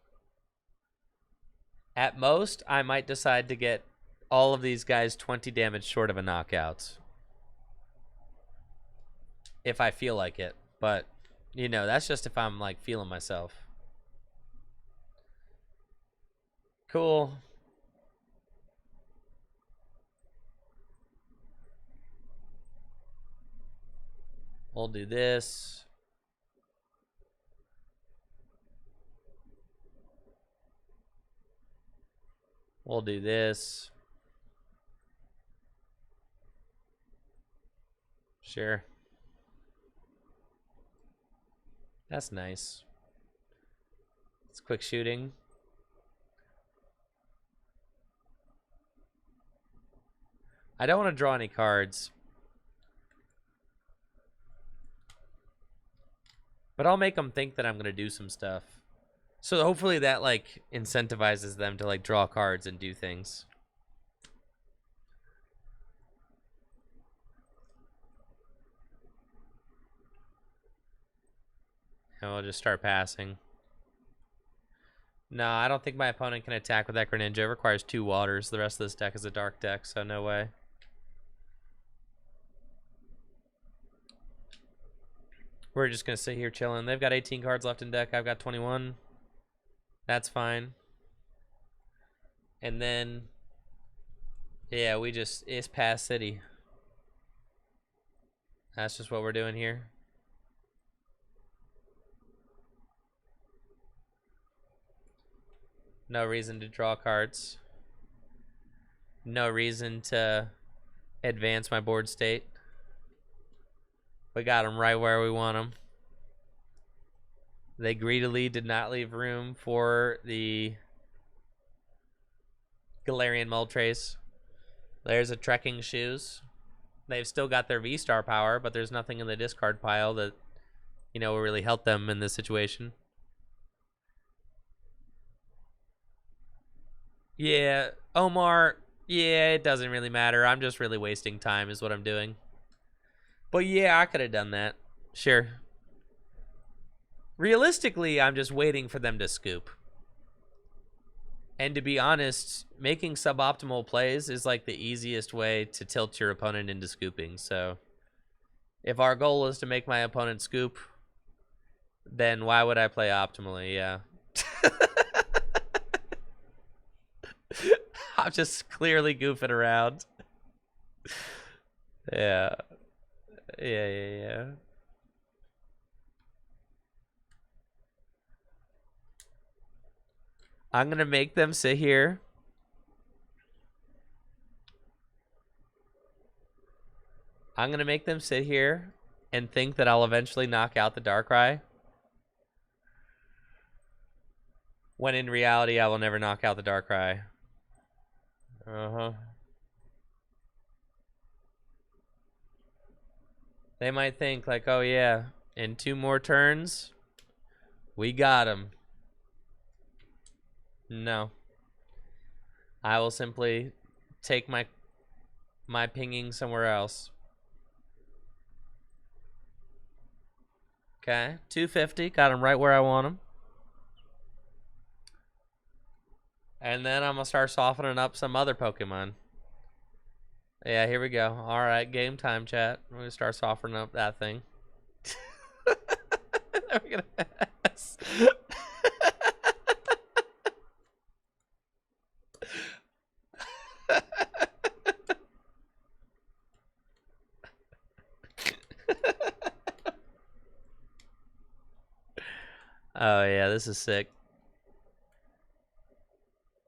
At most, I might decide to get all of these guys 20 damage short of a knockout. If I feel like it. But, you know, that's just if I'm, like, feeling myself. Cool. We'll do this. We'll do this. Sure. That's nice. It's quick shooting. I don't want to draw any cards. But I'll make them think that I'm going to do some stuff. So hopefully that, like, incentivizes them to, like, draw cards and do things. And we'll just start passing. No, I don't think my opponent can attack with that Greninja. It requires 2 waters. The rest of this deck is a dark deck, so no way. We're just going to sit here chilling. They've got 18 cards left in deck. I've got 21. That's fine. And then, yeah, it's past city. That's just what we're doing here. No reason to draw cards. No reason to advance my board state. We got them right where we want them. They greedily did not leave room for the Galarian Moltres. There's a Trekking Shoes. They've still got their V-Star power, but there's nothing in the discard pile that, you know, will really help them in this situation. Yeah, Omar, yeah, it doesn't really matter. I'm just really wasting time is what I'm doing. But yeah, I could have done that. Sure. Realistically, I'm just waiting for them to scoop. And to be honest, making suboptimal plays is like the easiest way to tilt your opponent into scooping. So if our goal is to make my opponent scoop, then why would I play optimally? Yeah. I'm just clearly goofing around. Yeah. Yeah. I'm going to make them sit here. I'm going to make them sit here and think that I'll eventually knock out the Darkrai. When in reality, I will never knock out the Darkrai. They might think like, oh yeah, in 2 more turns, we got him. No. I will simply take my pinging somewhere else. Okay, 250, got him right where I want him. And then I'm going to start softening up some other Pokemon. Yeah, here we go. All right, game time, chat. We're going to start softening up that thing. We're going to pass. Oh yeah, this is sick.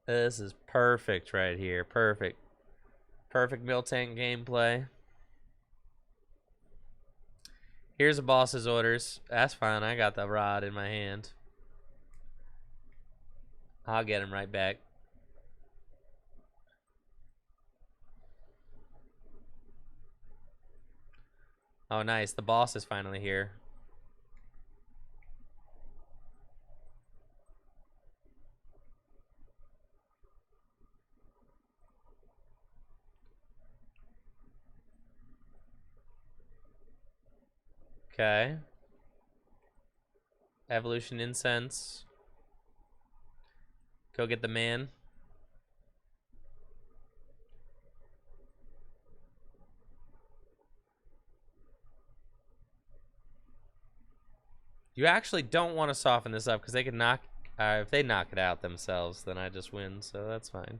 This is perfect right here. Perfect. Perfect Miltank gameplay. Here's a boss's orders. That's fine. I got the rod in my hand. I'll get him right back. Oh, nice. The boss is finally here. Okay. Evolution incense. Go get the man. You actually don't want to soften this up because they can knock. If they knock it out themselves, then I just win, so that's fine.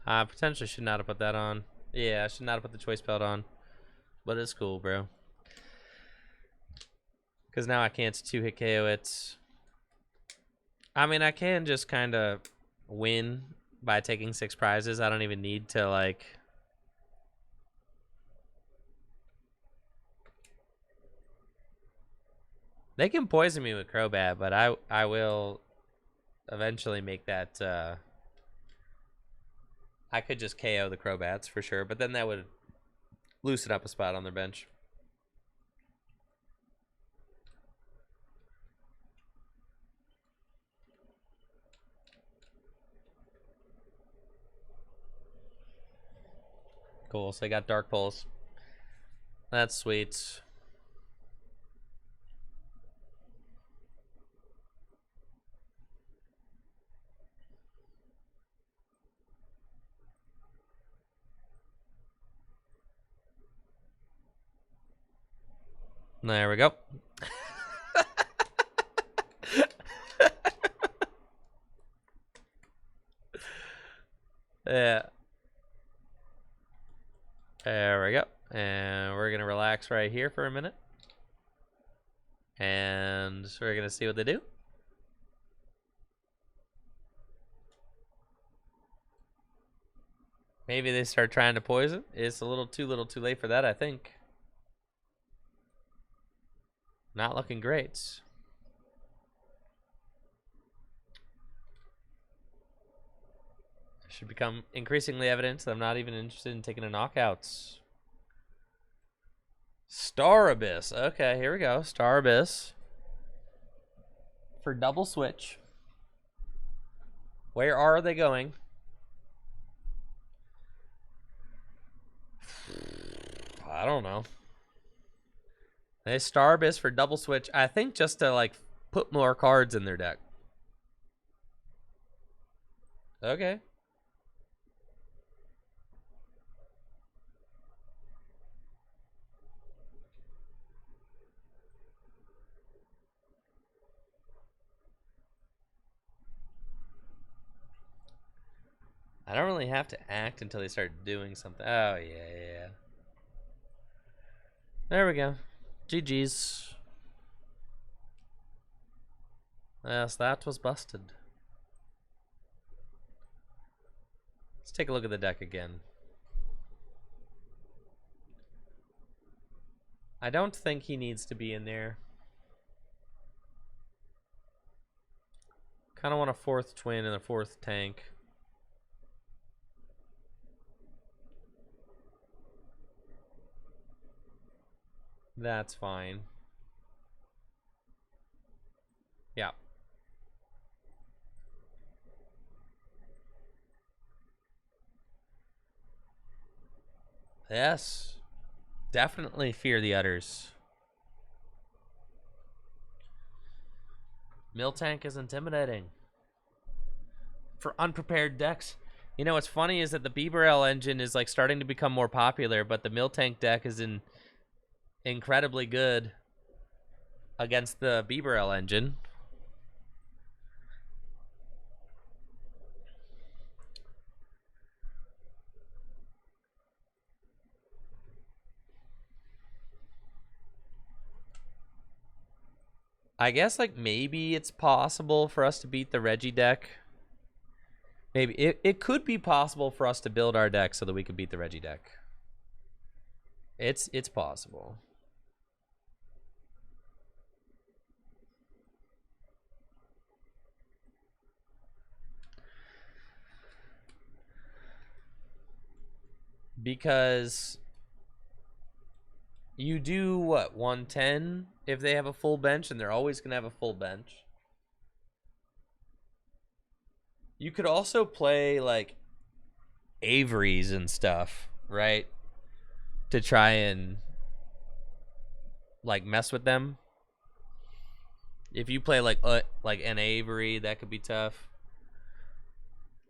I potentially should not have put that on. Yeah, I should not have put the choice belt on. But it's cool, bro. Because now I can't 2-hit KO it. I mean, I can just kind of win by taking 6 prizes. I don't even need to, like... They can poison me with Crobat, but I will eventually make that... I could just KO the Crobats for sure, but then that would loosen up a spot on their bench. Cool, so I got Dark Pulse. That's sweet. There we go. Yeah. There we go. And we're going to relax right here for a minute. And we're going to see what they do. Maybe they start trying to poison. It's a little too late for that, I think. Not looking great. It should become increasingly evident that I'm not even interested in taking a knockout. Star Abyss. Okay, here we go. Star Abyss. For double switch. Where are they going? I don't know. They Star Abyss for double switch. I think just to like put more cards in their deck. Okay. I don't really have to act until they start doing something. Oh, yeah. There we go. GG's. Yes, that was busted. Let's take a look at the deck again. I don't think he needs to be in there. Kind of want a 4th twin and a 4th tank. That's fine. Yeah. Yes. Definitely fear the udders. Miltank is intimidating. For unprepared decks. You know what's funny is that the Bibarel engine is like starting to become more popular, but the Miltank deck is incredibly good. against the Bibarel engine. I guess like maybe it's possible for us to beat the Regi deck. Maybe it could be possible for us to build our deck so that we could beat the Regi deck. It's possible. Because you do what, 110 if they have a full bench, and they're always gonna have a full bench. You could also play like Avery's and stuff, right? To try and like mess with them. If you play like an Avery, that could be tough.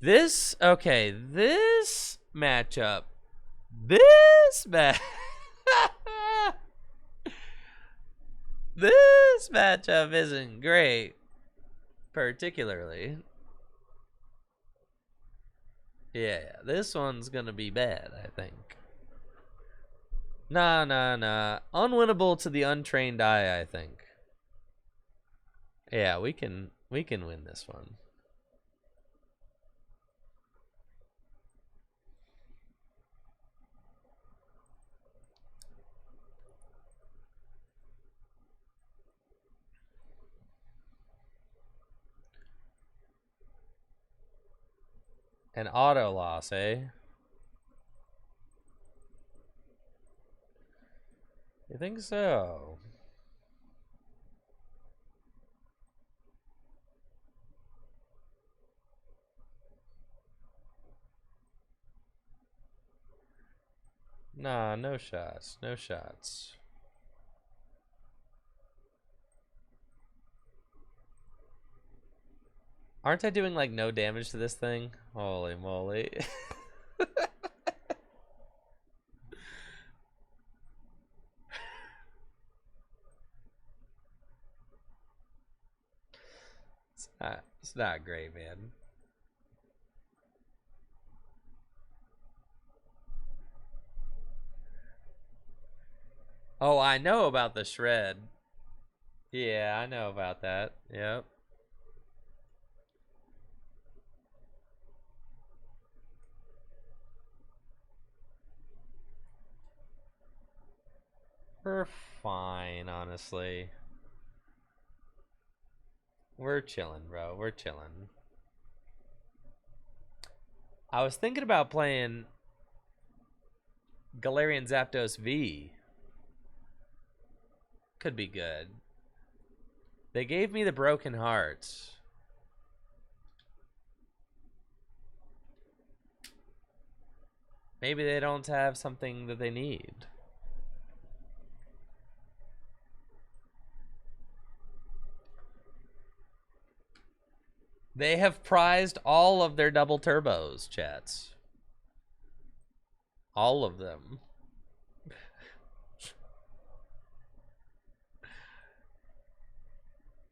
This matchup. This matchup isn't great, particularly. Yeah, this one's gonna be bad, I think. Nah. Unwinnable to the untrained eye, I think. Yeah, we can win this one. An auto loss, eh? You think so? Nah, no shots. No shots. Aren't I doing like no damage to this thing? Holy moly. It's not great, man. Oh, I know about the shred. Yeah, I know about that. Yep. We're fine, honestly. We're chilling, bro. We're chilling. I was thinking about playing Galarian Zapdos V. Could be good. They gave me the Broken Hearts. Maybe they don't have something that they need. They have prized all of their double turbos, chats. All of them.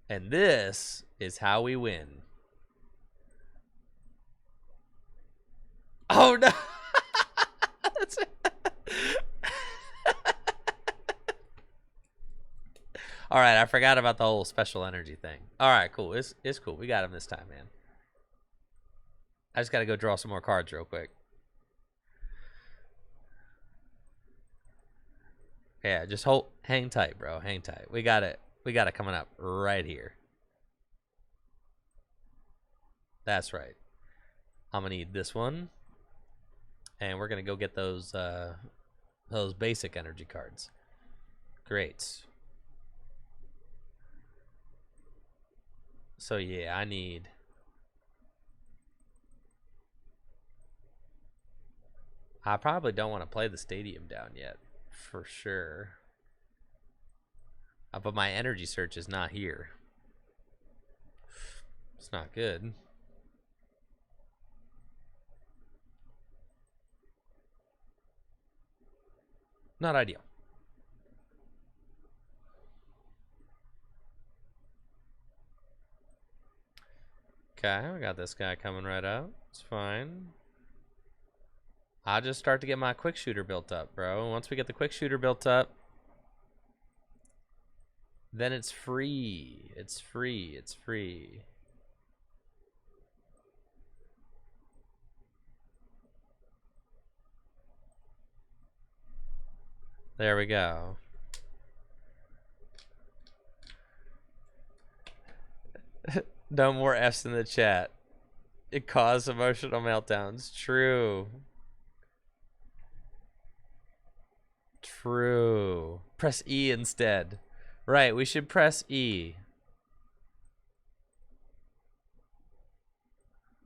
And this is how we win. Oh no! All right, I forgot about the whole special energy thing. All right, cool. It's cool. We got him this time, man. I just got to go draw some more cards real quick. Yeah, just hang tight, bro. Hang tight. We got it. We got it coming up right here. That's right. I'm gonna need this one, and we're gonna go get those basic energy cards. Great. So yeah, I probably don't want to play the stadium down yet, for sure. But my energy search is not here. It's not good. Not ideal. Okay, we got this guy coming right up. It's fine. I'll just start to get my quick shooter built up, bro. And once we get the quick shooter built up, then it's free. It's free. It's free. There we go. No more F's in the chat. It caused emotional meltdowns. True. True. Press E instead. Right, we should press E.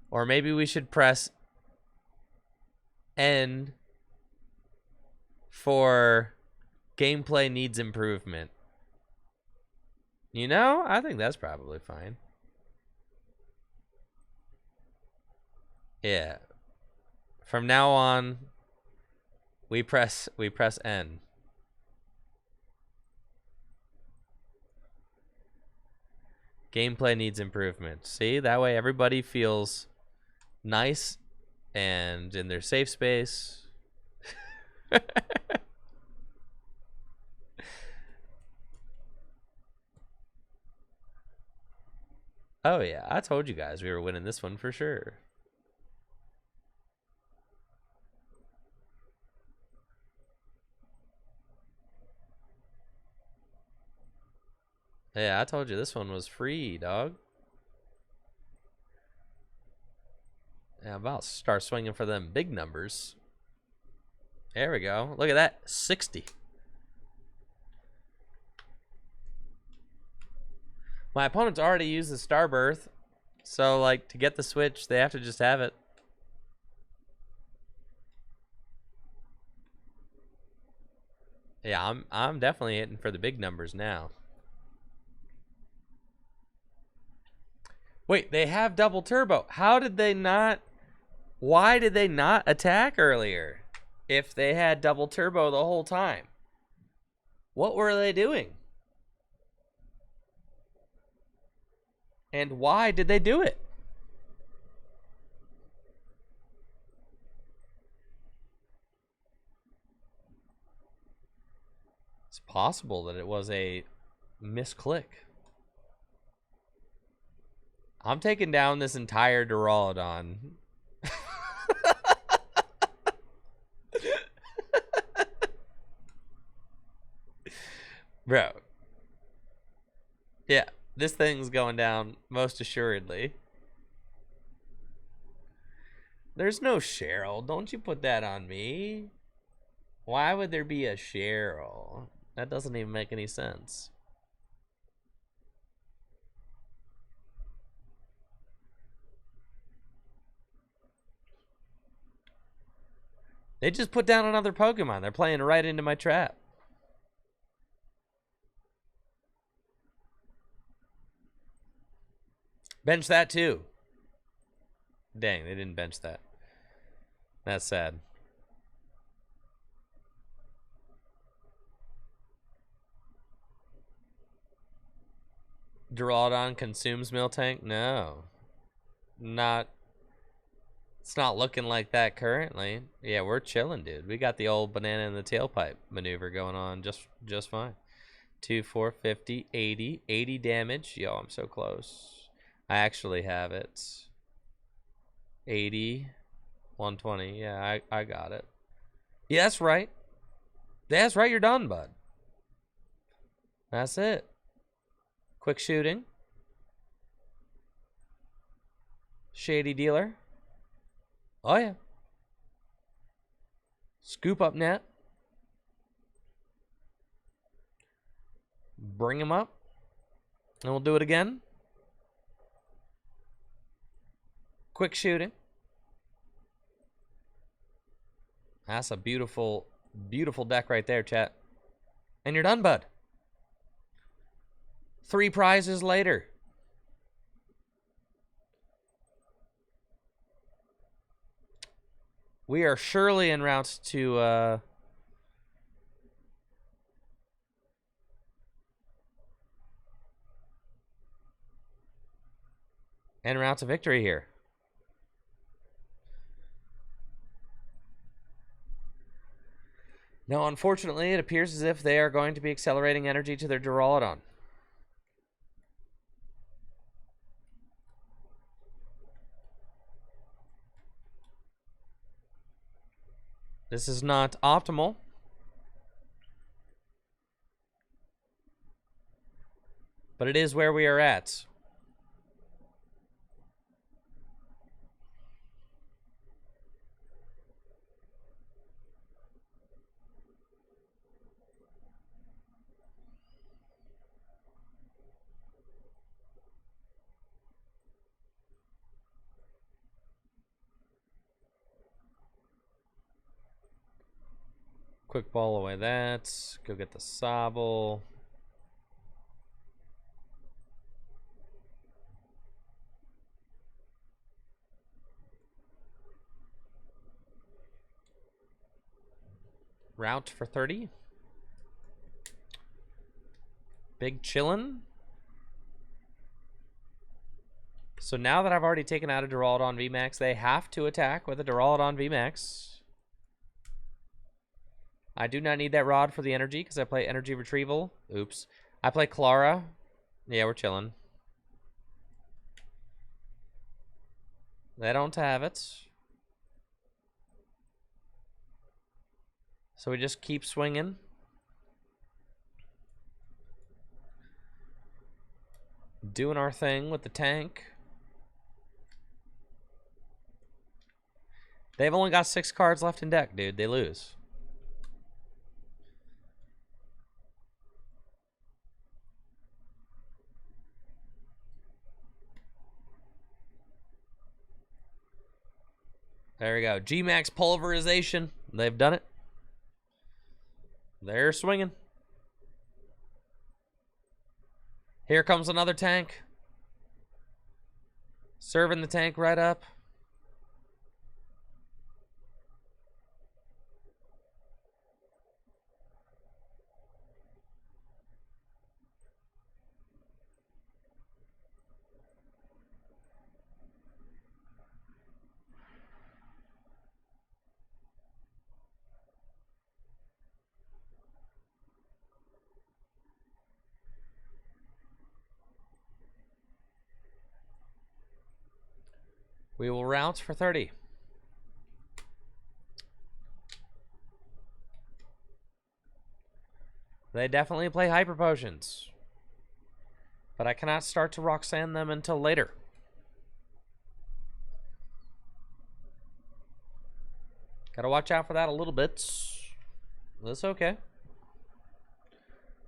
Or maybe we should press N for gameplay needs improvement. You know, I think that's probably fine. Yeah. From now on, we press N. Gameplay needs improvement. See, that way everybody feels nice and in their safe space. Oh yeah, I told you guys we were winning this one for sure. Yeah, I told you this one was free, dog. Yeah, I'm about to start swinging for them big numbers. There we go. Look at that. 60. My opponent's already used the Starbirth. So, like, to get the switch, they have to just have it. Yeah, I'm definitely hitting for the big numbers now. Wait, they have double turbo. How did they not... Why did they not attack earlier if they had double turbo the whole time? What were they doing? And why did they do it? It's possible that it was a misclick. I'm taking down this entire Duraludon. Bro. Yeah, this thing's going down most assuredly. There's no Cheryl. Don't you put that on me. Why would there be a Cheryl? That doesn't even make any sense. They just put down another Pokemon. They're playing right into my trap. Bench that too. Dang, they didn't bench that. That's sad. Duraludon consumes Miltank? No. Not. It's not looking like that currently. Yeah, we're chilling, dude. We got the old banana in the tailpipe maneuver going on just fine. 2, 4, 50, 80. 80 damage. Yo, I'm so close. I actually have it. 80. 120. Yeah, I got it. Yeah, that's right. That's right, you're done, bud. That's it. Quick shooting. Shady dealer. Oh, yeah. Scoop up net. Bring him up. And we'll do it again. Quick shooting. That's a beautiful, beautiful deck right there, chat. And you're done, bud. 3 prizes later. We are surely en route to En route to victory here. No, unfortunately, it appears as if they are going to be accelerating energy to their Duraludon. This is not optimal. But it is where we are at. Quick ball away that. Go get the Sobble. Route for 30. Big chillin'. So now that I've already taken out a Duraludon VMAX, they have to attack with a Duraludon VMAX. I do not need that rod for the energy because I play energy retrieval. Oops. I play Clara. Yeah, we're chilling. They don't have it. So we just keep swinging. Doing our thing with the tank. They've only got 6 cards left in deck, dude. They lose. There we go. G-Max pulverization. They've done it. They're swinging. Here comes another tank. Serving the tank right up. We will route for 30. They definitely play Hyper Potions. But I cannot start to Roxanne them until later. Gotta watch out for that a little bit. That's okay.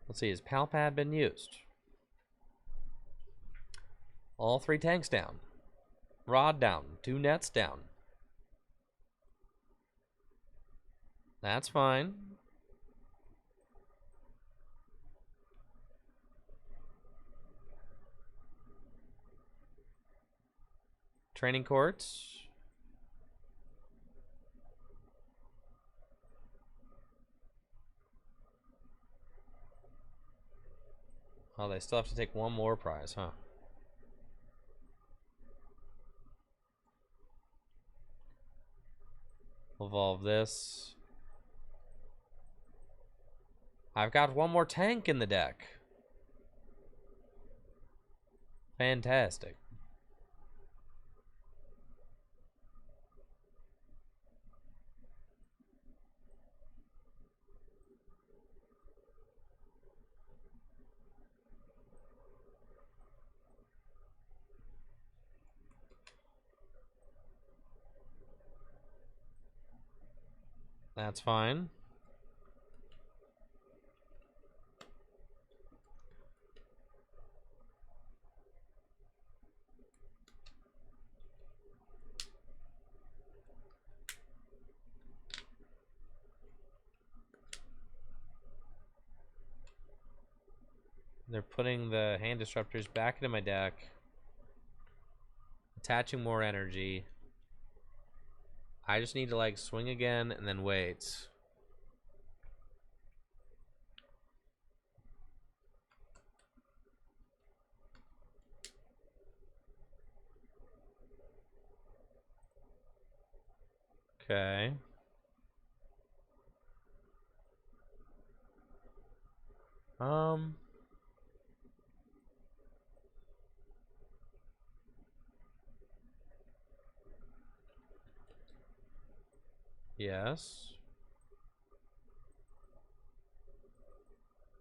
Let's see, has Palpad been used? All 3 tanks down. Rod down. 2 nets down. That's fine. Training courts. Oh, they still have to take 1 more prize, huh? Evolve this. I've got 1 more tank in the deck. Fantastic. That's fine. They're putting the hand disruptors back into my deck. Attaching more energy. I just need to like swing again and then wait. Okay. Yes.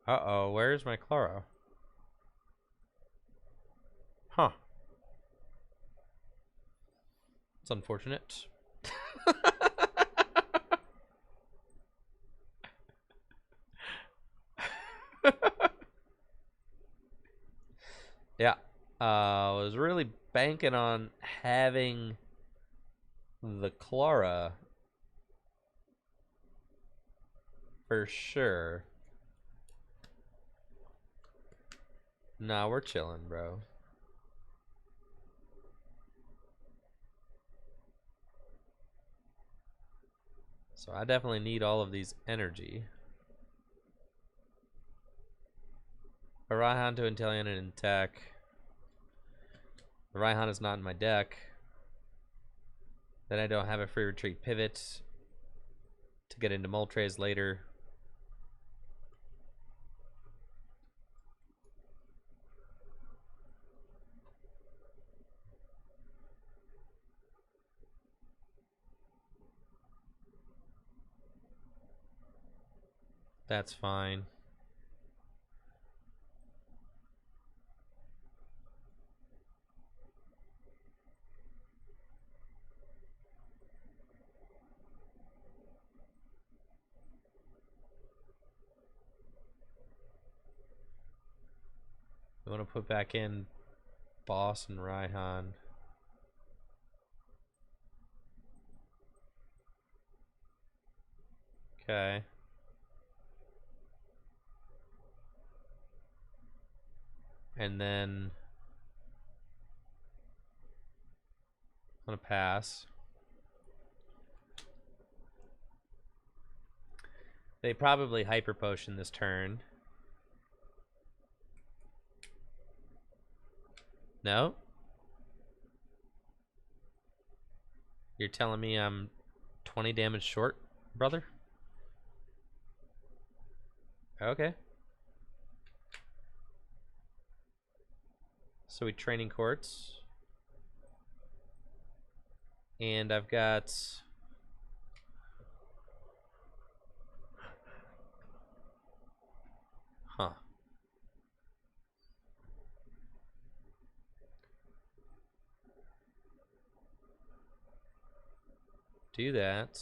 Uh-oh, where's my chloro? Huh. It's unfortunate. Yeah. I was really banking on having the chlora for sure. Nah, we're chilling, bro. So I definitely need all of these energy. A Raihan to Intellion and attack. The Raihan is not in my deck. Then I don't have a free retreat pivot to get into Moltres later. That's fine. We want to put back in Boss and Raihan. Okay. And then I'm gonna pass. They probably hyper potion this turn. No? You're telling me I'm 20 damage short, brother? Okay. So we training courts. And I've got... Huh. Do that.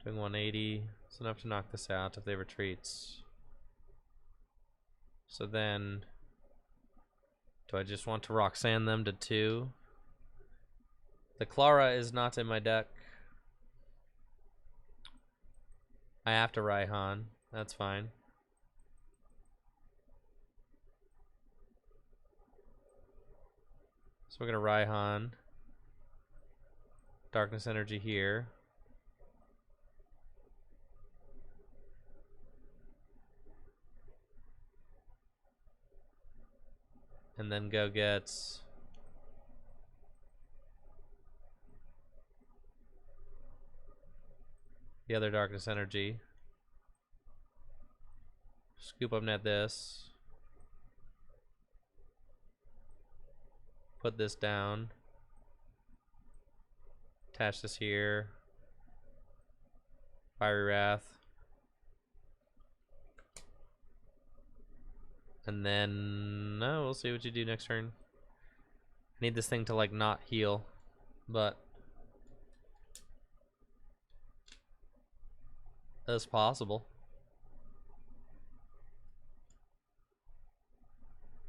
Doing 180. It's enough to knock this out if they retreats. So then... Do I just want to Roxanne them to 2? The Clara is not in my deck. I have to Raihan. That's fine. So we're gonna Raihan. Darkness energy here. And then go get the other darkness energy. Scoop up net this. Put this down. Attach this here. Fiery Wrath. And then, no, we'll see what you do next turn. I need this thing to, like, not heal, but that's possible.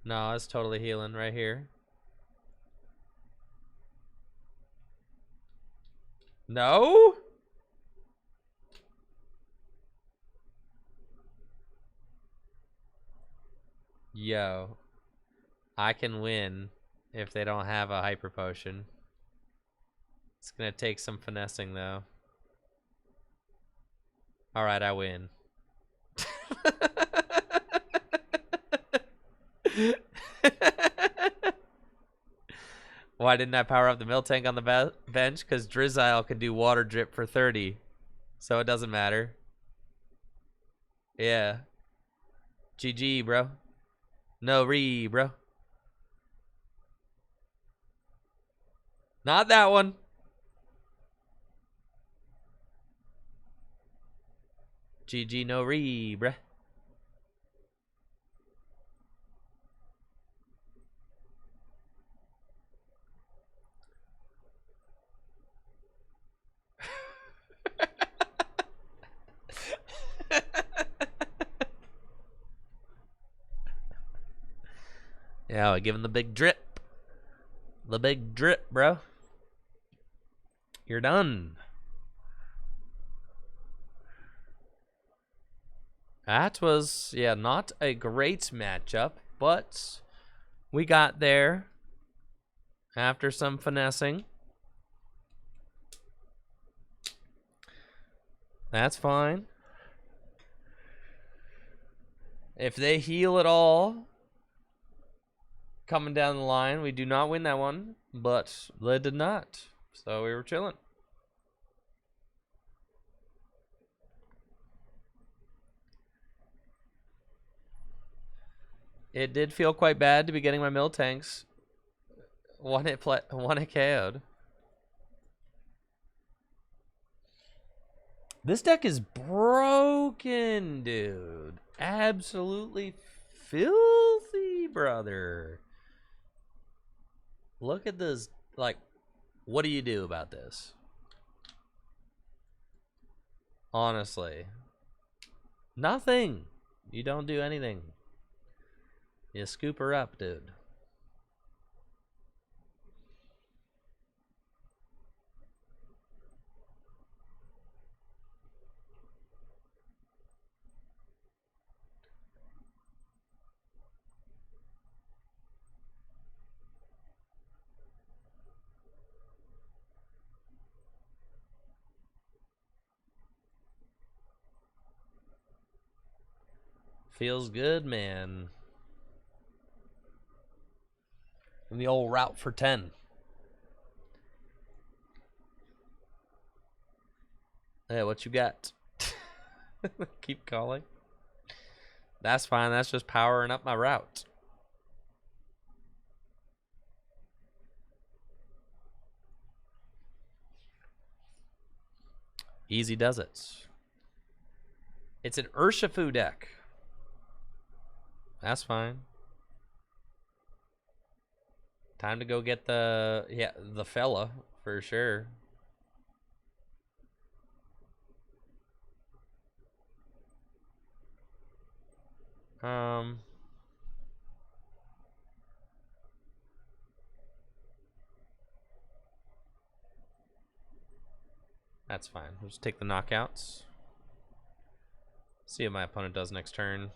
No, it's totally healing right here. No? Yo. I can win if they don't have a hyper potion. It's gonna take some finessing though. Alright, I win. Why didn't I power up the Miltank on the bench? Because Drizzile can do water drip for 30. So it doesn't matter. Yeah. GG, bro. No bro. Not that one. GG, no bruh. Yeah, I give him the big drip. The big drip, bro. You're done. That was, yeah, not a great matchup, but we got there after some finessing. That's fine. If they heal at all coming down the line, we do not win that one, but they did not. So we were chilling. It did feel quite bad to be getting my Miltanks. One hit KO'd. This deck is broken, dude. Absolutely filthy, brother. Look at this. Like, what do you do about this? Honestly. Nothing. You don't do anything. You scoop her up, dude. Feels good, man. And the old route for 10. Hey, what you got? Keep calling. That's fine. That's just powering up my route. Easy does it. It's an Urshifu deck. That's fine. Time to go get the fella for sure. That's fine. We'll just take the knockouts. See what my opponent does next turn.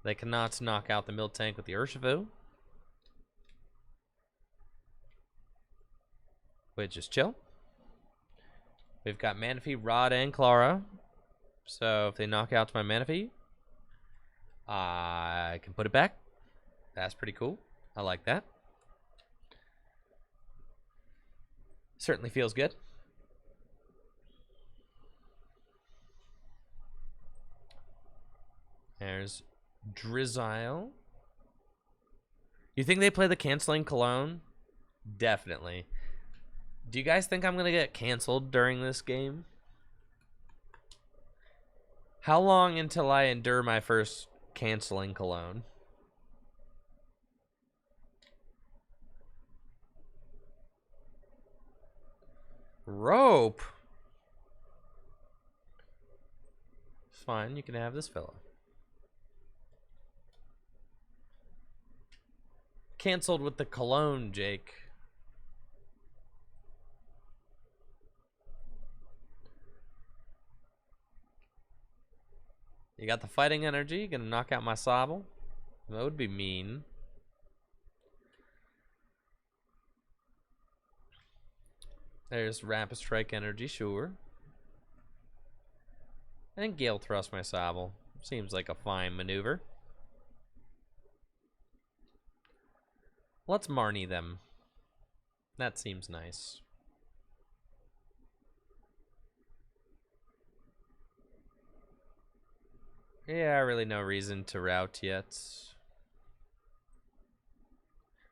They cannot knock out the Miltank with the Urshifu, which is chill. We've got Manaphy, Rod, and Clara. So if they knock out my Manaphy, I can put it back. That's pretty cool. I like that. Certainly feels good. There's Drizzile. You think they play the canceling Cologne? Definitely. Do you guys think I'm going to get canceled during this game? How long until I endure my first canceling Cologne? Rope. Fine, you can have this fella. Canceled with the Cologne, Jake. You got the fighting energy. Gonna knock out my Sobble. That would be mean. There's Rapid Strike energy, sure. And Gale Thrust my Sobble. Seems like a fine maneuver. Let's Marnie them. That seems nice. Yeah, really no reason to route yet.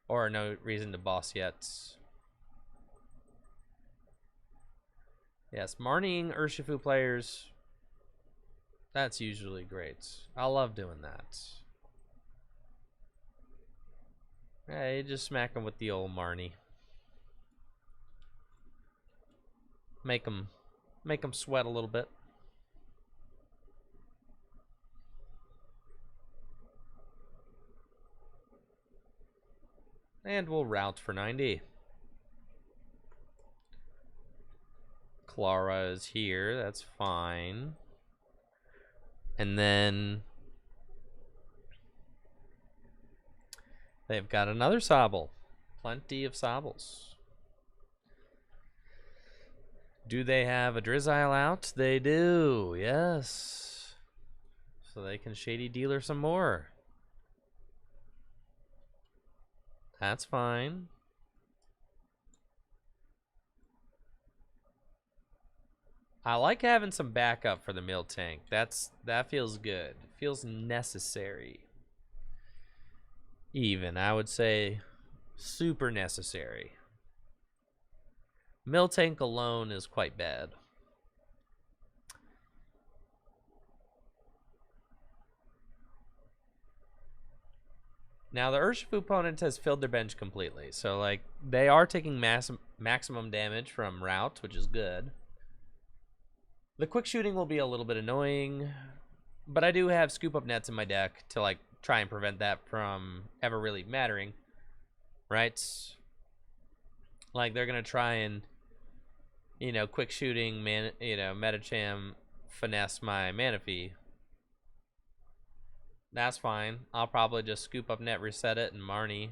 Or no reason to boss yet. Yes, Marnieing Urshifu players, that's usually great. I love doing that. Hey, just smack them with the old Marnie. Make them sweat a little bit. And we'll route for 90. Clara is here, that's fine. And then they've got another Sobble. Plenty of Sobbles. Do they have a Drizzile out? They do, yes. So they can Shady Dealer some more. That's fine. I like having some backup for the Miltank. That feels good. Feels necessary. Even, I would say, super necessary. Miltank alone is quite bad. Now, the Urshifu opponent has filled their bench completely. So, like, they are taking maximum damage from route, which is good. The quick shooting will be a little bit annoying, but I do have scoop up nets in my deck to, like, try and prevent that from ever really mattering, right? Like, they're going to try and, you know, quick shooting, Metacham finesse my Manaphy. That's fine. I'll probably just scoop up net, reset it, and Marnie.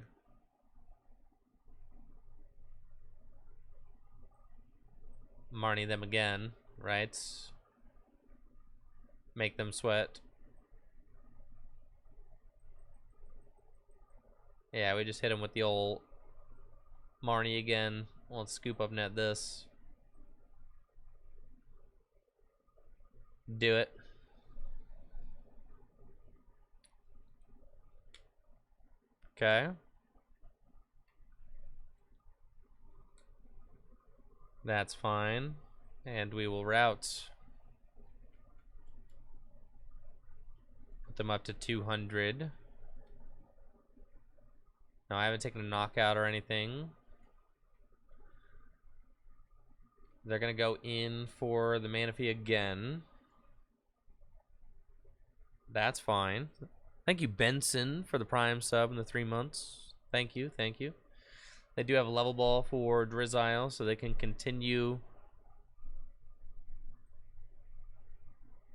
Marnie them again, right? Make them sweat. Yeah, we just hit him with the old Marnie again. Let's scoop up net this. Do it. Okay. That's fine. And we will route. Put them up to 200. No, I haven't taken a knockout or anything. They're going to go in for the Manaphy again. That's fine. Thank you, Benson, for the Prime sub in the 3 months. Thank you, thank you. They do have a level ball for Drizzile, so they can continue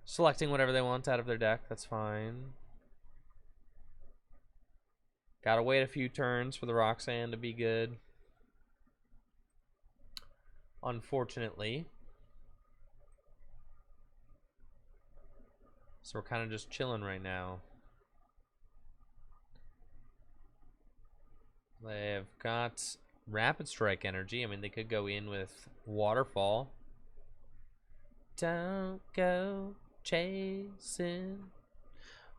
selecting whatever they want out of their deck. That's fine. Gotta wait a few turns for the Roxanne to be good. Unfortunately. So we're kind of just chilling right now. They've got Rapid Strike energy. I mean, they could go in with Waterfall. Don't go chasing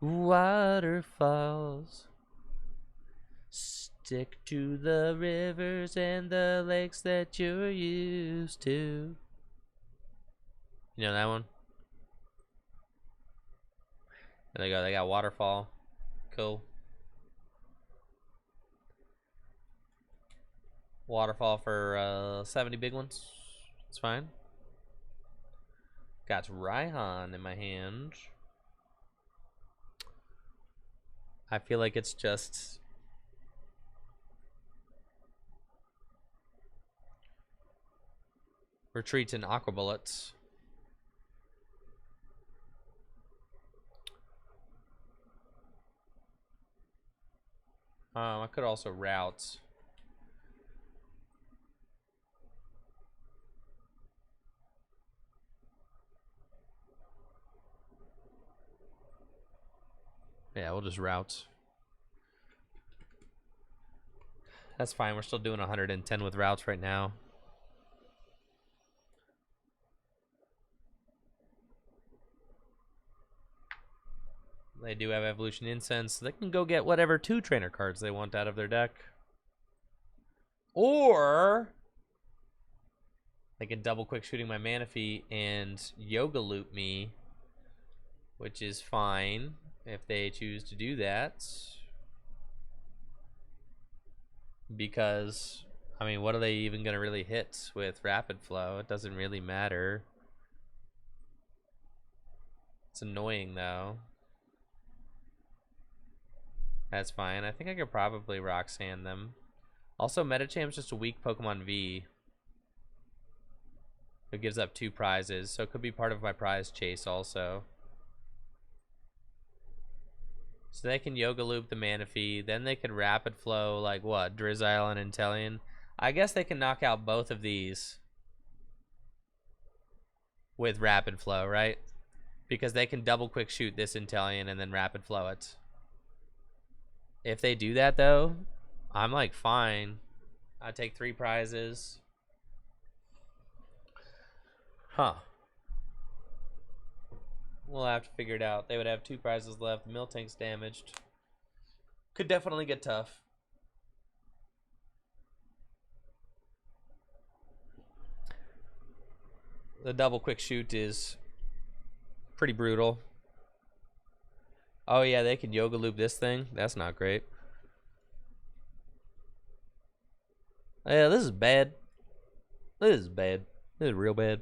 waterfalls. Stick to the rivers and the lakes that you're used to. You know that one? There they go. They got Waterfall. Cool. Waterfall for 70 big ones. It's fine. Got Raihan in my hand. I feel like it's just retreats and Aqua Bullets. I could also route. Yeah, we'll just route. That's fine. We're still doing 110 with routes right now. They do have Evolution Incense. So they can go get whatever 2 trainer cards they want out of their deck. Or they can double quick shooting my Manaphy and Yoga Loop me, which is fine if they choose to do that. Because, I mean, what are they even going to really hit with Rapid Flow? It doesn't really matter. It's annoying, though. That's fine. I think I could probably Roxanne them. Also, Medichamp's just a weak Pokemon V. It gives up 2 prizes, so it could be part of my prize chase also. So they can Yoga Loop the Manaphy, then they can Rapid Flow, like what, Drizzile and Inteleon. I guess they can knock out both of these with Rapid Flow, right? Because they can double quick shoot this Inteleon and then Rapid Flow it. If they do that though, I'm like fine. I take 3 prizes. Huh. We'll have to figure it out. They would have 2 prizes left. The Miltank's damaged. Could definitely get tough. The double quick shoot is pretty brutal. Oh yeah, they can Yoga Loop this thing. That's not great. Yeah, this is bad. This is bad. This is real bad.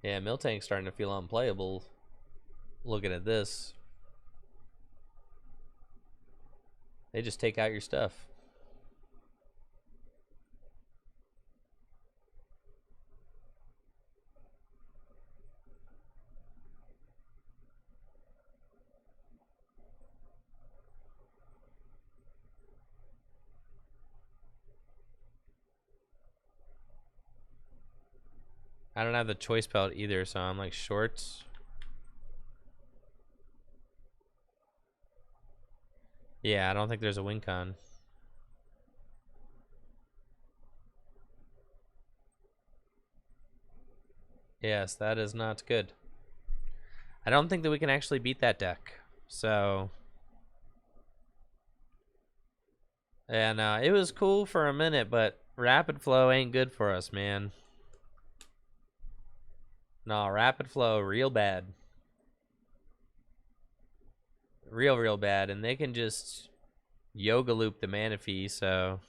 Yeah, Miltank's starting to feel unplayable looking at this. They just take out your stuff. I don't have the choice belt either, so I'm like shorts. Yeah, I don't think there's a win con. Yes, that is not good. I don't think that we can actually beat that deck. So, yeah, no, it was cool for a minute, but Rapid Flow ain't good for us, man. No, Rapid Flow, real bad. Real bad. And they can just Yoga Loop the Manaphy, so.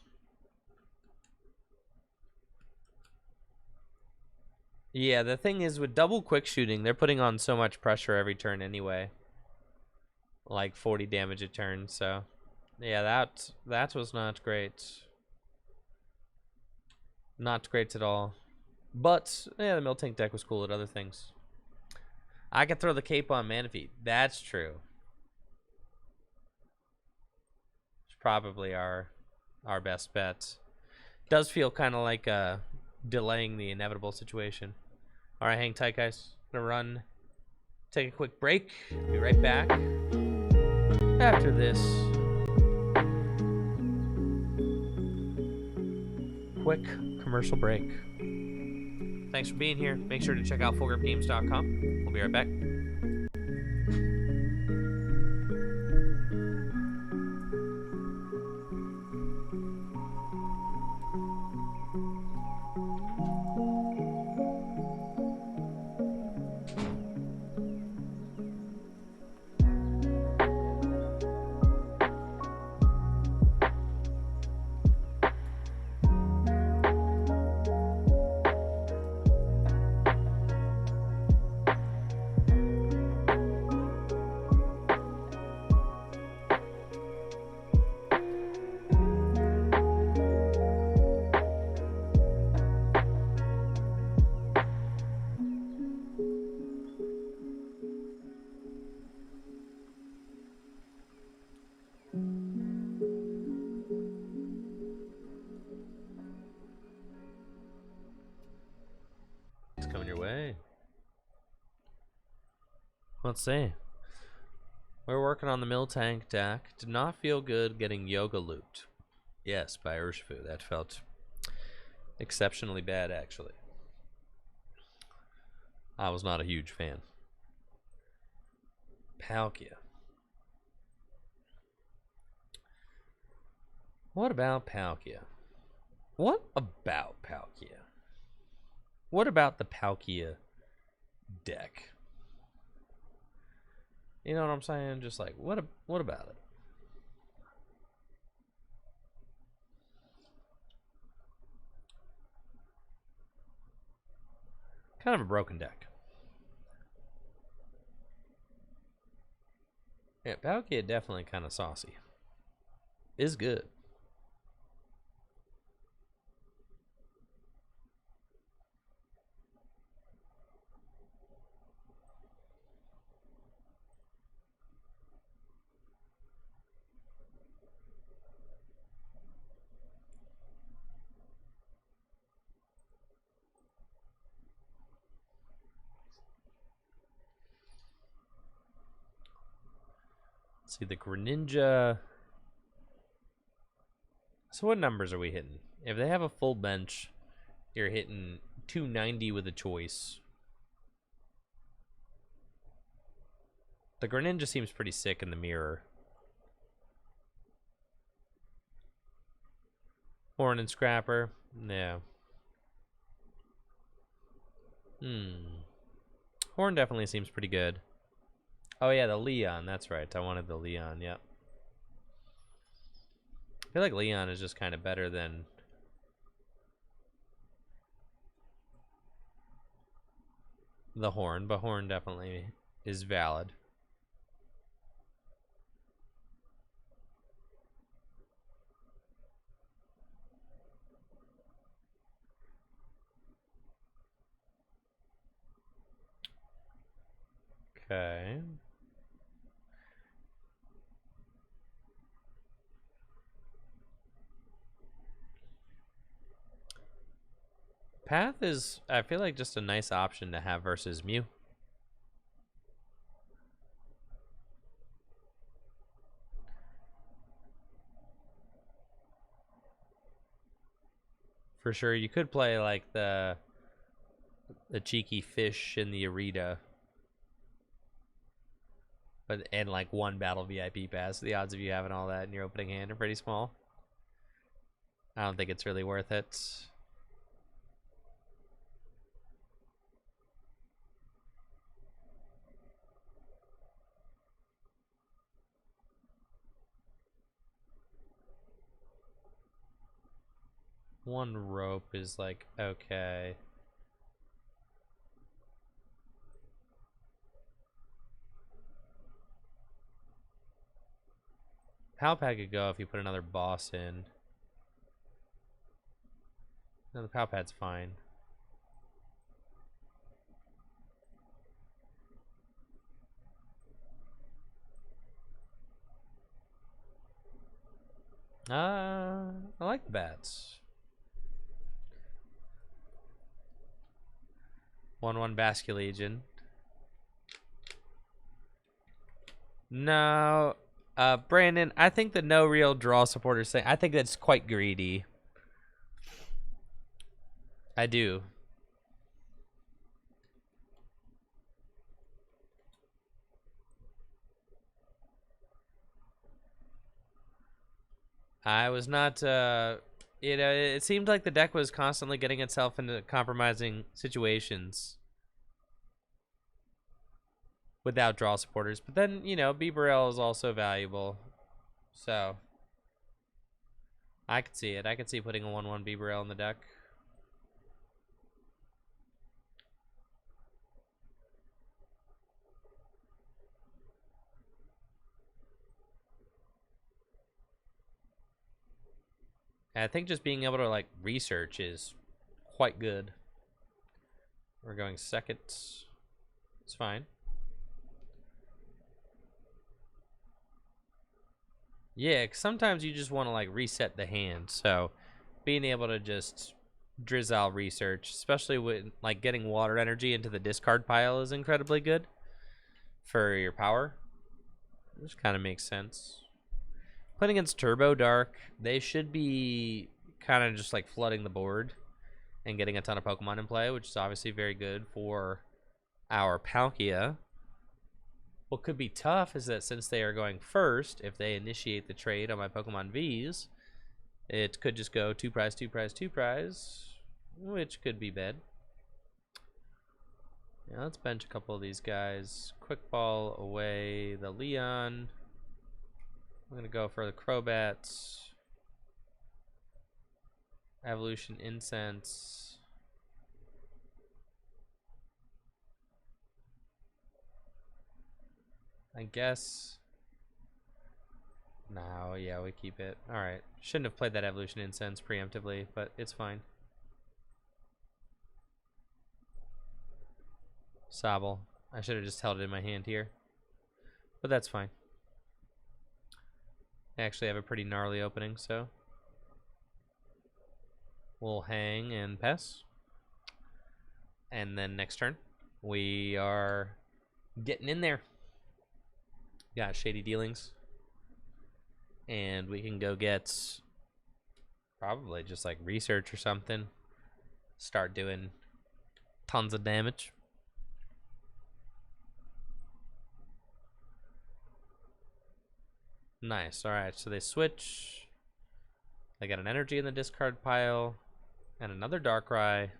Yeah, the thing is with double quick shooting, they're putting on so much pressure every turn anyway. Like 40 damage a turn, so. Yeah, that was not great. Not great at all. But, yeah, the Miltank deck was cool at other things. I could throw the cape on Manaphy. That's true. It's probably our best bet. Does feel kind of like delaying the inevitable situation. All right, hang tight, guys. Gonna run, take a quick break. Be right back after this quick commercial break. Thanks for being here. Make sure to check out fullgripgames.com. We'll be right back. It's coming your way. Let's see. We're working on the Miltank deck. Did not feel good getting Yoga looped. Yes, by Urshifu. That felt exceptionally bad, actually. I was not a huge fan. Palkia. What about Palkia? What about Palkia? What about the Palkia deck? You know what I'm saying? Just like, what about it? Kind of a broken deck. Yeah, Palkia definitely kind of saucy. Is good. Let's see, the Greninja. So what numbers are we hitting? If they have a full bench, you're hitting 290 with a choice. The Greninja seems pretty sick in the mirror. Horn and Scrapper. Yeah. Horn definitely seems pretty good. Oh yeah, the Leon. That's right. I wanted the Leon. Yep. I feel like Leon is just kind of better than the Horn, but Horn definitely is valid. Okay. Path is, I feel like, just a nice option to have versus Mew. For sure, you could play like the cheeky fish in the Arita, but and like one battle VIP pass. The odds of you having all that in your opening hand are pretty small. I don't think it's really worth it. One rope is like, okay. Palpad could go if you put another boss in. No, the Palpad's fine. I like the bats. 1/1 Basculegion. No, Brandon, I think the no real draw supporters thing, I think that's quite greedy. I do. I was not, it seemed like the deck was constantly getting itself into compromising situations without draw supporters. But then, Bibarel is also valuable. So, I could see it. I could see putting a 1/1 Bibarel in the deck. And I think just being able to, like, research is quite good. We're going second. It's fine. Yeah, 'cause sometimes you just want to, like, reset the hand. So, being able to just drizzle research, especially with, like, getting water energy into the discard pile is incredibly good for your power. Which kind of makes sense. Playing against Turbo Dark, they should be kind of just like flooding the board and getting a ton of Pokemon in play, which is obviously very good for our Palkia. What could be tough is that since they are going first, if they initiate the trade on my Pokemon Vs, it could just go 2 prize, 2 prize, 2 prize, which could be bad. Yeah, let's bench a couple of these guys. Quick Ball away the Leon. I'm going to go for the Crobats. Evolution Incense. I guess. No, yeah, we keep it. Alright. Shouldn't have played that Evolution Incense preemptively, but it's fine. Sobble. I should have just held it in my hand here. But that's fine. I actually have a pretty gnarly opening, so we'll hang and pass. And then next turn, we are getting in there. Got Shady Dealings. And we can go get probably just like research or something. Start doing tons of damage. Nice. Alright, so they switch. They got an energy in the discard pile. And another Darkrai.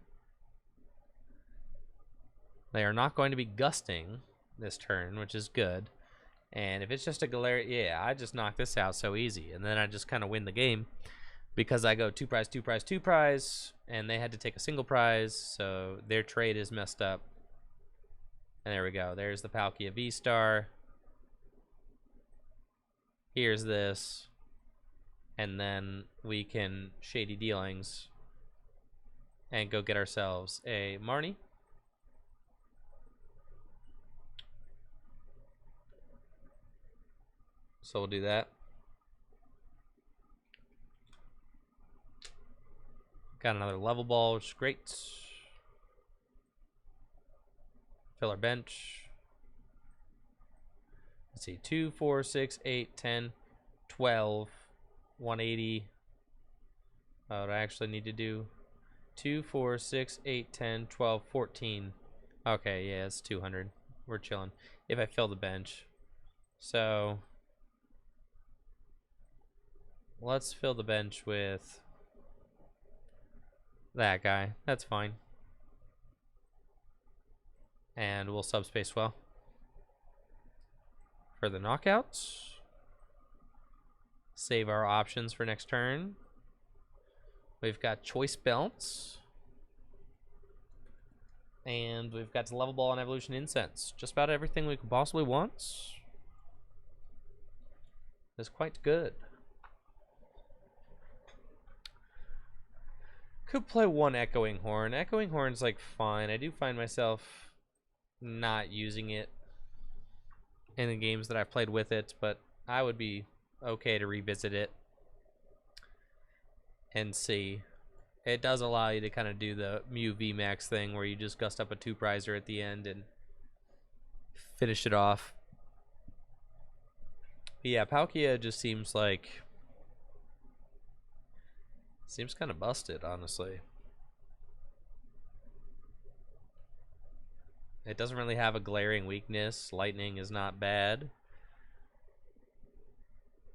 They are not going to be gusting this turn, which is good. And if it's just a Galarian, yeah, I just knock this out so easy. And then I just kind of win the game. Because I go 2 prize, 2 prize, 2 prize. And they had to take a single prize. So their trade is messed up. And there we go. There's the Palkia V-Star. Here's this. And then we can Shady Dealings. And go get ourselves a Marnie. So we'll do that. Got another level ball, which is great. Fill our bench. Let's see, 2, 4, 6, 8, 10, 12, 180. What I actually need to do 2, 4, 6, 8, 10, 12, 14. Okay, yeah, it's 200. We're chilling. If I fill the bench. So let's fill the bench with that guy. That's fine. And we'll subspace well. For the knockouts. Save our options for next turn. We've got Choice Belts. And we've got Level Ball and Evolution Incense. Just about everything we could possibly want. Is quite good. Could play one Echoing Horn. Echoing Horn's like fine. I do find myself not using it in the games that I've played with it, but I would be okay to revisit it and see. It does allow you to kind of do the Mew VMAX thing where you just gust up a 2-prizer at the end and finish it off. But yeah, Palkia just seems like kind of busted, honestly. It doesn't really have a glaring weakness. Lightning is not bad.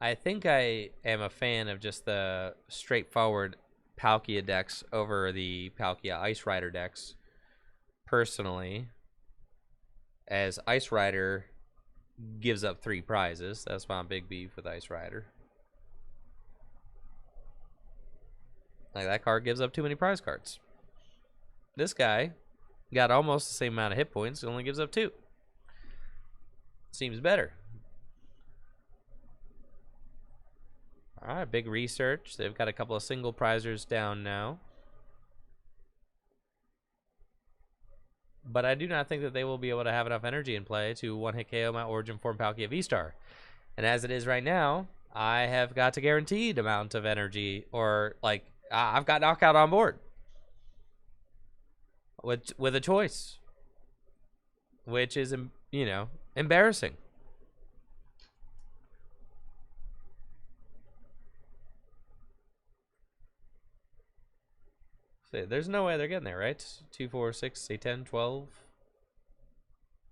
I think I am a fan of just the straightforward Palkia decks over the Palkia Ice Rider decks, personally. As Ice Rider gives up 3 prizes. That's my big beef with Ice Rider. Like, that card gives up too many prize cards. This guy got almost the same amount of hit points, only gives up 2. Seems better. Alright, big research. They've got a couple of single prizers down now. But I do not think that they will be able to have enough energy in play to one-hit KO my Origin Form Palkia V-Star. And as it is right now, I have got a guaranteed amount of energy, or like I've got knockout on board with a choice, which is, you know, embarrassing. There's no way they're getting there, right? 2, 4, 6, 8, 10, 12.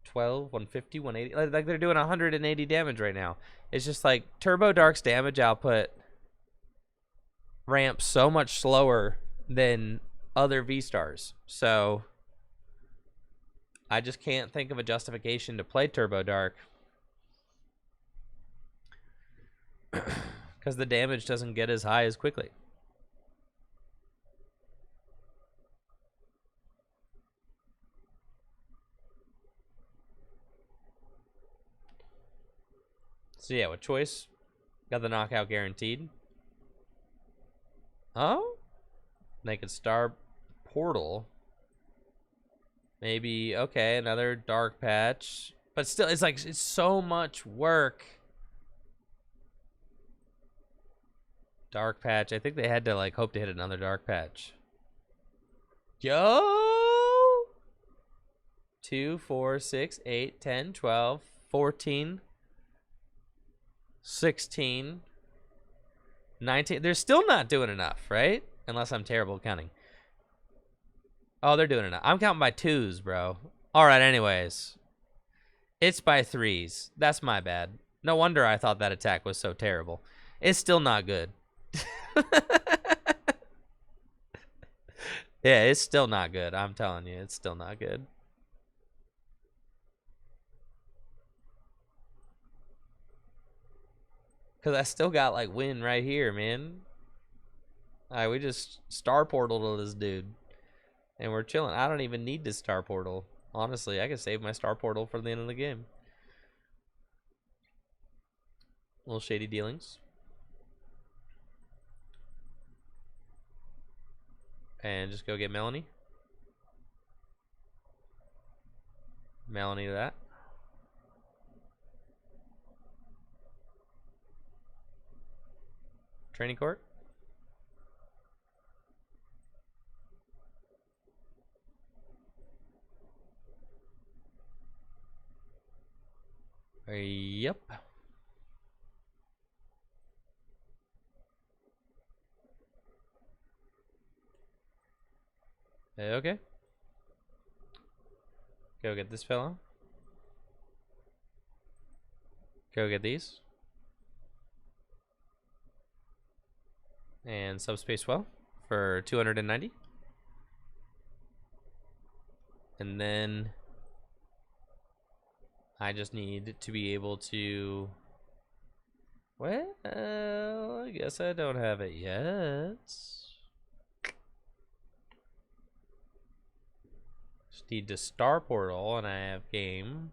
12, 150, 180. Like they're doing 180 damage right now. It's just like Turbo Dark's damage output ramps so much slower than other V-Stars. So I just can't think of a justification to play Turbo Dark. Because the damage doesn't get as high as quickly. So yeah, with choice, got the knockout guaranteed. Oh? Naked Star Portal. Maybe, okay, another dark patch. But still, it's like, it's so much work. Dark patch. I think they had to, like, hope to hit another dark patch. Yo! 2, 4, 6, 8, 10, 12, 14, 16, 19. They're still not doing enough, right? Unless I'm terrible at counting. Oh, they're doing enough. I'm counting by 2s, bro. All right, anyways. It's by 3s. That's my bad. No wonder I thought that attack was so terrible. It's still not good. Yeah, it's still not good. I'm telling you, it's still not good. Because I still got, like, win right here, man. All right, we just star portal to this dude. And we're chilling. I don't even need this star portal. Honestly, I could save my star portal for the end of the game. Little shady dealings. And just go get Melanie. Melanie to that. Training court. Yep. Okay. Go get this fellow. Go get these. And subspace well for 290. And then I just need to be able to... Well, I guess I don't have it yet. Just need to star portal and I have game.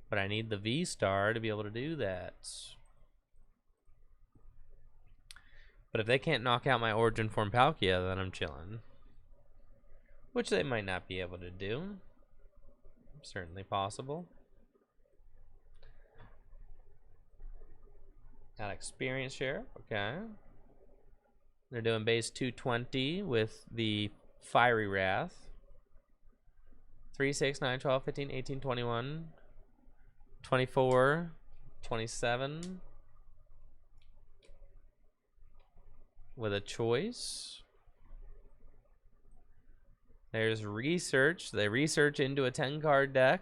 But I need the V-Star to be able to do that. But if they can't knock out my Origin Form Palkia, then I'm chilling. Which they might not be able to do. Certainly possible. Got experience share. Okay. They're doing base 220 with the Fiery Wrath. 3, 6, 9, 12, 15, 18, 21, 24, 27. With a choice. There's research. They research into a 10-card deck.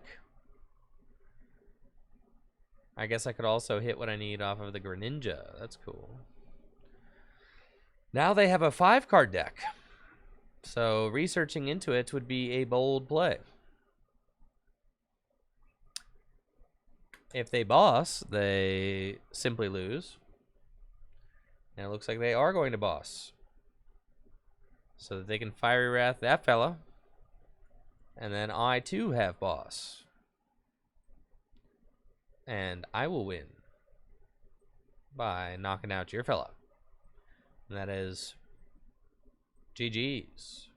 I guess I could also hit what I need off of the Greninja. That's cool. Now they have a 5-card deck. So researching into it would be a bold play. If they boss, they simply lose. And it looks like they are going to boss. So that they can Fiery Wrath that fella. And then I too have boss. And I will win by knocking out your fella. And that is GG's.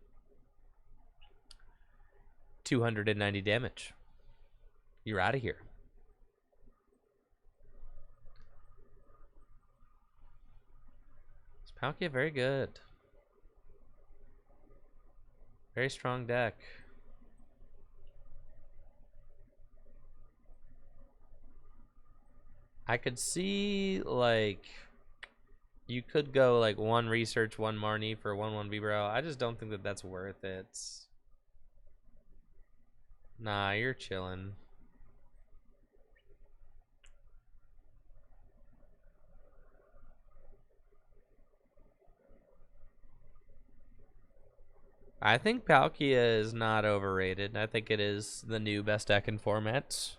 290 damage. You're out of here. This Palkia very good. Very strong deck. I could see, like, You could go like 1 research, 1 Marnie for 1/1 Vibro. I just don't think that that's worth it. Nah, you're chilling. I think Palkia is not overrated. I think it is the new best deck in formats.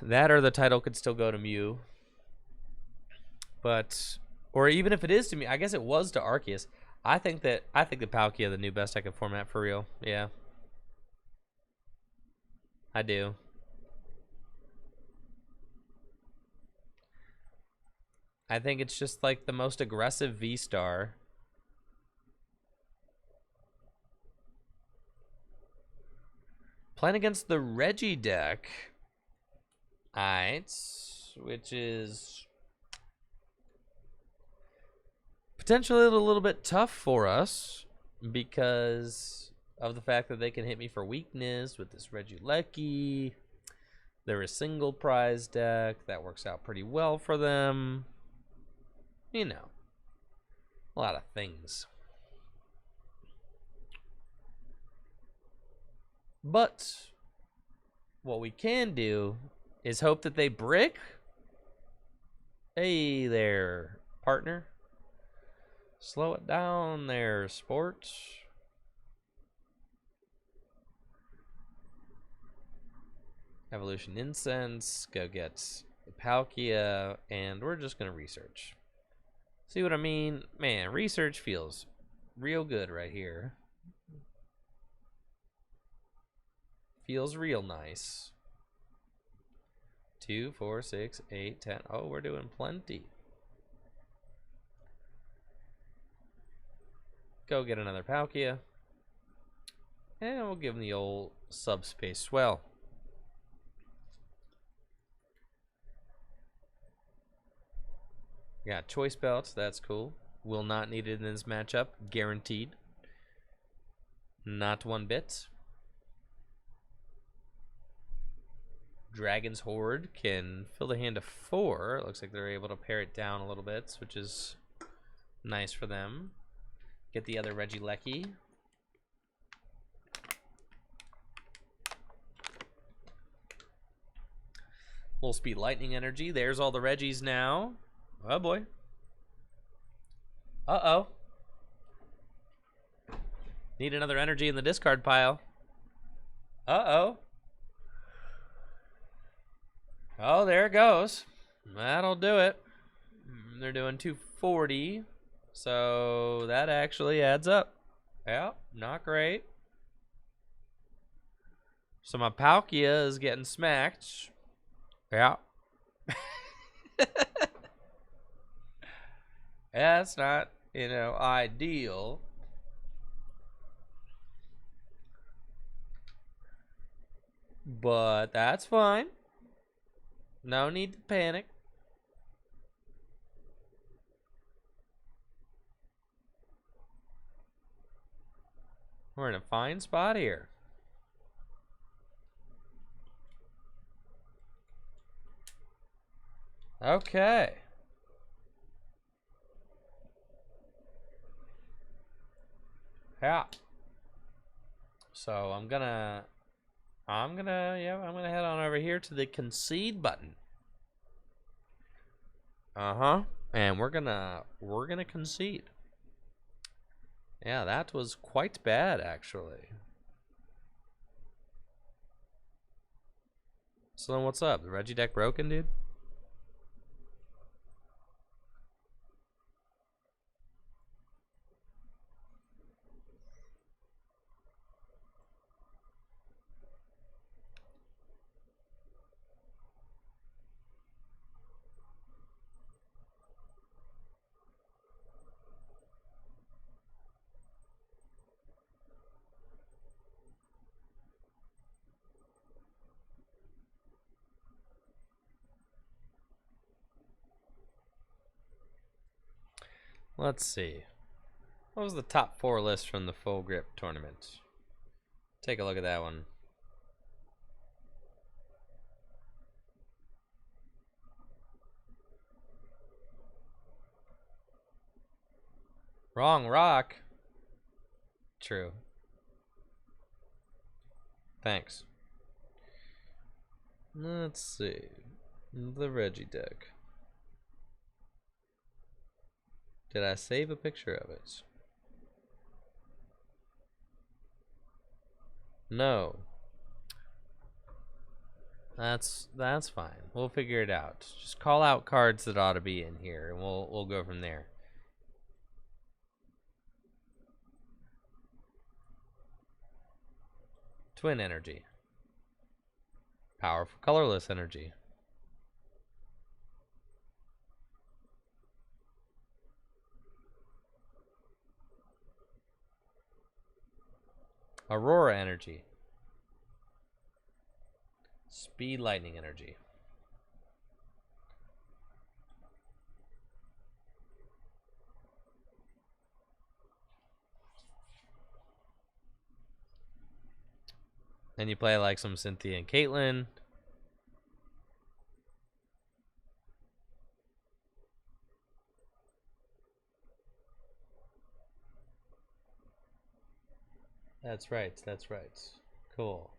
That or the title could still go to Mew. But, or even if it is to me, I guess it was to Arceus. I think the Palkia the new best deck in format for real. Yeah. I do. I think it's just like the most aggressive V-Star. Playing against the Regi deck. Alright. Which is potentially a little bit tough for us because of the fact that they can hit me for weakness with this Regieleki. They're a single prize deck. That works out pretty well for them. You know, a lot of things. But what we can do is hope that they brick. Hey there, partner. Slow it down there, sports. Evolution Incense. Go get Palkia. And we're just going to research. See what I mean? Man, research feels real good right here. Feels real nice. 2, 4, 6, 8, 10. Oh, we're doing plenty. Go get another Palkia. And we'll give him the old subspace swell. Got choice belts. That's cool. Will not need it in this matchup. Guaranteed. Not one bit. Dragon's Horde can fill the hand to 4. It looks like they're able to pare it down a little bit, which is nice for them. Get the other Regieleki. Full speed lightning energy. There's all the Regis now. Oh boy. Uh-oh. Need another energy in the discard pile. Uh-oh. Oh, there it goes. That'll do it. They're doing 240. So that actually adds up. Yeah, not great. So my Palkia is getting smacked. Yeah. That's not, you know, ideal. But that's fine. No need to panic. We're in a fine spot here. Okay. Yeah. So I'm gonna head on over here to the concede button. And we're gonna concede. Yeah, that was quite bad actually. So then what's up? The Regi deck broken, dude? Let's see. What was the top 4 list from the Full Grip tournament? Take a look at that one. Wrong rock. True. Thanks. Let's see. The Regi deck. Did I save a picture of it? No. That's fine. We'll figure it out. Just call out cards that ought to be in here, and we'll go from there. Twin energy. Powerful colorless energy. Aurora energy. Speed lightning energy. Then you play like some Cynthia and Caitlyn. That's right. That's right. Cool.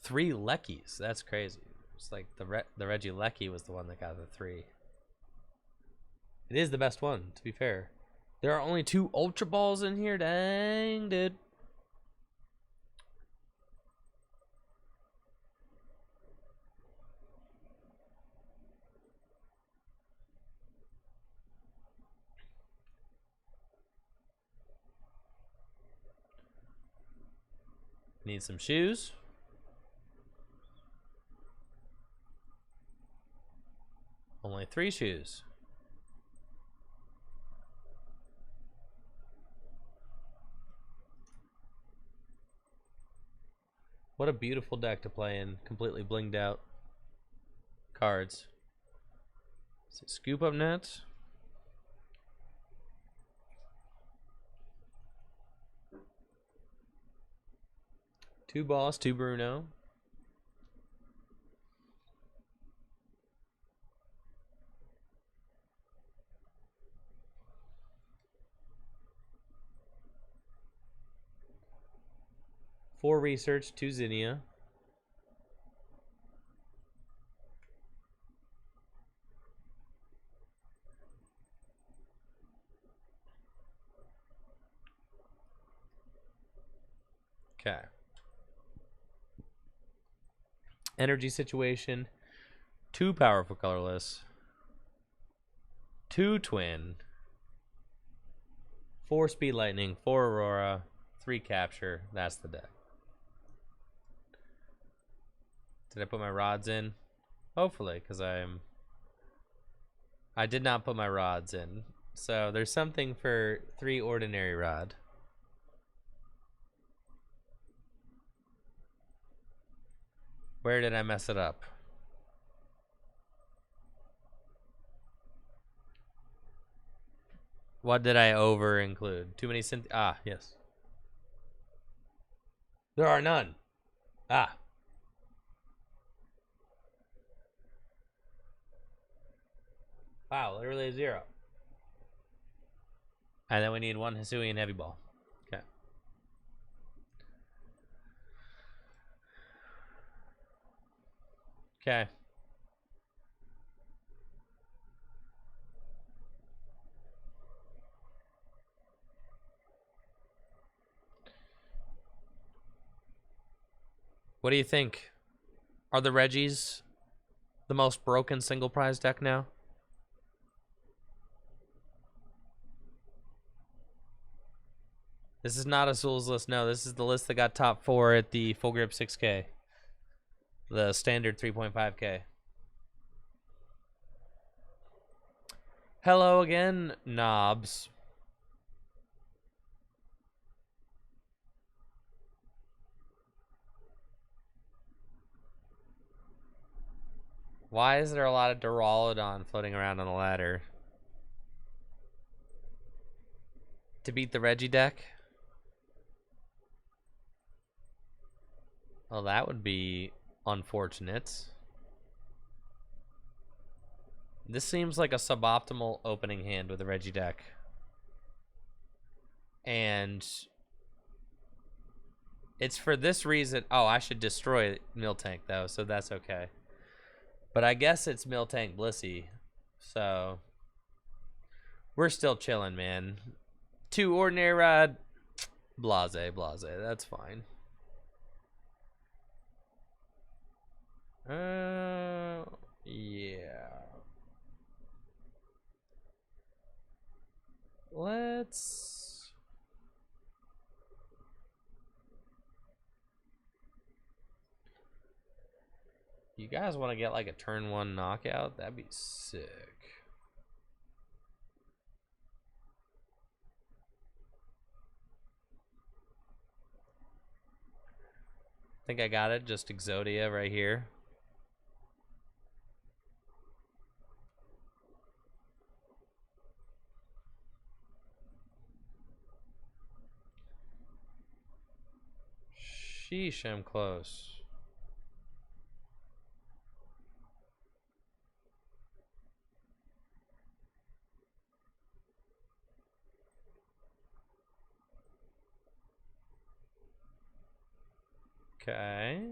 3 Leckies. That's crazy. It's like the Regi Leckie was the one that got the 3. It is the best one, to be fair. There are only 2 Ultra Balls in here. Dang, dude. Need some shoes. Only 3 shoes. What a beautiful deck to play in. Completely blinged out cards. Is it Scoop Up Net? Two Boss, 2 Bruno. Four Research, 2 Zinnia. Okay. Energy situation. 2 powerful colorless. 2 twin. 4 speed lightning. 4 aurora. 3 capture. That's the deck. Did I put my rods in? Hopefully, because I did not put my rods in. So there's something for 3 ordinary rod. Where did I mess it up? What did I over include? Too many yes. There are none. Wow, literally 0. And then we need 1 Hisuian heavy ball. Okay. Okay. What do you think? Are the Regis the most broken single prize deck now? This is not a Souls list, no. This is the list that got top 4 at the Full Grip 6K. The standard 3.5K. Hello again, knobs. Why is there a lot of Duraludon floating around on the ladder? To beat the Regi deck? Well, that would be unfortunate. This seems like a suboptimal opening hand with the Regi deck. And it's for this reason. Oh, I should destroy Miltank though, so that's okay. But I guess it's Miltank Blissey, so we're still chilling, man. 2 ordinary rod, blase. That's fine. Yeah. Let's. You guys want to get like a turn 1 knockout? That'd be sick. I think I got it. Just Exodia right here. Sheesh, I'm close. Okay.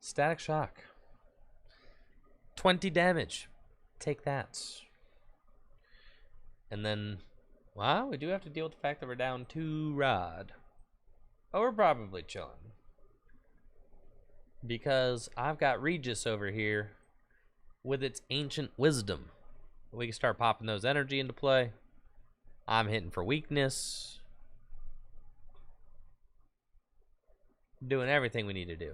Static shock. 20 damage. Take that. And then, wow, we do have to deal with the fact that we're down 2 rod. Oh, we're probably chilling. Because I've got Regis over here with its ancient wisdom. We can start popping those energy into play. I'm hitting for weakness. Doing everything we need to do.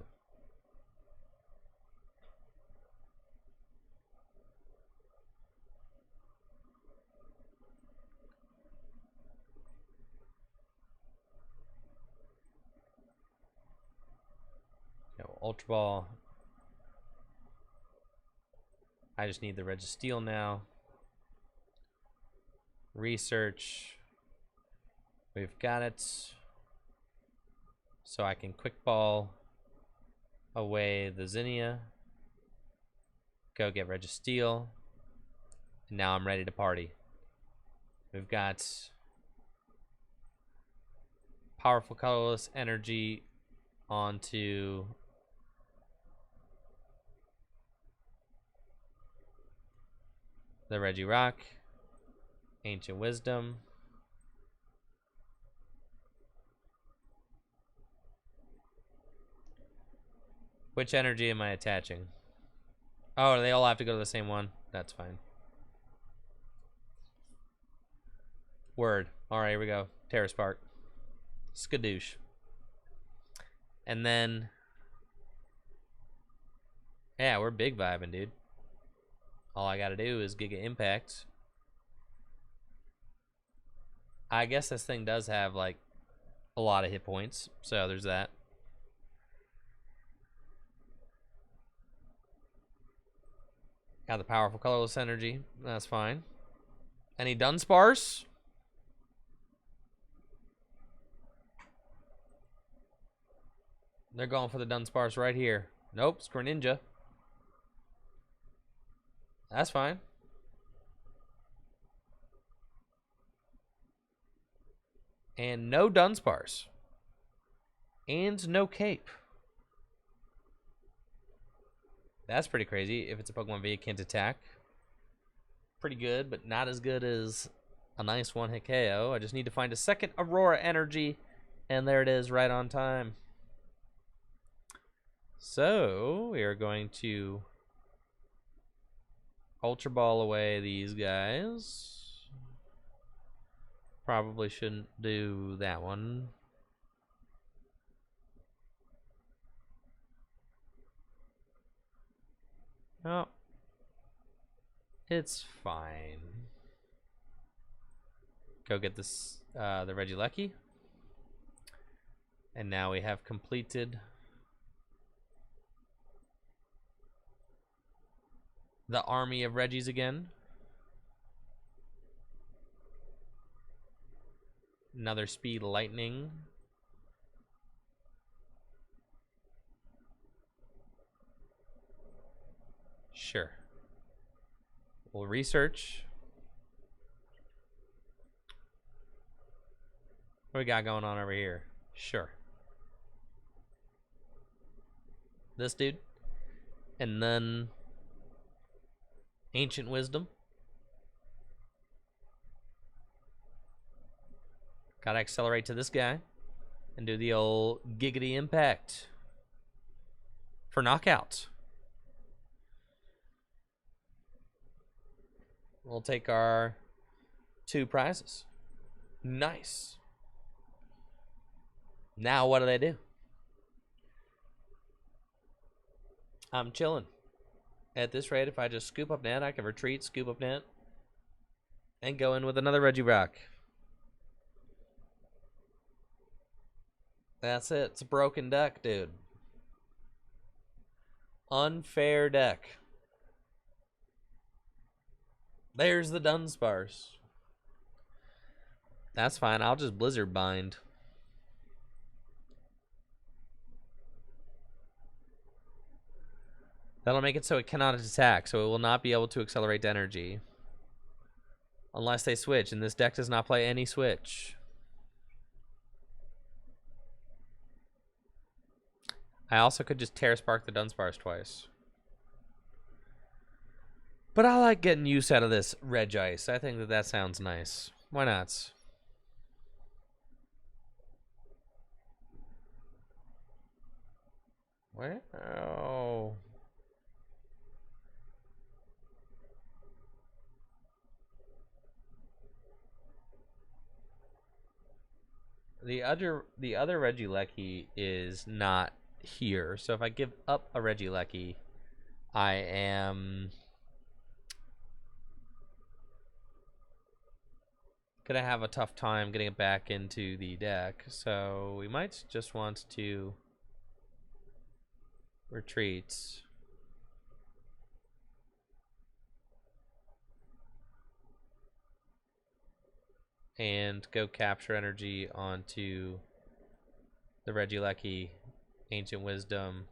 Ultra Ball. I just need the Registeel now. Research. We've got it. So I can quick ball away the Zinnia. Go get Registeel. And now I'm ready to party. We've got powerful colorless energy onto the Regi Rock, Ancient Wisdom. Which energy am I attaching? Oh, they all have to go to the same one? That's fine. Word. Alright, here we go. Terra Spark. Skadoosh. And then, yeah, we're big vibing, dude. All I gotta do is Giga Impact. I guess this thing does have, like, a lot of hit points. So there's that. Got the powerful colorless energy. That's fine. Any Dunsparce? They're going for the Dunsparce right here. Nope, Ninja. That's fine. And no Dunsparce. And no Cape. That's pretty crazy. If it's a Pokemon V, it can't attack. Pretty good, but not as good as a nice one-hit KO. I just need to find a second Aurora Energy, and there it is, right on time. So, we are going to Ultra Ball away these guys. Probably shouldn't do that one. Oh. It's fine. Go get this, the Regieleki. And now we have completed the army of Regis again. Another Speed Lightning. Sure. We'll research. What we got going on over here? Sure. This dude. And then Ancient Wisdom. Gotta accelerate to this guy and do the old giggity impact for knockout. We'll take our 2 prizes. Nice. Now what do? I'm chilling. At this rate, if I just scoop up net, I can retreat, scoop up net, and go in with another Regi Rock. That's it. It's a broken deck, dude. Unfair deck. There's the Dunsparce. That's fine. I'll just Blizzard Bind. That'll make it so it cannot attack, so it will not be able to accelerate energy. Unless they switch, and this deck does not play any switch. I also could just Terra Spark the Dunsparce twice. But I like getting use out of this Regice. I think that sounds nice. Why not? Where? Oh. The other Regieleki is not here. So if I give up a Regieleki, I am gonna have a tough time getting it back into the deck. So we might just want to retreat. And go capture energy onto the Regieleki, Ancient Wisdom,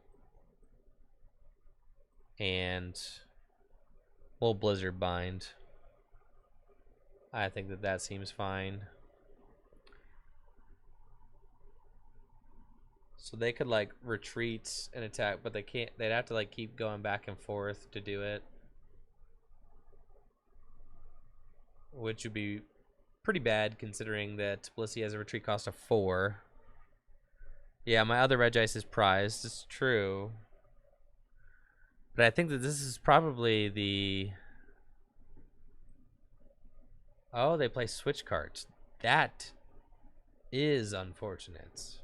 and we'll Blizzard Bind. I think that seems fine. So they could like retreat and attack, but they can't. They'd have to like keep going back and forth to do it, which would be pretty bad considering that Blissey has a retreat cost of 4. Yeah, my other Regice is prized. It's true. But I think that this is probably the... Oh, they play switch cards. That is unfortunate.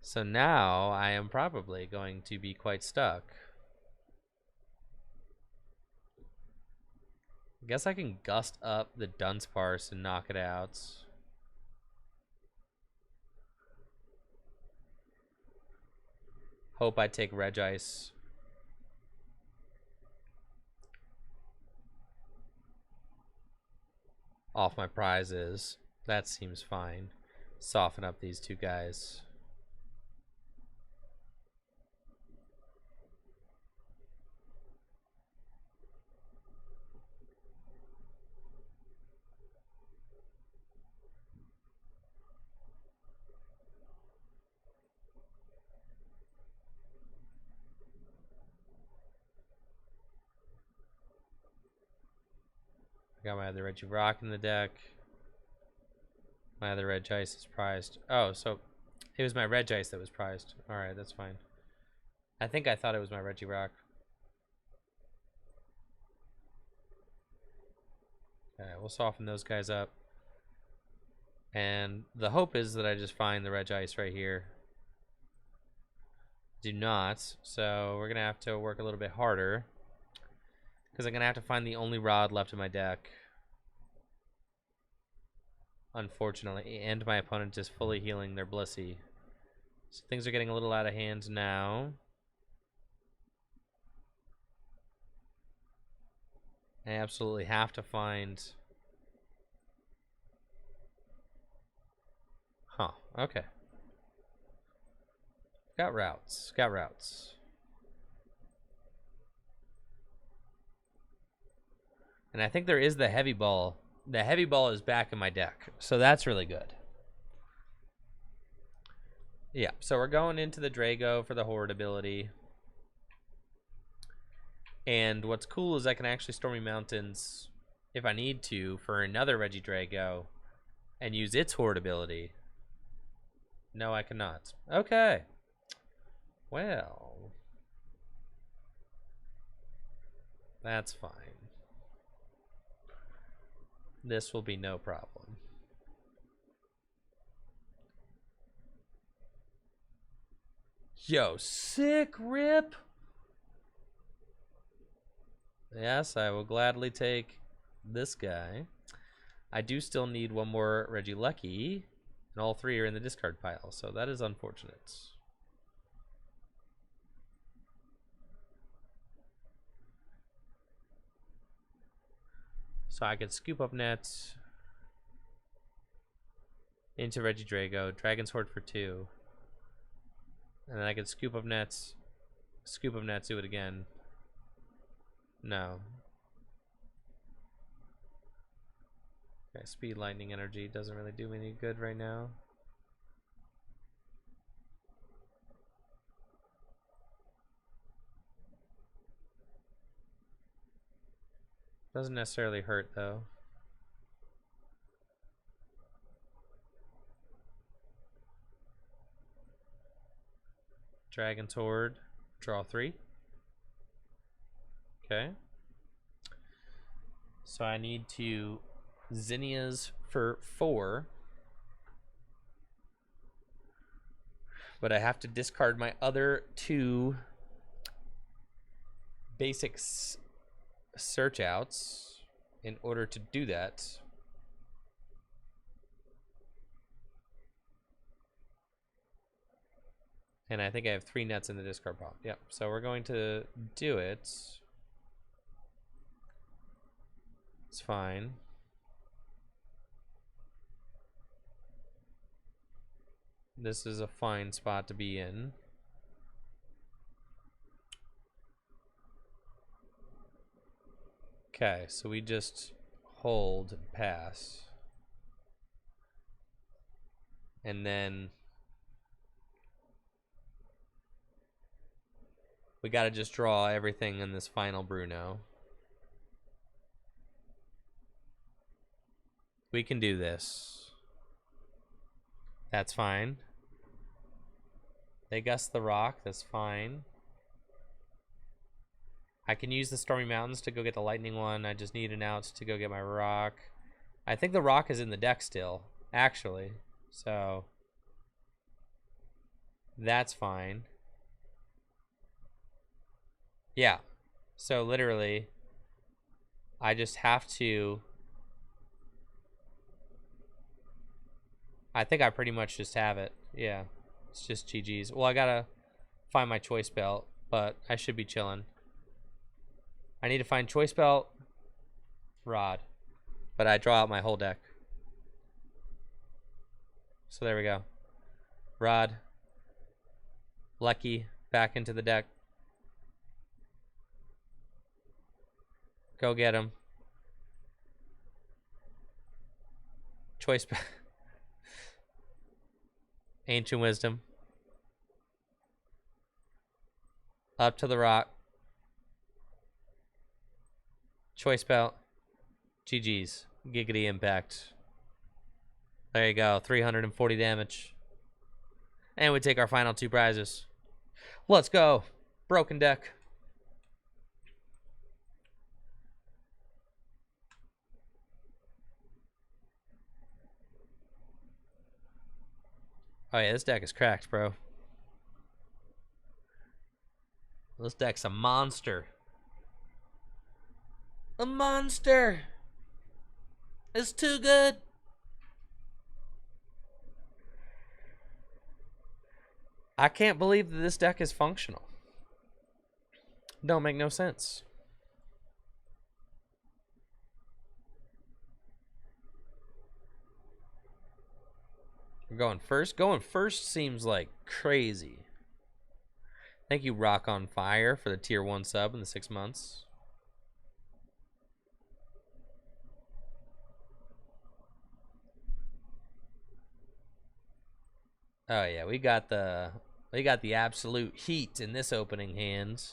So now I am probably going to be quite stuck. I guess I can gust up the Dunsparce and knock it out. Hope I take Regice. Off my prizes. That seems fine. Soften up these 2 guys. I got my other Regi Rock in the deck. My other Regice is prized. Oh, so it was my Regice that was prized. Alright, that's fine. I think I thought it was my Regi Rock. Alright, we'll soften those guys up. And the hope is that I just find the Regice right here. Do not, so we're going to have to work a little bit harder. Because I'm going to have to find the only rod left in my deck. Unfortunately. And my opponent is fully healing their Blissey. So things are getting a little out of hand now. I absolutely have to find... Huh, okay. Got routes. Got routes. And I think there is the heavy ball. The heavy ball is back in my deck, so that's really good. Yeah, so we're going into the Drago for the Horde ability. And what's cool is I can actually Stormy Mountains, if I need to, for another Regi Drago and use its Horde ability. No, I cannot. Okay. Well, that's fine. This will be no problem. Yo, sick rip. Yes, I will gladly take this guy. I do still need one more Regi Lucky, and all three are in the discard pile, so that is unfortunate. So I could scoop up nets into Regi Drago, Dragon's Horde for 2. And then I could scoop up nets, do it again. No. Okay, speed lightning energy doesn't really do me any good right now. Doesn't necessarily hurt though. Dragon's Horde, draw 3. Okay. So I need to Zinnias for 4. But I have to discard my other 2 basic search outs in order to do that. And I think I have 3 nets in the discard pile. Yep. So we're going to do it. It's fine. This is a fine spot to be in. Okay, so we just hold, pass. And then we gotta just draw everything in this final Bruno. We can do this. That's fine. They gust the rock, that's fine. I can use the Stormy Mountains to go get the lightning one. I just need an out to go get my rock. I think the rock is in the deck still, actually. So that's fine. Yeah. So literally, I just have to... I think I pretty much just have it. Yeah. It's just GG's. Well, I gotta find my choice belt, but I should be chilling. I need to find choice belt, rod, but I draw out my whole deck. So there we go. Rod, Lucky, back into the deck. Go get him. Choice belt. Ancient Wisdom. Up to the rock. Choice belt. GG's. Giggity impact. There you go. 340 damage. And we take our final 2 prizes. Let's go. Broken deck. Oh yeah, this deck is cracked, bro. This deck's a monster. A monster. It's too good. I can't believe that this deck is functional. Don't make no sense. We're going first. Going first seems like crazy. Thank you, Rock on Fire, for the tier 1 sub in the 6 months. Oh yeah, we got the absolute heat in this opening hand.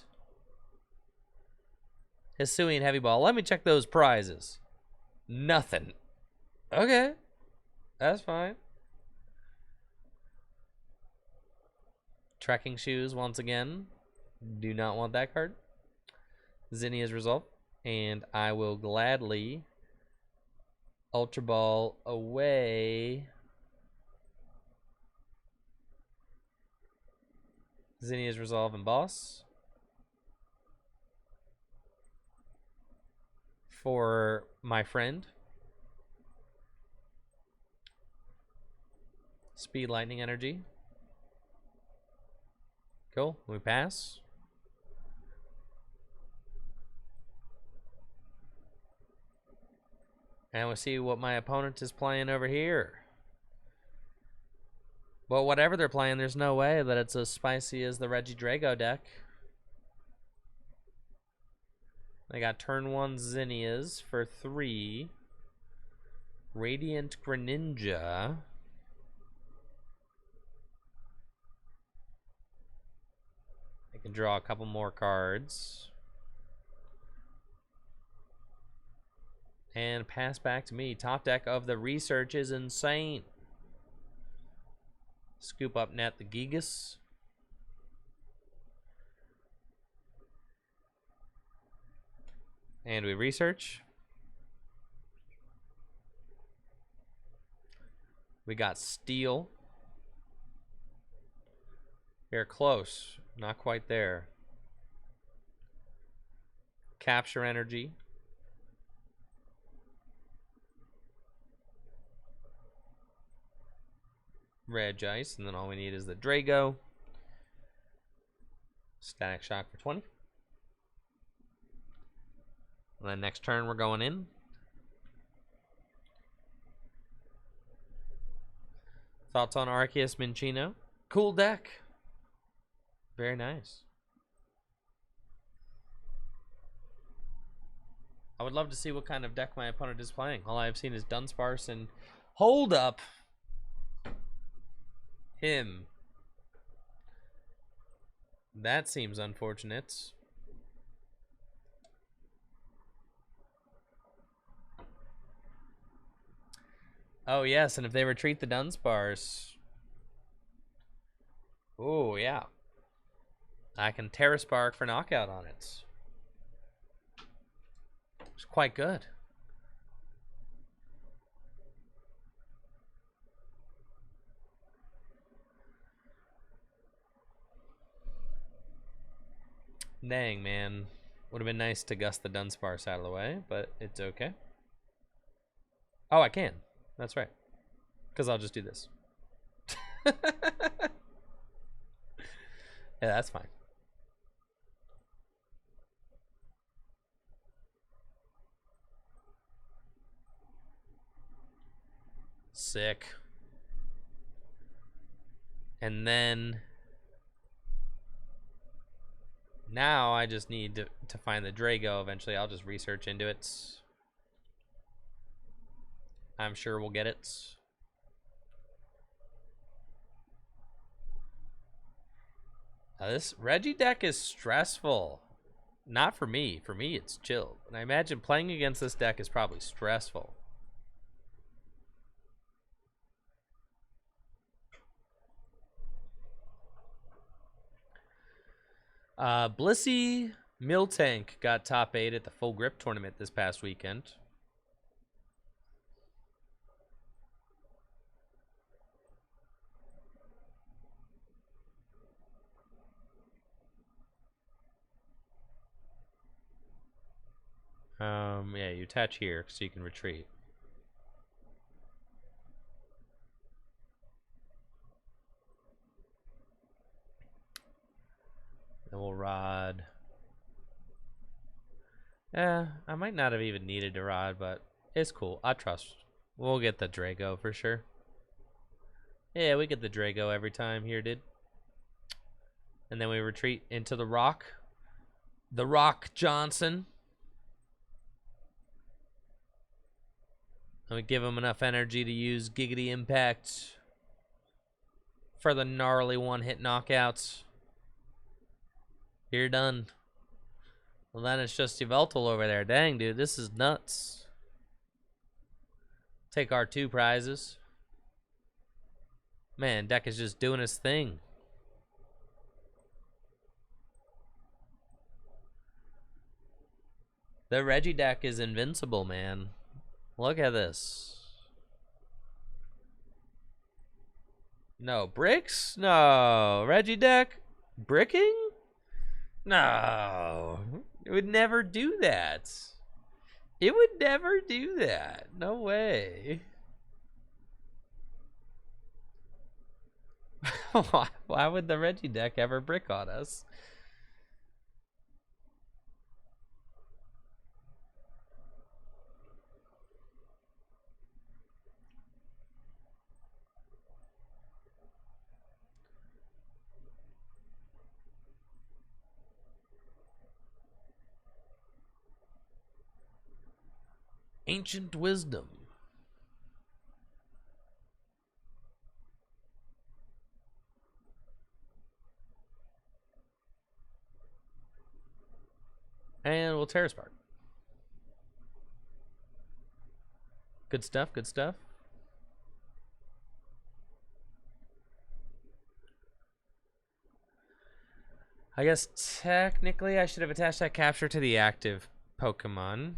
Hisuian heavy ball. Let me check those prizes. Nothing. Okay, that's fine. Trekking shoes once again. Do not want that card. Zinnia's Resolve, and I will gladly Ultra Ball away Zinnia's Resolve and Boss for my friend. Speed Lightning Energy. Cool. We pass. And we'll see what my opponent is playing over here. But whatever they're playing, there's no way that it's as spicy as the Regi Drago deck. They got turn 1 Zinnias for 3. Radiant Greninja. I can draw a couple more cards. And pass back to me. Top deck of the research is insane. Scoop up net the Gigas. And we research. We got Steel. Here, close. Not quite there. Capture Energy. Regi Ice, and then all we need is the Drago. Static Shock for 20. And then next turn we're going in. Thoughts on Arceus Minccino? Cool deck. Very nice. I would love to see what kind of deck my opponent is playing. All I've seen is Dunsparce and hold up. Him. That seems unfortunate. Oh, yes, and if they retreat the Dunsparce... Oh, yeah. I can Terra Spark for knockout on it. It's quite good. Dang, man. Would have been nice to gust the Dunsparce out of the way, but it's okay. Oh, I can. That's right. Because I'll just do this. Yeah, that's fine. Sick. And then... Now I just need to find the Drago eventually. I'll just research into it. I'm sure we'll get it. This Regi deck is stressful. Not for me. For me, it's chill. And I imagine playing against this deck is probably stressful. Blissey Miltank got top 8 at the Full Grip tournament this past weekend. Yeah, you attach here so you can retreat. Then we'll rod. I might not have even needed to rod, but it's cool. I trust. We'll get the Drago for sure. Yeah, we get the Drago every time here, dude. And then we retreat into the Rock. The Rock Johnson. And we give him enough energy to use Giggity Impact for the gnarly one-hit knockouts. You're done. Well, then it's just Yveltal over there. Dang, dude, this is nuts. Take our 2 prizes. Man, deck is just doing his thing. The Regi deck is invincible, man. Look at this. No, bricks? No. Regi deck? Bricking? No. It would never do that. It would never do that. No way. Why would the Regi deck ever brick on us? Ancient wisdom. And we'll Terrace Park. Good stuff, good stuff. I guess technically I should have attached that capture to the active Pokemon.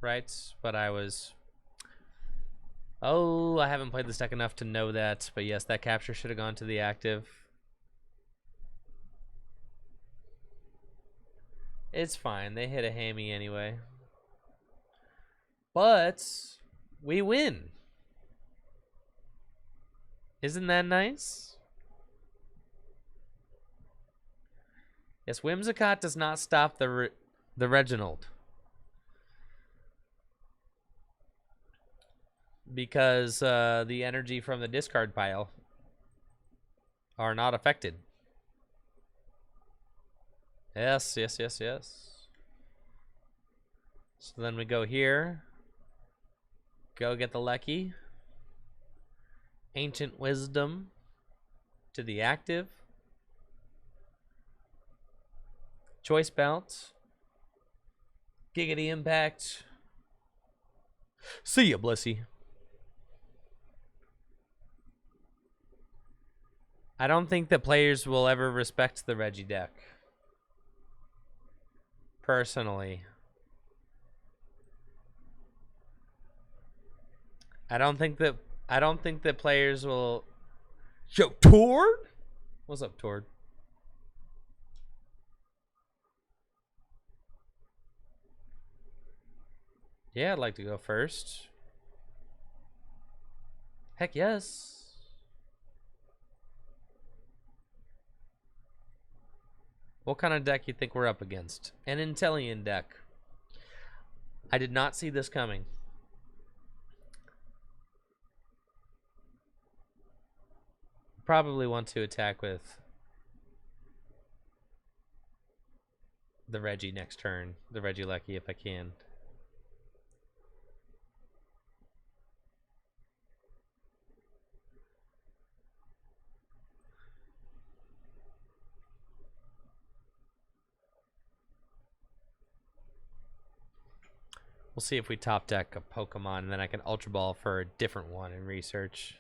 Right? But I was... Oh, I haven't played this deck enough to know that. But yes, that capture should have gone to the active. It's fine. They hit a hammy anyway. But we win. Isn't that nice? Yes, Whimsicott does not stop the Reginald. Because the energy from the discard pile are not affected. Yes, yes, yes, yes. So then we go here. Go get the Lecky. Ancient Wisdom to the active. Choice Bounce. Giggity Impact. See ya, Blissey. I don't think that players will ever respect the Regi deck. Personally. I don't think that players will... Yo, Tord? What's up, Tord? Yeah, I'd like to go first. Heck yes. What kind of deck you think we're up against? An Intellion deck. I did not see this coming. Probably want to attack with the Regi next turn. The Regieleki if I can. We'll see if we top deck a Pokemon, and then I can Ultra Ball for a different one in research.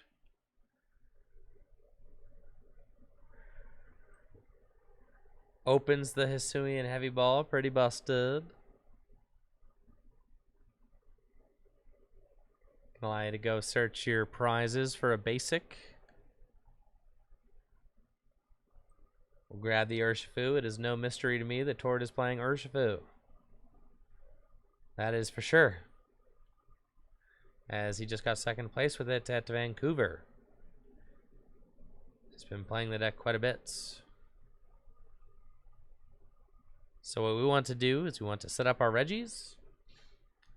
Opens the Hisuian Heavy Ball, pretty busted. Can allow you to go search your prizes for a basic. We'll grab the Urshifu. It is no mystery to me that Tord is playing Urshifu. That is for sure. As he just got second place with it at Vancouver. He's been playing the deck quite a bit. So what we want to do is we want to set up our Regis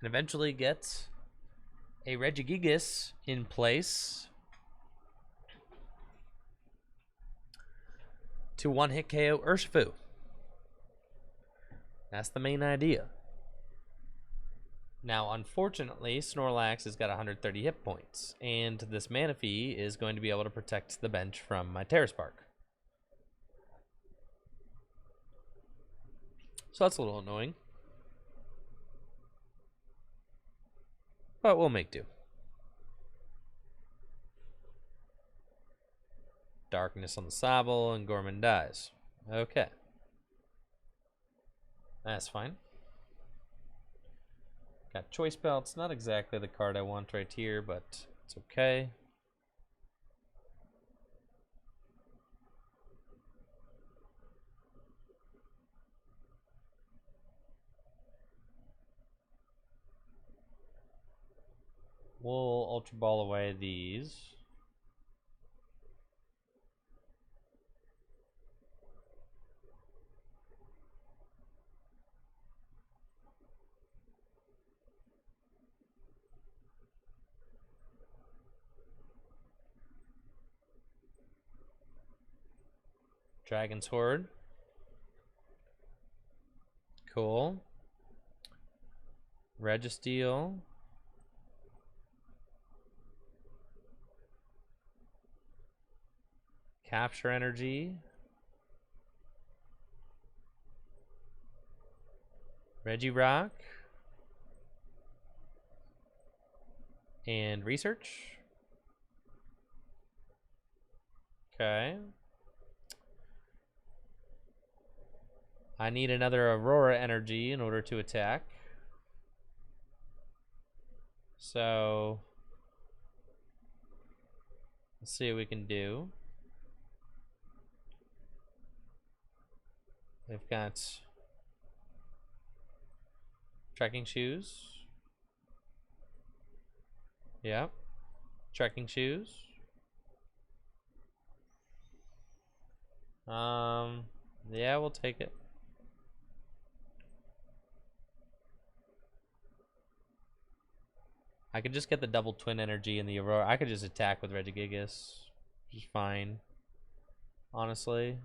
and eventually get a Regigigas in place to one-hit KO Urshifu. That's the main idea. Now, unfortunately, Snorlax has got 130 hit points, and this Manaphy is going to be able to protect the bench from my Terra Spark. So that's a little annoying. But we'll make do. Darkness on the Sobble, and Gorman dies. Okay. That's fine. Got Choice Belts. Not exactly the card I want right here, but it's okay. We'll Ultra Ball away these. Dragon's Horde. Cool. Registeel. Capture Energy. Regirock. And Research. Okay. I need another Aurora Energy in order to attack. So let's see what we can do. They've got Trekking Shoes. Yep. Trekking Shoes. Yeah, we'll take it. I could just get the double twin energy in the Aurora. I could just attack with Regigigas. Which is fine. Honestly.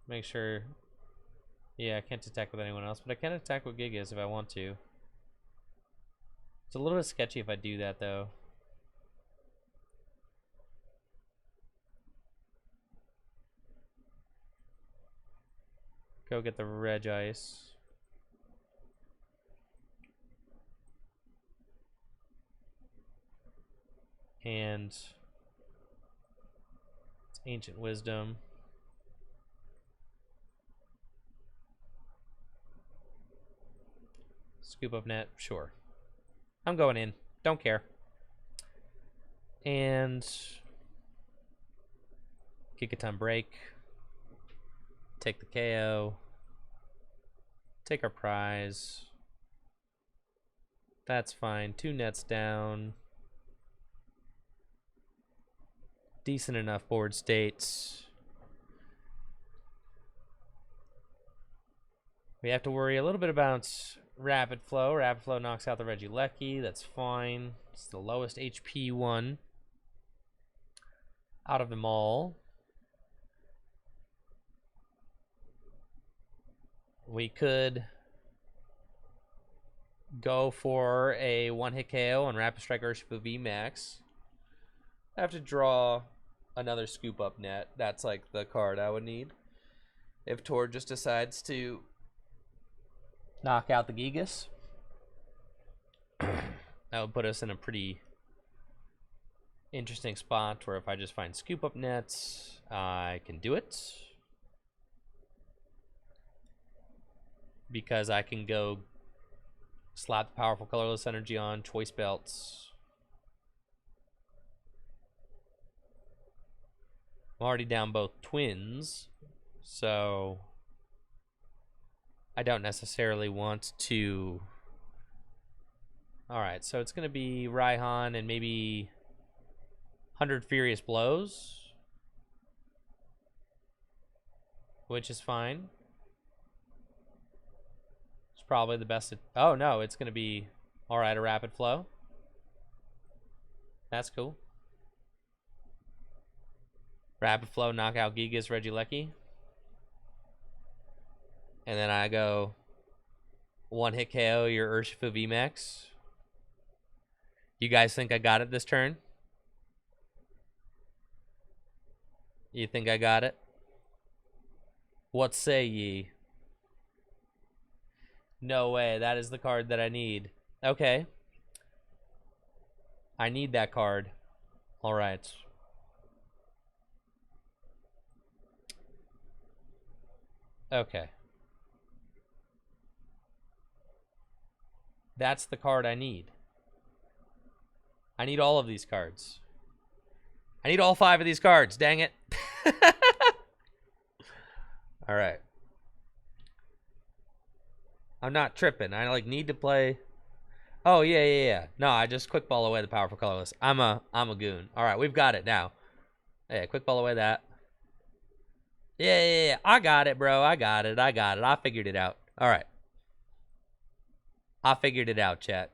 Make sure. Yeah, I can't attack with anyone else, but I can attack with Gigas if I want to. It's a little bit sketchy if I do that, though. Go get the Regice. And it's Ancient Wisdom. Scoop up net, sure. I'm going in. Don't care. And Gigaton break. Take the KO. Take our prize. That's fine. 2 nets down. Decent enough board states. We have to worry a little bit about Rapid Flow. Rapid Flow knocks out the Regieleki. That's fine. It's the lowest HP one out of them all. We could go for a one-hit KO on Rapid Strike Urshifu V Max. I have to draw another Scoop Up net. That's like the card I would need if Tor just decides to knock out the Gigas. That would put us in a pretty interesting spot where if I just find Scoop Up nets, I can do it. Because I can go slap the powerful colorless energy on, Choice Belts. I'm already down both twins, so I don't necessarily want to. Alright, so it's going to be Raihan and maybe 100 Furious Blows, which is fine. It's probably the best. Oh no, it's going to be alright, a Rapid Flow. That's cool. Rapid Flow, Knockout Gigas, Regieleki. And then I go one hit KO your Urshifu VMAX. You guys think I got it this turn? You think I got it? What say ye? No way, that is the card that I need. Okay. I need that card. All right. Okay. That's the card I need. I need all of these cards. I need all 5 of these cards. Dang it. All right. I'm not tripping. I need to play. Oh yeah. No, I just quick ball away the powerful colorless. I'm a goon. All right, we've got it now. Yeah, quick ball away that. Yeah. I got it, bro. I got it. I figured it out. All right. I figured it out, chat.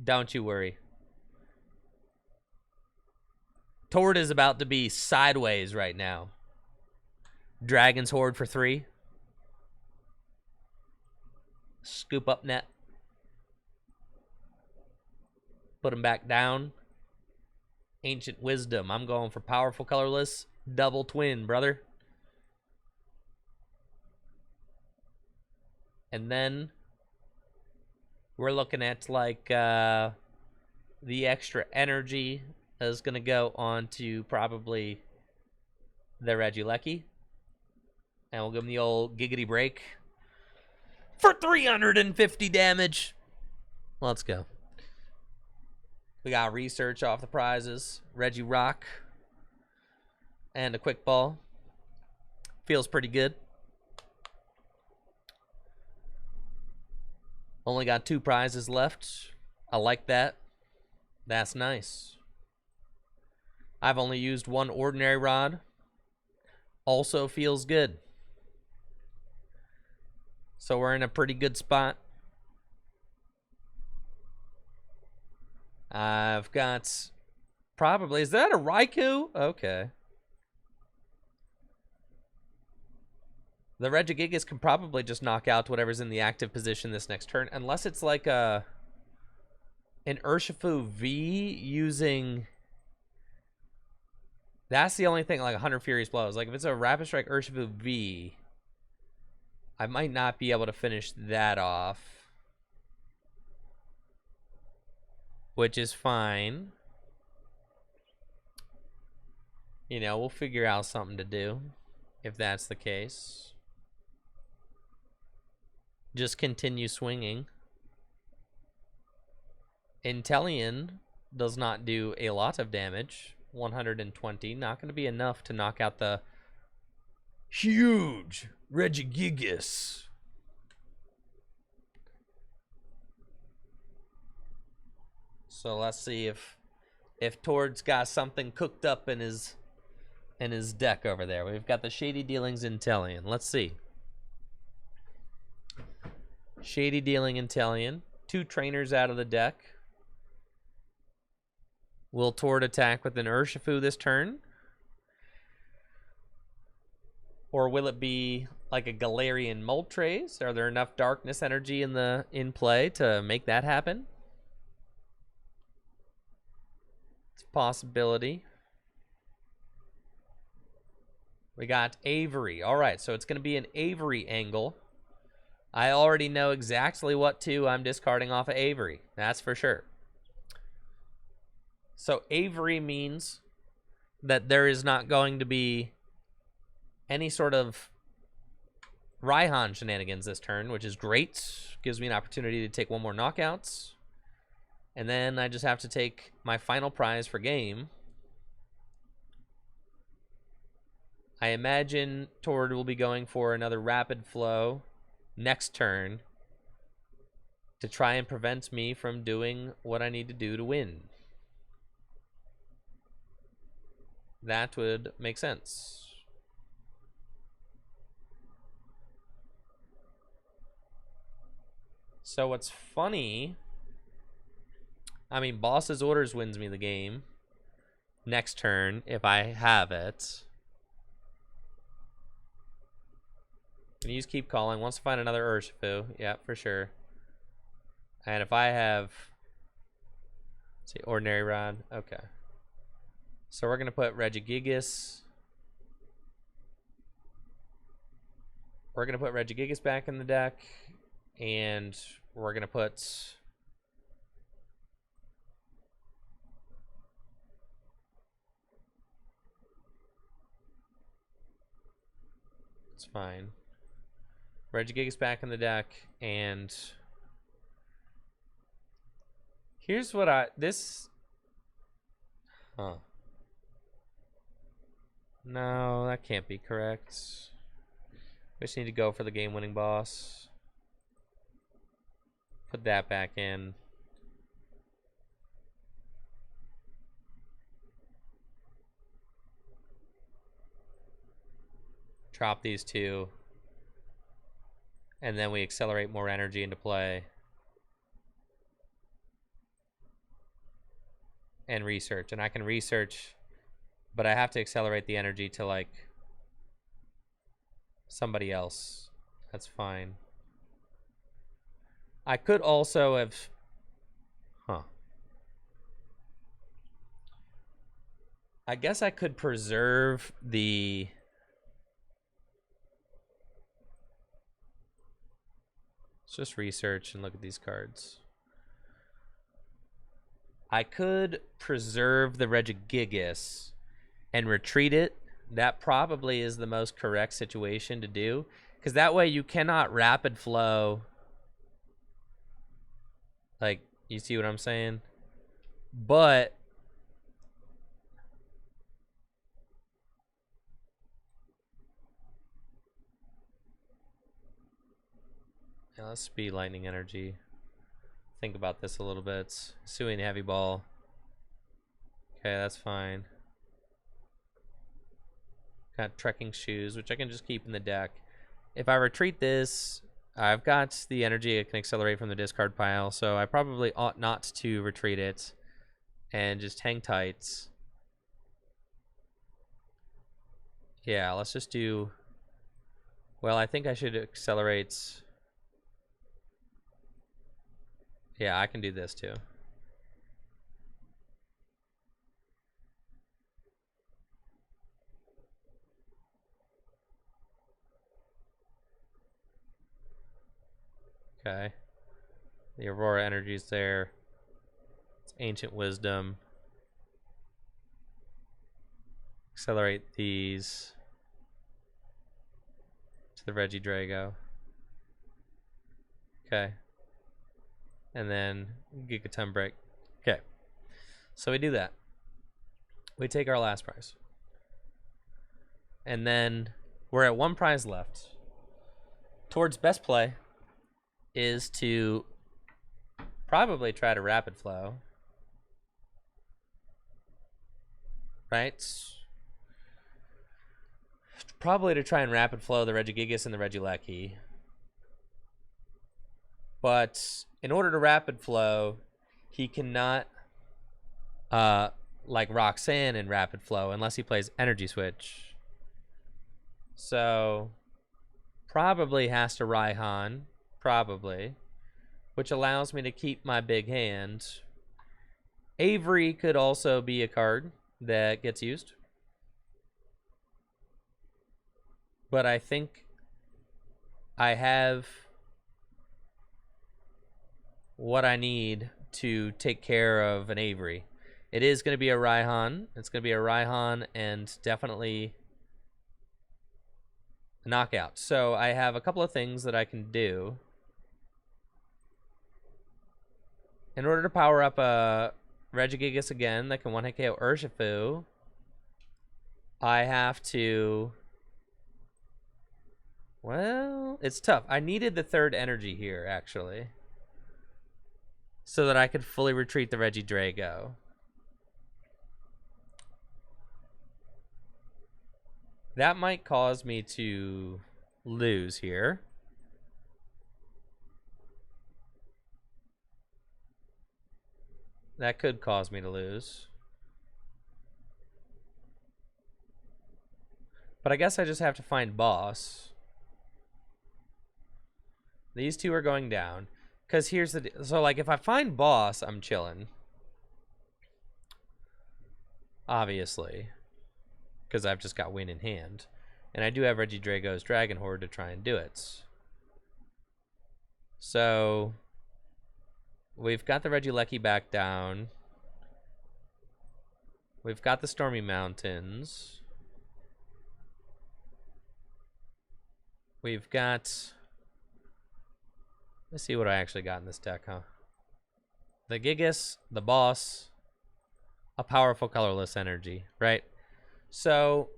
Don't you worry. Tord is about to be sideways right now. Dragon's Horde for 3. Scoop up net. Put him back down. Ancient Wisdom. I'm going for powerful colorless. Double twin, brother. And then we're looking at the extra energy is going to go on to probably the Regieleki. And we'll give him the old giggity break for 350 damage. Let's go. We got research off the prizes. Regi Rock. And a quick ball. Feels pretty good. Only got 2 prizes left. I like that. That's nice. I've only used 1 ordinary rod. Also feels good. So we're in a pretty good spot. I've got probably, is that a Raikou? Okay. The Regigigas can probably just knock out whatever's in the active position this next turn, unless it's like an Urshifu V using. That's the only thing, like 100 Furious Blows. Like if it's a Rapid Strike Urshifu V, I might not be able to finish that off. Which is fine. You know, we'll figure out something to do if that's the case. Just continue swinging. Inteleon does not do a lot of damage. 120. Not going to be enough to knock out the huge Regigigas. So let's see if Tord's got something cooked up in his deck over there. We've got the Shady Dealings Inteleon. Let's see. Shady Dealing Inteleon. 2 trainers out of the deck. Will Tord attack with an Urshifu this turn? Or will it be like a Galarian Moltres? Are there enough darkness energy in play to make that happen? It's a possibility. We got Avery. All right, so it's going to be an Avery angle. I already know exactly what 2 I'm discarding off of Avery. That's for sure. So Avery means that there is not going to be any sort of Raihan shenanigans this turn, which is great. Gives me an opportunity to take 1 more knockouts. And then I just have to take my final prize for game. I imagine Tord will be going for another Rapid Flow next turn to try and prevent me from doing what I need to do to win. That would make sense. So what's funny, I mean, Boss's Orders wins me the game next turn if I have it. Gonna use keep calling. Wants to find another Urshifu. Yeah, for sure. And if I have, let's see, ordinary rod. Okay. So we're gonna put Regigigas. We're gonna put Regigigas back in the deck, and we're gonna put. It's fine. Regigigas back in the deck, and here's what Huh. No, that can't be correct. We just need to go for the game-winning boss. Put that back in. Drop these two. And then we accelerate more energy into play. And research. And I can research, but I have to accelerate the energy to, like, somebody else. That's fine. I could also have... Huh. I guess I could preserve the... Let's just research and look at these cards. I could preserve the Regigigas and retreat it. That probably is the most correct situation to do, because that way you cannot rapid flow. Like, you see what I'm saying? But yeah, let's speed lightning energy. Think about this a little bit. Suing heavy ball. Okay, that's fine. Got trekking shoes, which I can just keep in the deck. If I retreat this, I've got the energy it can accelerate from the discard pile, so I probably ought not to retreat it and just hang tight. Yeah, let's just do... Well, I think I should accelerate... Yeah, I can do this too. Okay. The Aurora energy's there. It's Ancient Wisdom. Accelerate these to the Regi Drago. Okay. And then Gigaton break. Okay. So we do that. We take our last prize. And then we're at one prize left. Towards best play is to probably try to rapid flow. Right? Probably to try and rapid flow the Regigigas and the Regieleki. But in order to rapid flow, he cannot like Roxanne in rapid flow unless he plays Energy Switch. So probably has to Raihan, probably, which allows me to keep my big hand. Avery could also be a card that gets used. But I think I have what I need to take care of an Avery. It is going to be a Raihan. It's going to be a Raihan and definitely a knockout. So I have a couple of things that I can do. In order to power up a Regigigas again that can one-hit KO Urshifu, I have to... Well, it's tough. I needed the third energy here, actually, so that I could fully retreat the Regi Drago. That might cause me to lose here. That could cause me to lose. But I guess I just have to find boss. These two are going down. Because here's the... So, like, if I find boss, I'm chilling. Obviously. Because I've just got win in hand. And I do have Regi Drago's Dragon Horde to try and do it. So... We've got the Regieleki back down. We've got the Stormy Mountains. We've got... Let's see what I actually got in this deck, huh? The Gigas, the boss, a powerful colorless energy, right? So,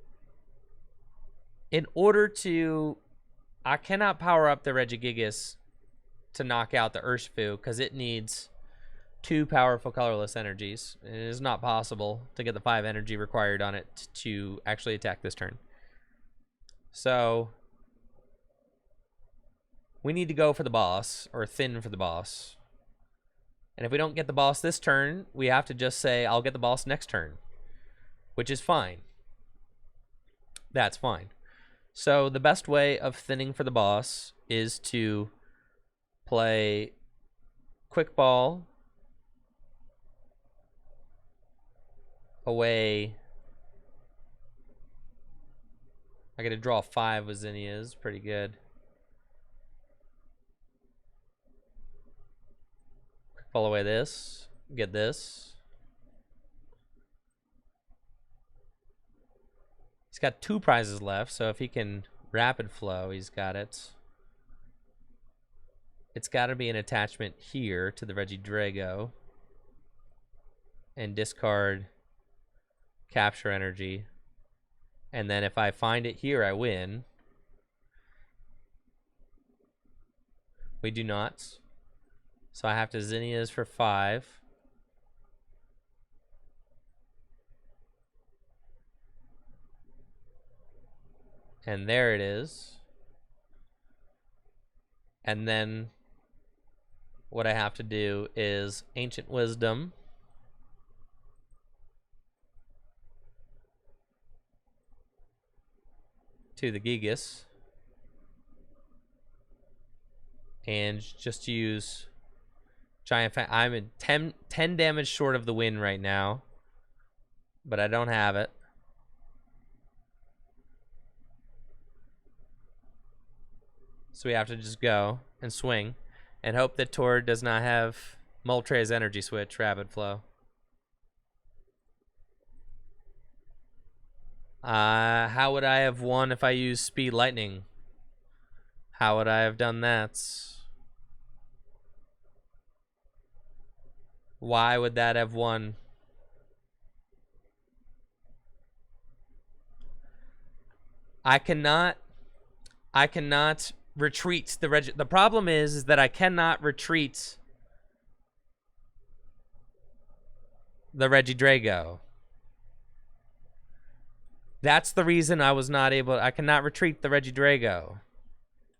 in order to... I cannot power up the Regigigas to knock out the Urshifu because it needs 2 powerful colorless energies. It is not possible to get the 5 energy required on it to actually attack this turn. So... we need to go for the boss, or thin for the boss. And if we don't get the boss this turn, we have to just say, I'll get the boss next turn. Which is fine. That's fine. So the best way of thinning for the boss is to play Quick Ball away. I gotta draw 5 with Zinnias, pretty good. Pull away this, get this. He's got 2 prizes left, so if he can rapid flow, he's got it. It's got to be an attachment here to the Regi Drago. And discard capture energy. And then if I find it here, I win. We do not. So I have to Zinnias for 5. And there it is. And then what I have to do is Ancient Wisdom. To the Gigas. And just use... Giant Fan. I'm at 10 damage short of the win right now. But I don't have it. So we have to just go and swing. And hope that Tord does not have Moltres Energy Switch, Rapid Flow. How would I have won if I used Speed Lightning? How would I have done that? Why would that have won? I cannot retreat the Regi. The problem is that I cannot retreat the Regi Drago. That's the reason I was not able. I cannot retreat the Regi Drago.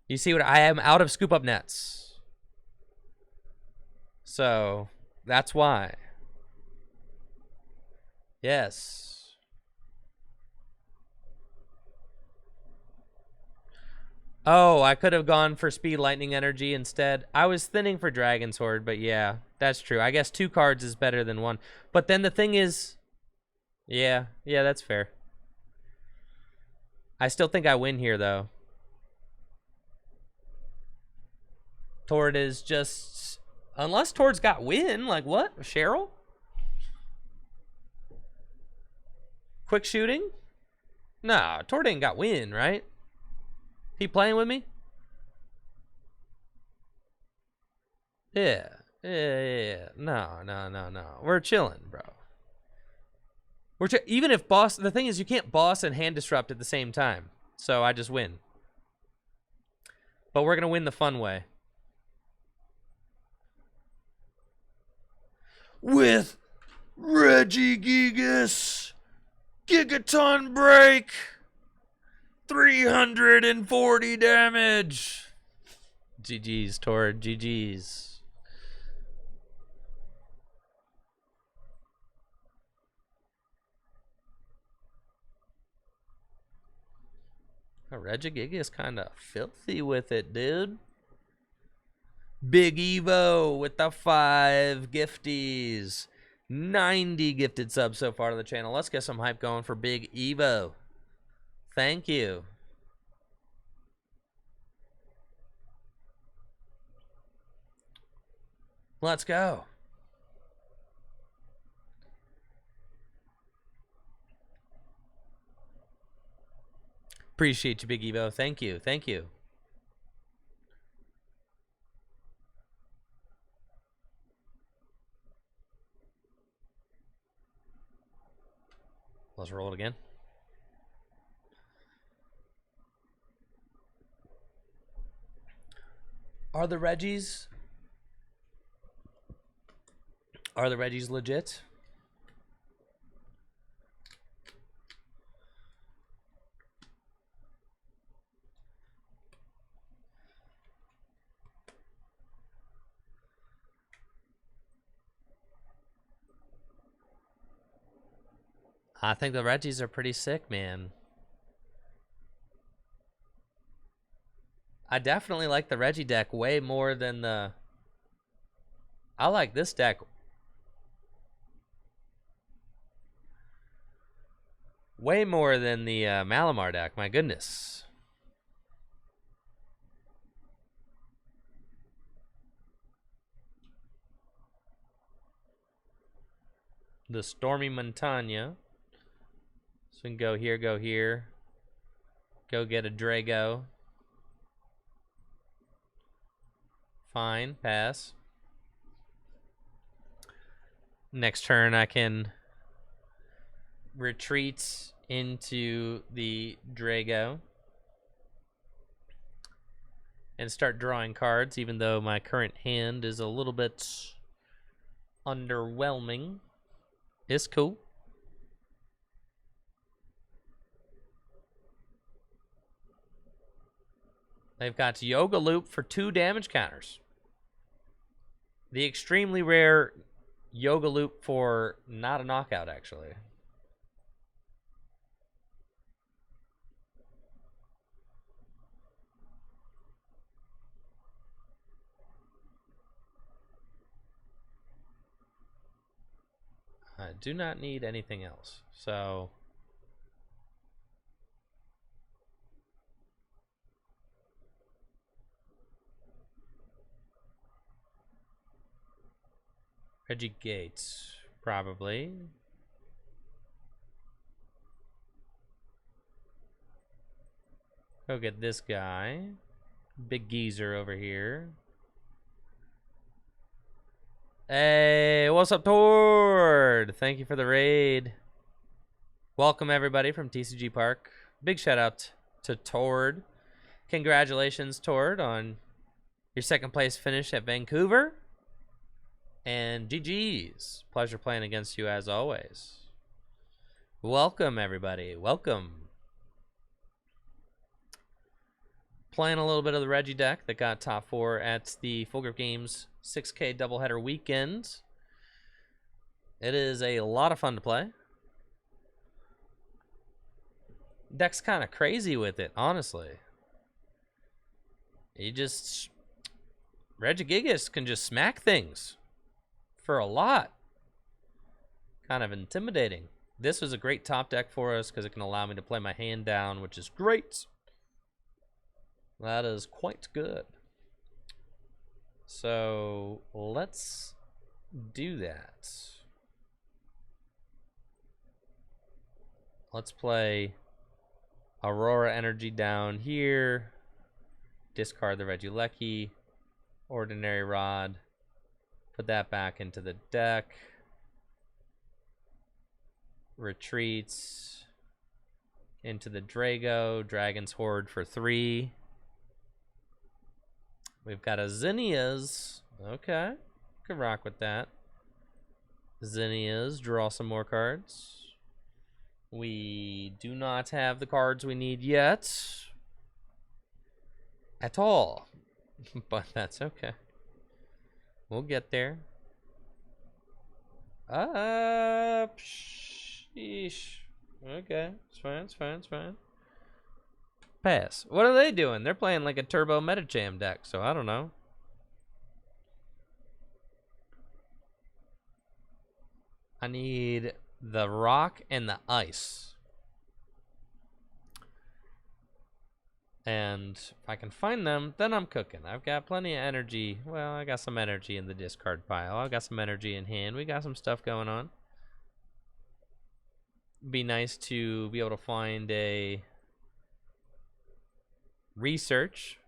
You see what I am out of scoop up nets. So that's why. Yes. Oh, I could have gone for Speed Lightning Energy instead. I was thinning for Dragon Sword, but yeah, that's true. I guess 2 cards is better than 1. But then the thing is... Yeah, that's fair. I still think I win here, though. Tord is just... Unless Tord's got win, like what? Cheryl? Quick shooting? Nah, Tord ain't got win, right? He playing with me? Yeah. No. We're chilling, bro. Even if boss... The thing is, you can't boss and hand disrupt at the same time. So I just win. But we're going to win the fun way. With Regigigas Gigaton Break 340 damage. GG's, Tord. GG's. Regigigas is kind of filthy with it, dude. Big Evo with the 5 gifties. 90 gifted subs so far to the channel. Let's get some hype going for Big Evo. Thank you. Let's go. Appreciate you, Big Evo. Thank you. Thank you. Let's roll it again. Are the Regis legit? I think the Regis are pretty sick, man. I definitely like the Regi deck way more than the... I like this deck way more than the Malamar deck. My goodness. The Stormy Montagna. So we can go here, go here. Go get a Drago. Fine, pass. Next turn I can retreat into the Drago and start drawing cards, even though my current hand is a little bit underwhelming. It's cool. They've got Yoga Loop for 2 damage counters. The extremely rare Yoga Loop for not a knockout, actually. I do not need anything else, so... Regi Gates, probably. Go get this guy. Big geezer over here. Hey, what's up, Tord? Thank you for the raid. Welcome, everybody, from TCG Park. Big shout out to Tord. Congratulations, Tord, on your 2nd place finish at Vancouver. And GG's. Pleasure playing against you as always. Welcome, everybody. Welcome. Playing a little bit of the Regi deck that got top 4 at the Full Grip Games 6K doubleheader weekend. It is a lot of fun to play. Deck's kind of crazy with it, honestly. You just... Regigigas can just smack things for a lot. Kind of intimidating. This was a great top deck for us because it can allow me to play my hand down, which is great. That is quite good. So let's do that. Let's play Aurora Energy down here. Discard the Regieleki. Ordinary Rod. Put that back into the deck. Retreats into the Drago. Dragon's Horde for 3. We've got a Zinnias. Okay. Could rock with that. Zinnias. Draw some more cards. We do not have the cards we need yet. At all. But that's okay. We'll get there. Sheesh. Okay. It's fine, it's fine, it's fine. Pass. What are they doing? They're playing like a turbo Metacham deck, so I don't know. I need the rock and the ice. And if I can find them, then I'm cooking. I've got plenty of energy. Well, I got some energy in the discard pile. I've got some energy in hand. We got some stuff going on. Be nice to be able to find a research.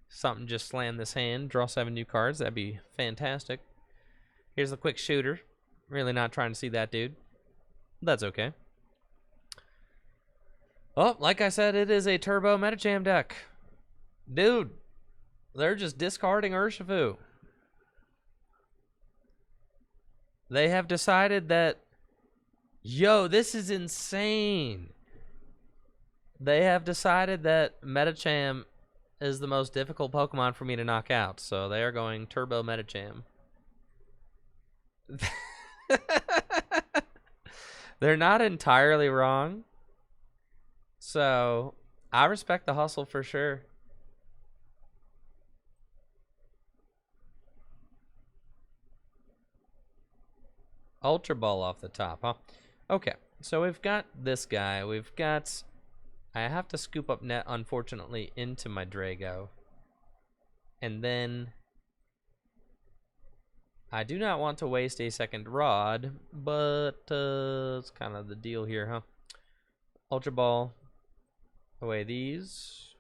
Something just slam this hand, draw 7 new cards. That'd be fantastic. Here's the quick shooter. Really not trying to see that dude. That's okay. Oh, like I said, it is a turbo Metacham deck. Dude, they're just discarding Urshifu. They have decided that, yo, this is insane. They have decided that Metacham is the most difficult Pokemon for me to knock out, so they are going turbo Metacham. They're not entirely wrong. So, I respect the hustle for sure. Ultra Ball off the top, huh? Okay, so we've got this guy. We've got... I have to scoop up net, unfortunately, into my Drago. And then... I do not want to waste a second rod, but it's kind of the deal here, huh? Ultra Ball. Away these.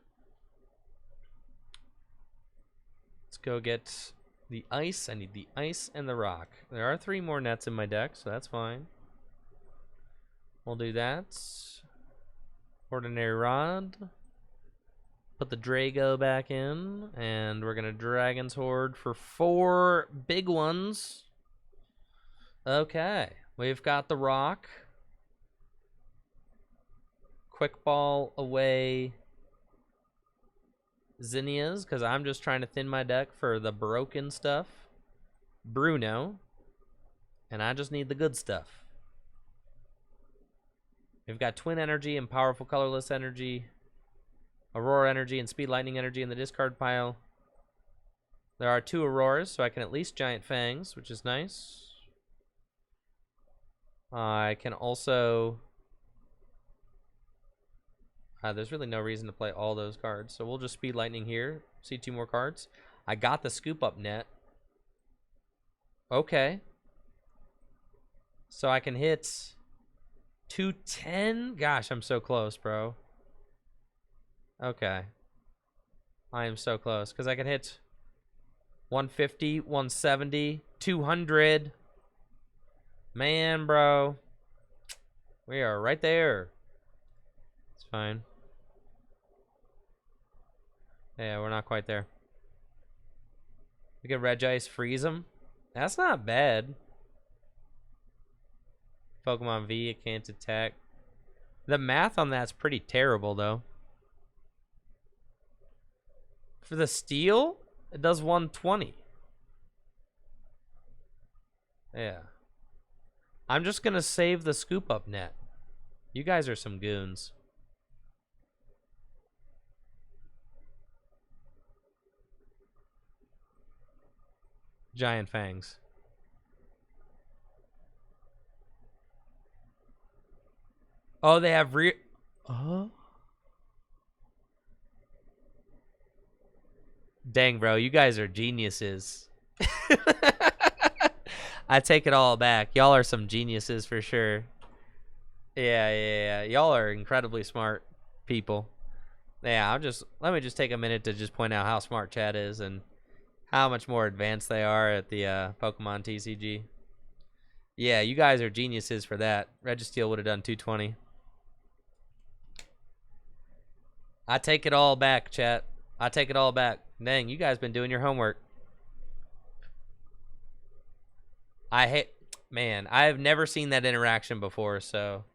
Let's go get the ice. I need the ice and the rock. There are 3 more nets in my deck, so that's fine. We'll do that. Ordinary rod. Put the Drago back in, and we're gonna Dragon's Horde for 4 big ones. Okay, we've got the rock. Quick Ball away Zinnias, because I'm just trying to thin my deck for the broken stuff. Bruno. And I just need the good stuff. We've got Twin Energy and Powerful Colorless Energy. Aurora Energy and Speed Lightning Energy in the discard pile. There are 2 Auroras, so I can at least Giant Fangs, which is nice. I can also... there's really no reason to play all those cards, so we'll just Speed Lightning here. See 2 more cards. I got the Scoop Up net. Okay. So I can hit 210? Gosh, I'm so close, bro. Okay. I am so close, because I can hit 150, 170, 200. Man, bro. We are right there. It's fine. Yeah, we're not quite there. We can Regi freeze them. That's not bad. Pokemon V, it can't attack. The math on that's pretty terrible, though. For the steel, it does 120. Yeah. I'm just going to save the Scoop Up net. You guys are some goons. Giant Fangs. Oh, they have Oh. Dang, bro, you guys are geniuses. I take it all back. Y'all are some geniuses for sure. Yeah. Y'all are incredibly smart people. Yeah, let me just take a minute to just point out how smart chat is and how much more advanced they are at the Pokemon TCG. Yeah, you guys are geniuses for that. Registeel would have done 220. I take it all back, chat. I take it all back. Dang, you guys been doing your homework. Man, I have never seen that interaction before, so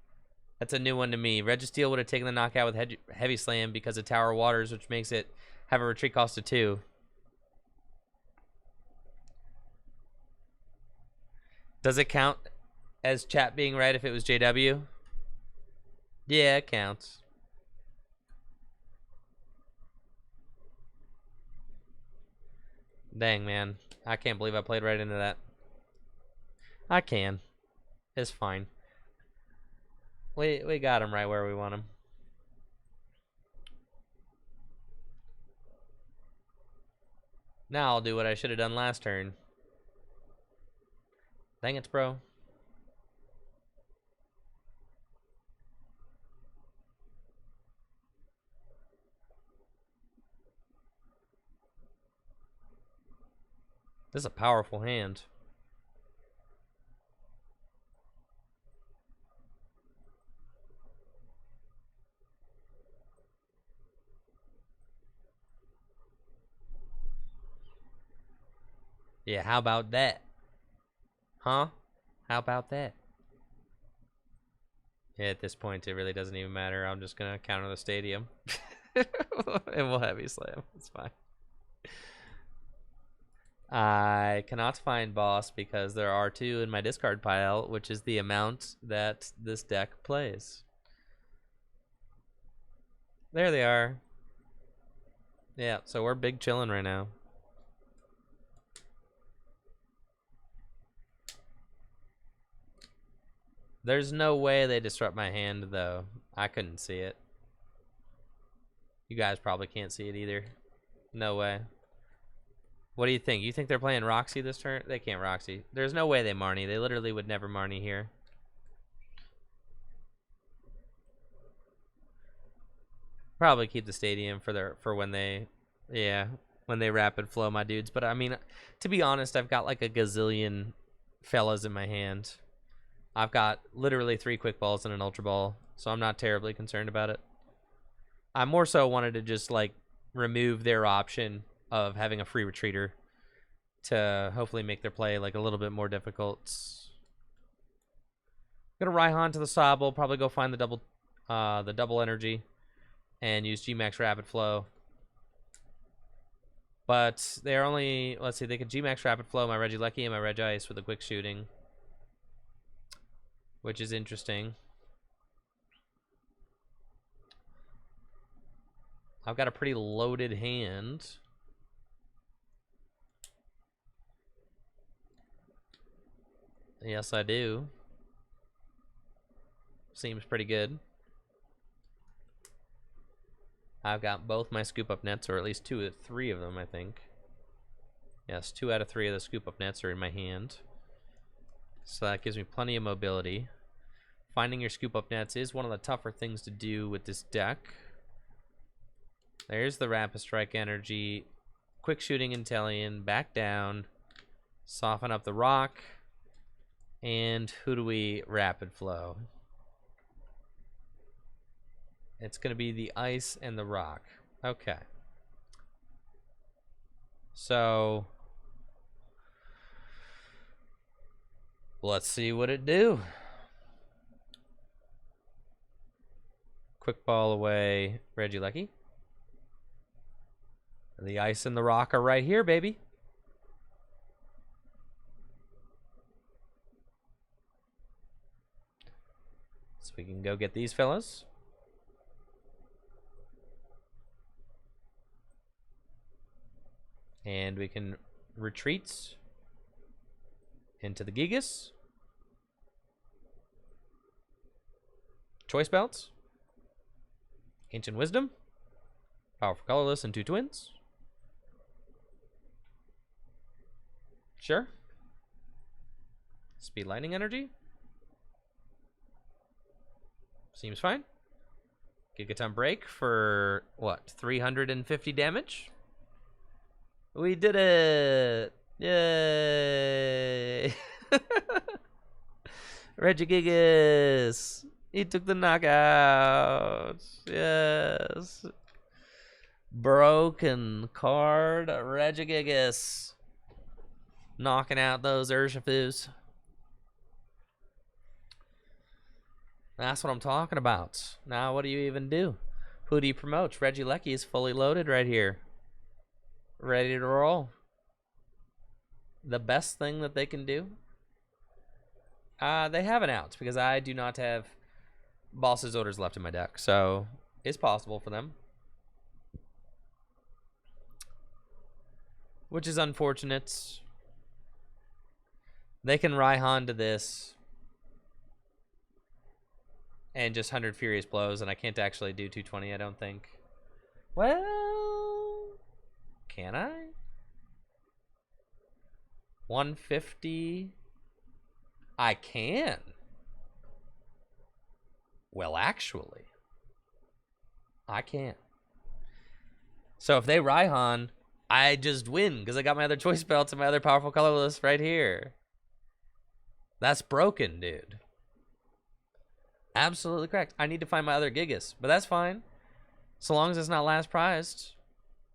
that's a new one to me. Registeel would have taken the knockout with Heavy Slam because of Tower Waters, which makes it have a retreat cost of 2. Does it count as chat being right if it was JW? Yeah, it counts. Dang, man. I can't believe I played right into that. I can. It's fine. We got him right where we want him. Now I'll do what I should have done last turn. Dang it, bro. This is a powerful hand. Yeah, how about that? Huh? How about that? Yeah, at this point, it really doesn't even matter. I'm just going to counter the stadium. And we'll heavy slam. It's fine. I cannot find boss because there are 2 in my discard pile, which is the amount that this deck plays. There they are. Yeah, so we're big chilling right now. There's no way they disrupt my hand, though. I couldn't see it. You guys probably can't see it either. No way. What do you think? You think they're playing Roxy this turn? They can't Roxy. There's no way they Marnie. They literally would never Marnie here. Probably keep the stadium for when they, when they rapid flow my dudes. But I mean, to be honest, I've got like a gazillion fellas in my hand. I've got literally 3 quick balls and an ultra ball, so I'm not terribly concerned about it. I more so wanted to just like remove their option of having a free retreater to hopefully make their play like a little bit more difficult. Gonna Raihan to the Sobble, probably go find the double energy and use Gmax Rapid Flow. But they're only, let's see, they could Gmax Rapid Flow my Regieleki and my Regice with a quick shooting, which is interesting. I've got a pretty loaded hand. Yes, I do. Seems pretty good. I've got both my scoop up nets, or at least 2 of 3 of them, I think. Yes, 2 out of 3 of the scoop up nets are in my hand. So that gives me plenty of mobility. Finding your scoop up nets is one of the tougher things to do with this deck. There's the Rapid Strike energy. Quick shooting Intellion. Back down. Soften up the rock. And who do we Rapid Flow? It's going to be the ice and the rock. Okay. So let's see what it do. Quick ball away, Regieleki. The ice and the rock are right here, baby. So we can go get these fellas. And we can retreat into the Gigas. Choice Belts. Ancient Wisdom. Powerful Colorless and 2 Twins. Sure. Speed Lightning Energy. Seems fine. Gigaton Break for, what, 350 damage? We did it! Yay! Regigigas! He took the knockout! Yes! Broken card, Regigigas. Knocking out those Urshifus. That's what I'm talking about. Now what do you even do? Who do you promote? Regieleki is fully loaded right here. Ready to roll. The best thing that they can do? They have an out because I do not have Boss's Orders left in my deck. So it's possible for them. Which is unfortunate. They can Raihan to this and just 100 Furious Blows, and I can't actually do 220, I don't think. Well, can I? 150? I can. Well, actually, I can. So if they Raihan, I just win because I got my other choice belts and my other powerful colorless right here. That's broken, dude. Absolutely correct. I need to find my other Gigas, but that's fine. So long as it's not last prized,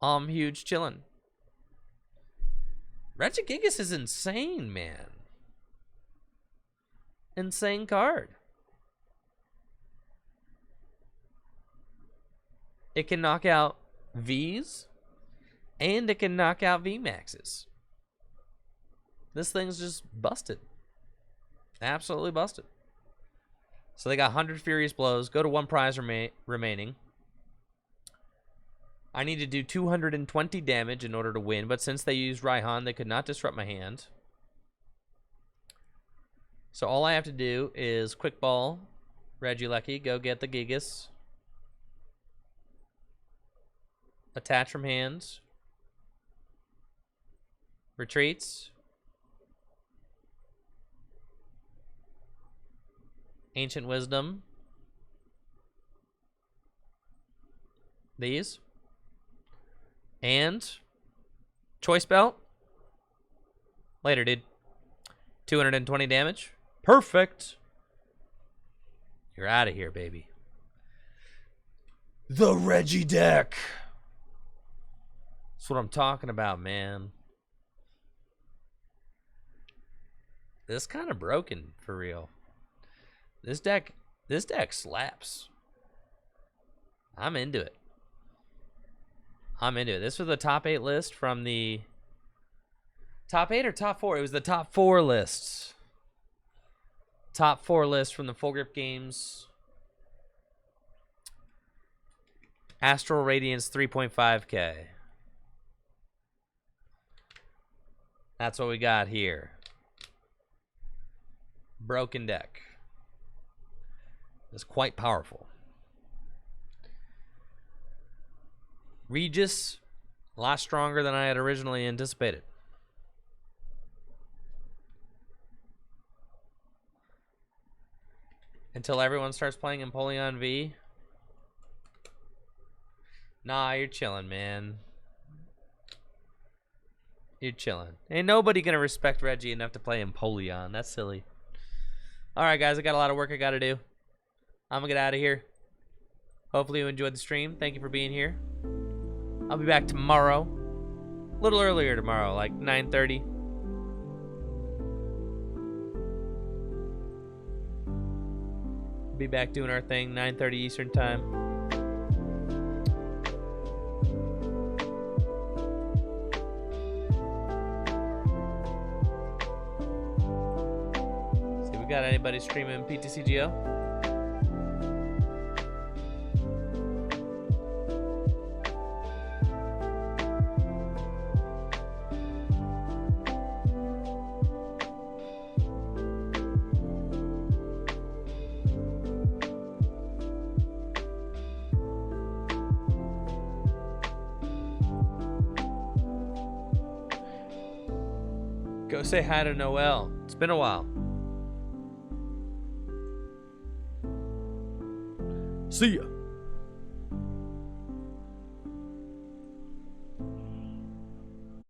I'm huge chillin'. Regi Gigas is insane, man. Insane card. It can knock out Vs, and it can knock out VMAXs. This thing's just busted. Absolutely busted. So they got 100 Furious Blows. Go to 1 prize remaining. I need to do 220 damage in order to win, but since they used Raihan, they could not disrupt my hand. So all I have to do is Quick Ball, Regieleki, go get the Gigas. Attach from hands. Retreats. Ancient Wisdom. These. And Choice Belt. Later, dude. 220 damage. Perfect. You're out of here, baby. The Regi deck. That's what I'm talking about, man. This kind of broken for real. This deck slaps. I'm into it. I'm into it. This was the top 8 list from the top 8 or top 4? It was the top 4 lists. Top 4 list from the Full Grip Games. Astral Radiance 3.5K. That's what we got here. Broken deck. It's quite powerful. Regis, a lot stronger than I had originally anticipated. Until everyone starts playing Empoleon V. Nah, you're chilling, man. You're chilling. Ain't nobody gonna respect Regi enough to play Empoleon. That's silly. Alright, guys, I got a lot of work I gotta do. I'm gonna get out of here. Hopefully you enjoyed the stream. Thank you for being here. I'll be back tomorrow. A little earlier tomorrow, like 9:30. Be back doing our thing, 9:30 Eastern time. See, we got anybody streaming PTCGO? Go say hi to Noel. It's been a while. See ya.